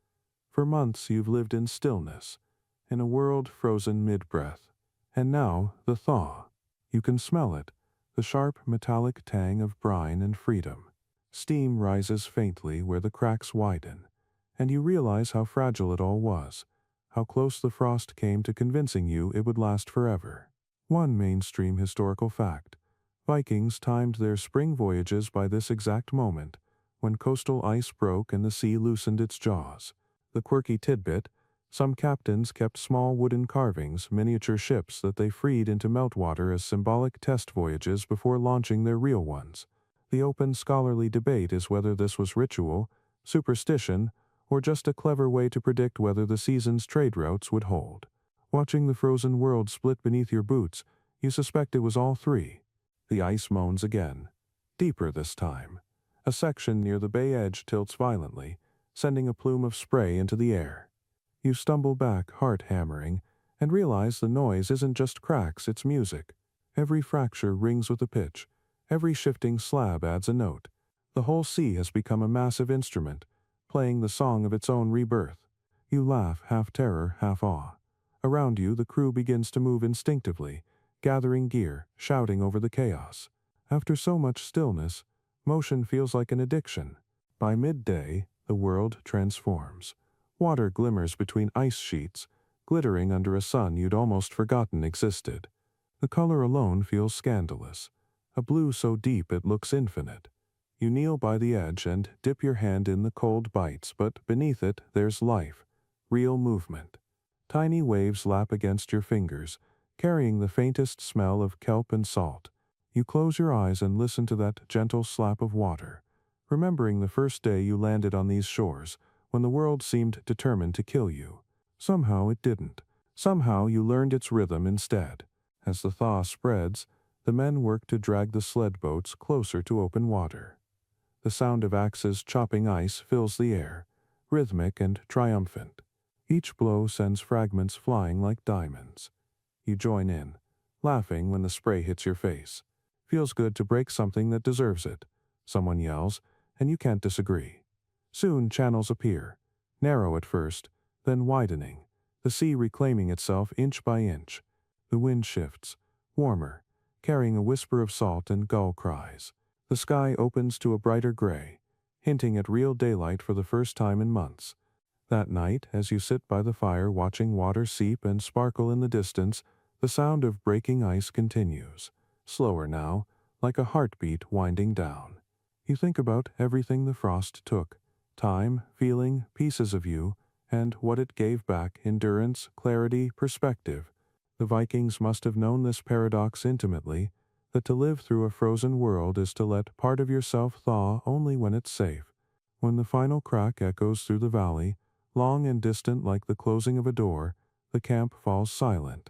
For months you've lived in stillness, in a world frozen mid-breath. And now, the thaw. You can smell it, the sharp metallic tang of brine and freedom. Steam rises faintly where the cracks widen, and you realize how fragile it all was, how close the frost came to convincing you it would last forever. One mainstream historical fact. Vikings timed their spring voyages by this exact moment, when coastal ice broke and the sea loosened its jaws. The quirky tidbit, some captains kept small wooden carvings, miniature ships that they freed into meltwater as symbolic test voyages before launching their real ones. The open scholarly debate is whether this was ritual, superstition, or just a clever way to predict whether the season's trade routes would hold. Watching the frozen world split beneath your boots, you suspect it was all three. The ice moans again. Deeper this time. A section near the bay edge tilts violently, sending a plume of spray into the air. You stumble back, heart hammering, and realize the noise isn't just cracks, it's music. Every fracture rings with a pitch. Every shifting slab adds a note. The whole sea has become a massive instrument, playing the song of its own rebirth. You laugh, half terror, half awe. Around you, the crew begins to move instinctively, gathering gear, shouting over the chaos. After so much stillness, motion feels like an addiction. By midday, the world transforms. Water glimmers between ice sheets, glittering under a sun you'd almost forgotten existed. The color alone feels scandalous, a blue so deep it looks infinite. You kneel by the edge and dip your hand in the cold bites, but beneath it there's life, real movement. Tiny waves lap against your fingers, carrying the faintest smell of kelp and salt. You close your eyes and listen to that gentle slap of water, remembering the first day you landed on these shores, when the world seemed determined to kill you. Somehow it didn't. Somehow you learned its rhythm instead. As the thaw spreads, the men work to drag the sled boats closer to open water. The sound of axes chopping ice fills the air, rhythmic and triumphant. Each blow sends fragments flying like diamonds. You join in, laughing when the spray hits your face. Feels good to break something that deserves it. Someone yells, and you can't disagree. Soon channels appear, narrow at first, then widening, the sea reclaiming itself inch by inch. The wind shifts, warmer, carrying a whisper of salt and gull cries. The sky opens to a brighter gray, hinting at real daylight for the first time in months. That night, as you sit by the fire watching water seep and sparkle in the distance, the sound of breaking ice continues, slower now, like a heartbeat winding down. You think about everything the frost took, time, feeling, pieces of you, and what it gave back: endurance, clarity, perspective. The Vikings must have known this paradox intimately, that to live through a frozen world is to let part of yourself thaw only when it's safe. When the final crack echoes through the valley, long and distant like the closing of a door, the camp falls silent.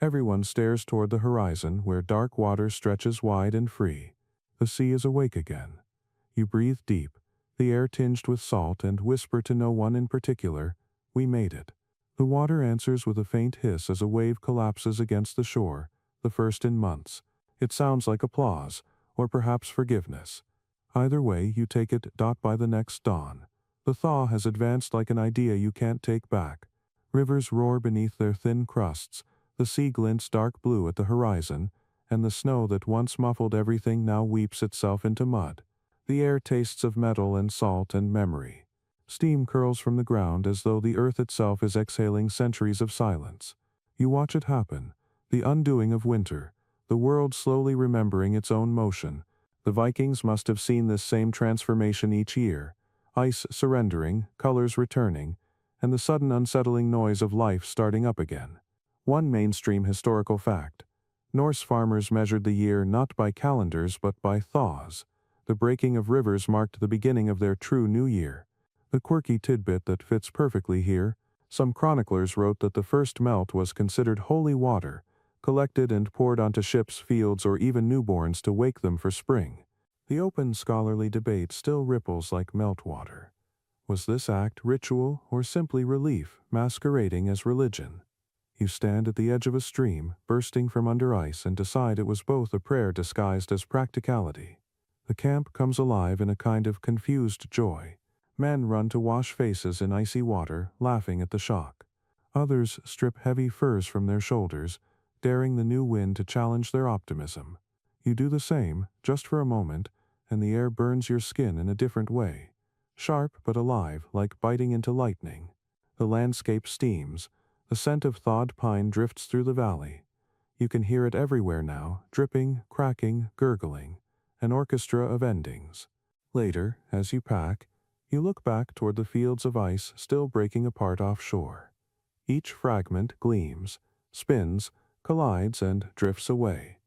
Everyone stares toward the horizon where dark water stretches wide and free. The sea is awake again. You breathe deep, the air tinged with salt, and whisper to no one in particular, "We made it." The water answers with a faint hiss as a wave collapses against the shore, the first in months. It sounds like applause, or perhaps forgiveness. Either way, you take it by the next dawn. The thaw has advanced like an idea you can't take back. Rivers roar beneath their thin crusts, the sea glints dark blue at the horizon, and the snow that once muffled everything now weeps itself into mud. The air tastes of metal and salt and memory. Steam curls from the ground as though the earth itself is exhaling centuries of silence. You watch it happen, the undoing of winter, the world slowly remembering its own motion. The Vikings must have seen this same transformation each year, ice surrendering, colors returning, and the sudden unsettling noise of life starting up again. One mainstream historical fact: Norse farmers measured the year not by calendars but by thaws. The breaking of rivers marked the beginning of their true new year. The quirky tidbit that fits perfectly here: some chroniclers wrote that the first melt was considered holy water, collected and poured onto ships, fields, or even newborns to wake them for spring. The open scholarly debate still ripples like meltwater. Was this act ritual or simply relief masquerading as religion? You stand at the edge of a stream, bursting from under ice, and decide it was both a prayer disguised as practicality. The camp comes alive in a kind of confused joy. Men run to wash faces in icy water, laughing at the shock. Others strip heavy furs from their shoulders, daring the new wind to challenge their optimism. You do the same, just for a moment, and the air burns your skin in a different way. Sharp but alive, like biting into lightning. The landscape steams. The scent of thawed pine drifts through the valley. You can hear it everywhere now, dripping, cracking, gurgling. An orchestra of endings. Later, as you pack, you look back toward the fields of ice still breaking apart offshore. Each fragment gleams, spins, collides, and drifts away.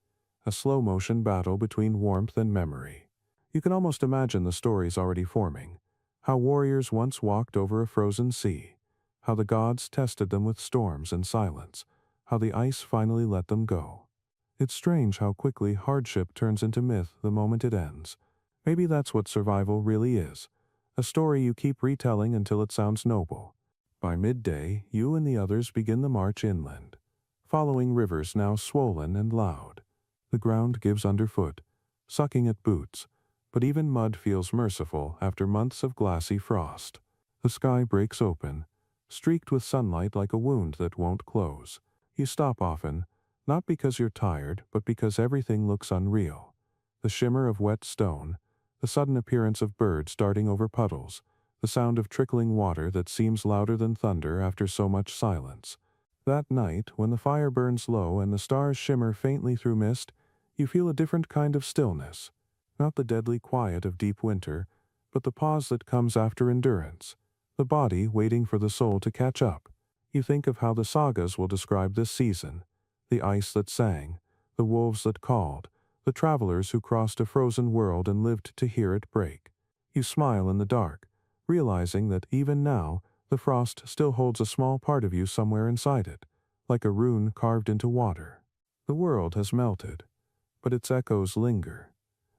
A slow-motion battle between warmth and memory. You can almost imagine the stories already forming. How warriors once walked over a frozen sea. How the gods tested them with storms and silence. How the ice finally let them go. It's strange how quickly hardship turns into myth the moment it ends. Maybe that's what survival really is. A story you keep retelling until it sounds noble. By midday, you and the others begin the march inland, following rivers now swollen and loud. The ground gives underfoot, sucking at boots, but even mud feels merciful after months of glassy frost. The sky breaks open, streaked with sunlight like a wound that won't close. You stop often, not because you're tired, but because everything looks unreal. The shimmer of wet stone, the sudden appearance of birds darting over puddles, the sound of trickling water that seems louder than thunder after so much silence. That night, when the fire burns low and the stars shimmer faintly through mist, you feel a different kind of stillness. Not the deadly quiet of deep winter, but the pause that comes after endurance. The body waiting for the soul to catch up. You think of how the sagas will describe this season. The ice that sang, the wolves that called, the travelers who crossed a frozen world and lived to hear it break. You smile in the dark, realizing that even now, the frost still holds a small part of you somewhere inside it, like a rune carved into water. The world has melted, but its echoes linger.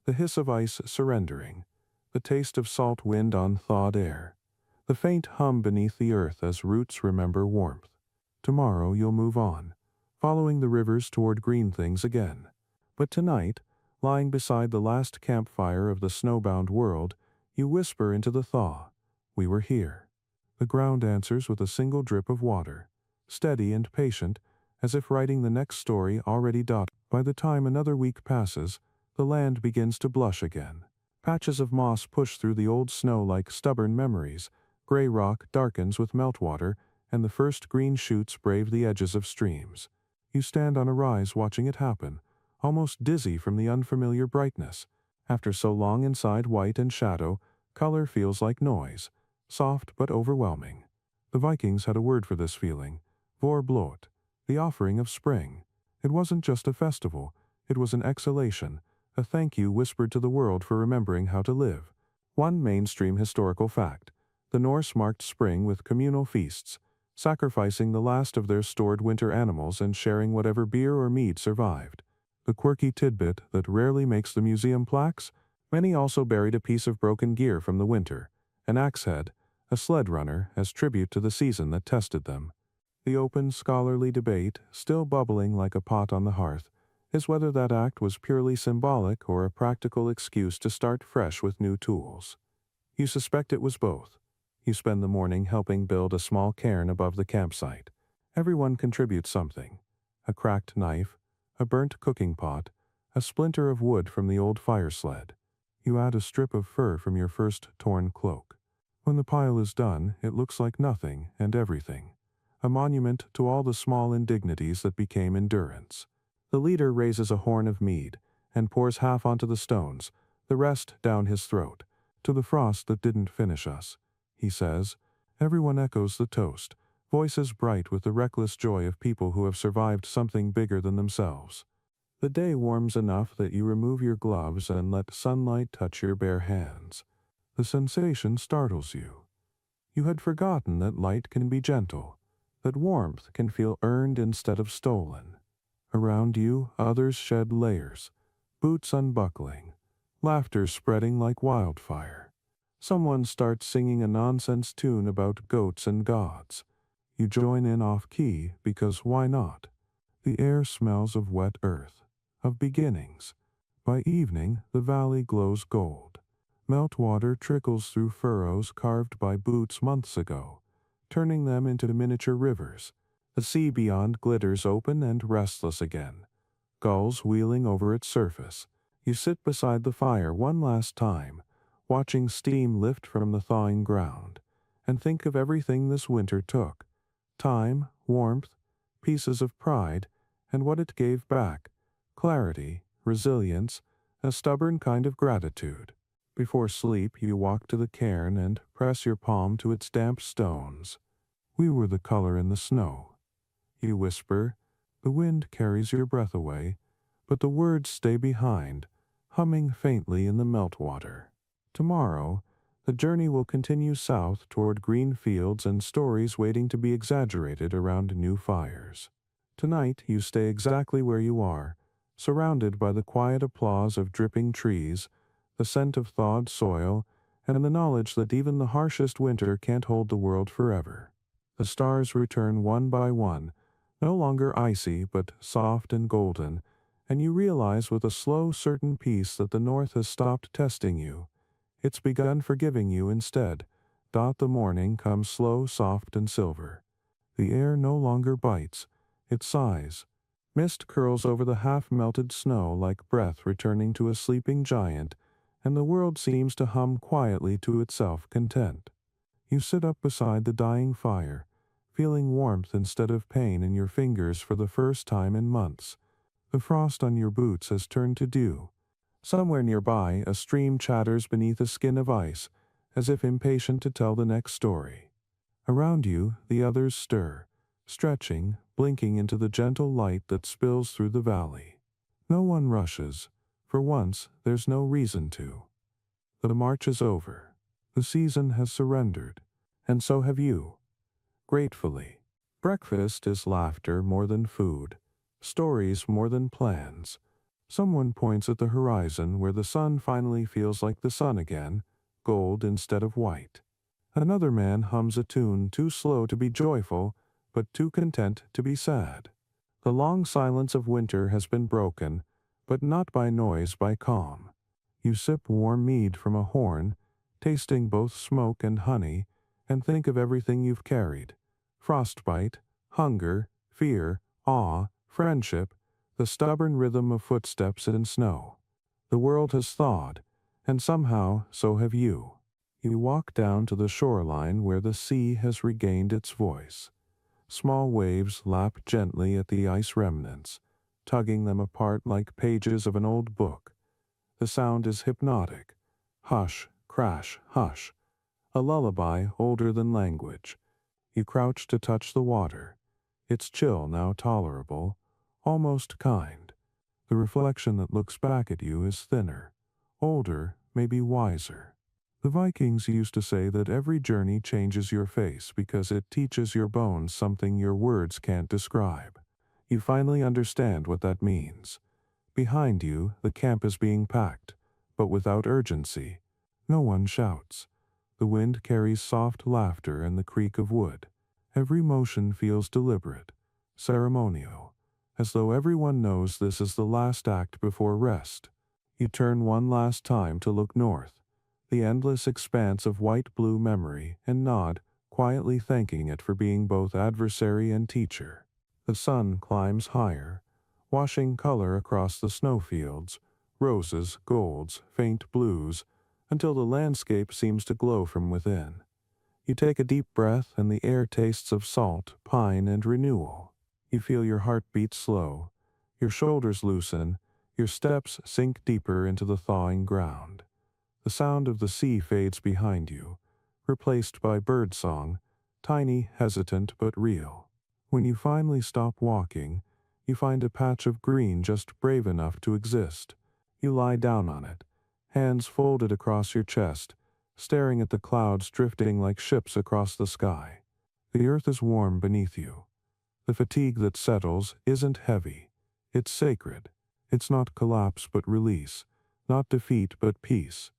The hiss of ice surrendering, the taste of salt wind on thawed air, the faint hum beneath the earth as roots remember warmth. Tomorrow you'll move on, following the rivers toward green things again. But tonight, lying beside the last campfire of the snowbound world, you whisper into the thaw, "We were here." The ground answers with a single drip of water, steady and patient, as if writing the next story already dotted. By the time another week passes, the land begins to blush again. Patches of moss push through the old snow like stubborn memories, gray rock darkens with meltwater, and the first green shoots brave the edges of streams. You stand on a rise watching it happen, almost dizzy from the unfamiliar brightness. After so long inside white and shadow, color feels like noise, soft but overwhelming. The Vikings had a word for this feeling, vorblot, the offering of spring. It wasn't just a festival, it was an exhalation, a thank you whispered to the world for remembering how to live. One mainstream historical fact: the Norse marked spring with communal feasts, sacrificing the last of their stored winter animals and sharing whatever beer or mead survived. The quirky tidbit that rarely makes the museum plaques: many also buried a piece of broken gear from the winter, an axe head, a sled runner, as tribute to the season that tested them. The open scholarly debate, still bubbling like a pot on the hearth, is whether that act was purely symbolic or a practical excuse to start fresh with new tools. You suspect it was both. You spend the morning helping build a small cairn above the campsite. Everyone contributes something: a cracked knife, a burnt cooking pot, a splinter of wood from the old fire sled. You add a strip of fur from your first torn cloak. When the pile is done, it looks like nothing and everything, a monument to all the small indignities that became endurance. The leader raises a horn of mead and pours half onto the stones, the rest down his throat. "To the frost that didn't finish us," he says. Everyone echoes the toast, voices bright with the reckless joy of people who have survived something bigger than themselves. The day warms enough that you remove your gloves and let sunlight touch your bare hands. The sensation startles you. You had forgotten that light can be gentle, that warmth can feel earned instead of stolen. Around you, others shed layers, boots unbuckling, laughter spreading like wildfire. Someone starts singing a nonsense tune about goats and gods. You join in off-key because why not? The air smells of wet earth, of beginnings. By evening, the valley glows gold. Meltwater trickles through furrows carved by boots months ago, turning them into miniature rivers. The sea beyond glitters open and restless again, gulls wheeling over its surface. You sit beside the fire one last time, watching steam lift from the thawing ground, and think of everything this winter took: time, warmth, pieces of pride, and what it gave back: clarity, resilience, a stubborn kind of gratitude. Before sleep, you walk to the cairn and press your palm to its damp stones. "We were the color in the snow," you whisper. The wind carries your breath away, but the words stay behind, humming faintly in the meltwater. Tomorrow, The journey will continue south toward green fields and stories waiting to be exaggerated around new fires. Tonight, you stay exactly where you are, surrounded by the quiet applause of dripping trees, the scent of thawed soil, and the knowledge that even the harshest winter can't hold the world forever. The stars return one by one, no longer icy but soft and golden, and you realize with a slow, certain peace that the north has stopped testing you. It's begun forgiving you instead. The morning comes slow, soft, and silver. The air no longer bites, it sighs. Mist curls over the half-melted snow like breath returning to a sleeping giant, and the world seems to hum quietly to itself content. You sit up beside the dying fire, feeling warmth instead of pain in your fingers for the first time in months. The frost on your boots has turned to dew. Somewhere nearby, a stream chatters beneath a skin of ice, as if impatient to tell the next story. Around you, the others stir, stretching, blinking into the gentle light that spills through the valley. No one rushes. For once, there's no reason to. The march is over. The season has surrendered. And so have you. Gratefully. Breakfast is laughter more than food, stories more than plans. Someone points at the horizon where the sun finally feels like the sun again, gold instead of white. Another man hums a tune too slow to be joyful, but too content to be sad. The long silence of winter has been broken, but not by noise, by calm. You sip warm mead from a horn, tasting both smoke and honey, and think of everything you've carried. Frostbite, hunger, fear, awe, friendship, the stubborn rhythm of footsteps in snow. The world has thawed, and somehow so have you. You walk down to the shoreline where the sea has regained its voice. Small waves lap gently at the ice remnants, tugging them apart like pages of an old book. The sound is hypnotic. Hush, crash, hush. A lullaby older than language. You crouch to touch the water. Its chill now tolerable, almost kind. The reflection that looks back at you is thinner, older, maybe wiser. The Vikings used to say that every journey changes your face because it teaches your bones something your words can't describe. You finally understand what that means. Behind you, the camp is being packed, but without urgency. No one shouts. The wind carries soft laughter and the creak of wood. Every motion feels deliberate, ceremonial, as though everyone knows this is the last act before rest. You turn one last time to look north, the endless expanse of white-blue memory, and nod, quietly thanking it for being both adversary and teacher. The sun climbs higher, washing color across the snowfields, roses, golds, faint blues, until the landscape seems to glow from within. You take a deep breath and the air tastes of salt, pine, and renewal. You feel your heart beat slow, your shoulders loosen, your steps sink deeper into the thawing ground. The sound of the sea fades behind you, replaced by birdsong, tiny, hesitant, but real. When you finally stop walking, you find a patch of green just brave enough to exist. You lie down on it, hands folded across your chest, staring at the clouds drifting like ships across the sky. The earth is warm beneath you. The fatigue that settles isn't heavy. It's sacred. It's not collapse but release, not defeat but peace.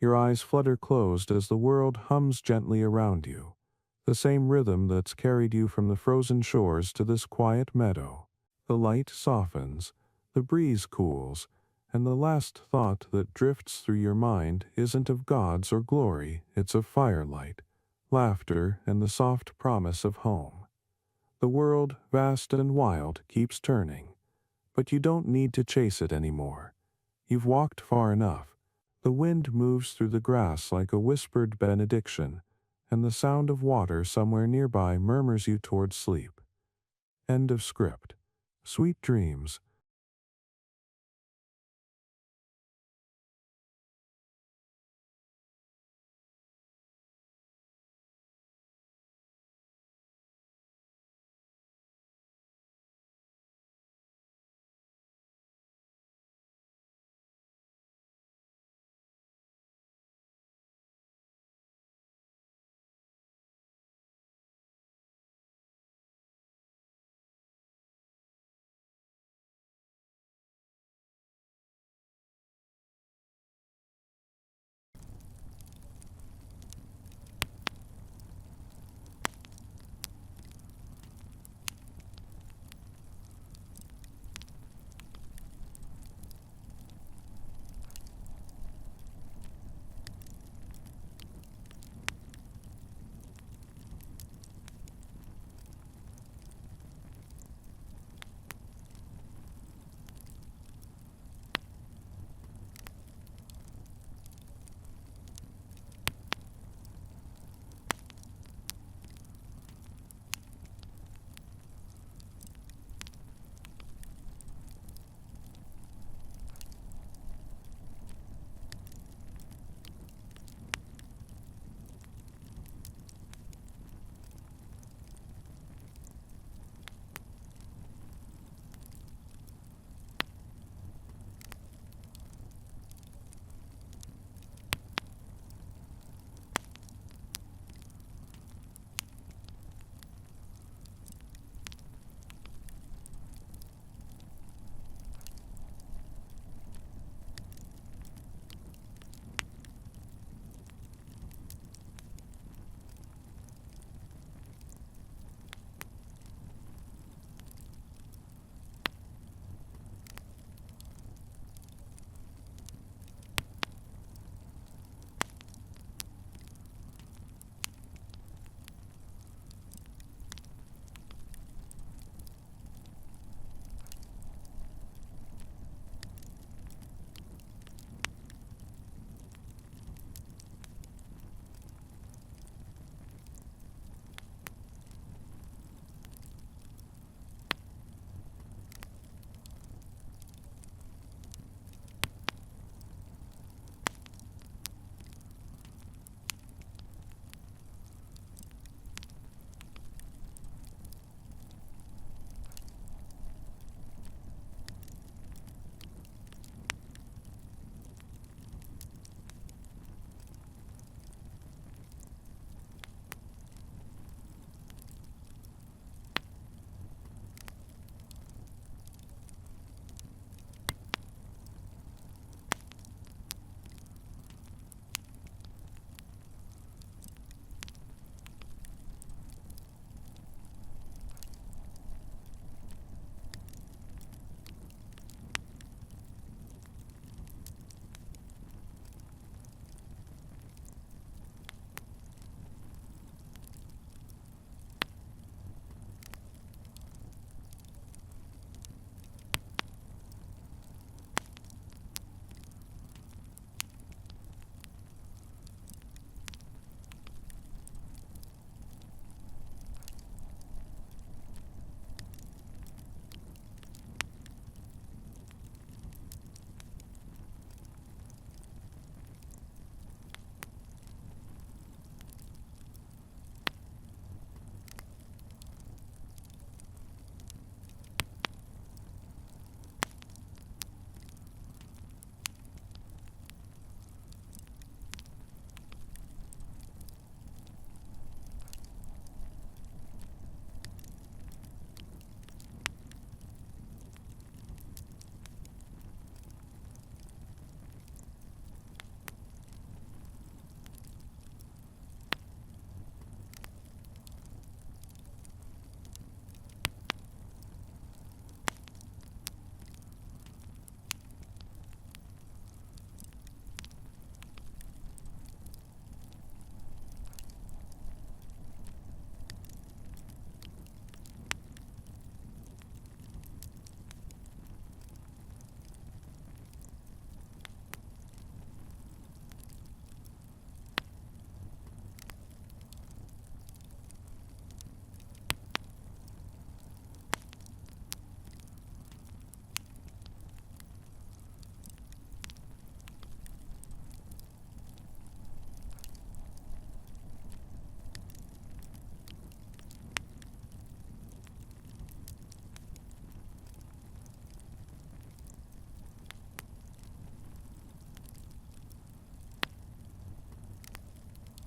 Your eyes flutter closed as the world hums gently around you, the same rhythm that's carried you from the frozen shores to this quiet meadow. The light softens, the breeze cools, and the last thought that drifts through your mind isn't of gods or glory, it's of firelight, laughter, and the soft promise of home. The world, vast and wild, keeps turning, but you don't need to chase it anymore. You've walked far enough. The wind moves through the grass like a whispered benediction, and the sound of water somewhere nearby murmurs you toward sleep. End of script. Sweet dreams.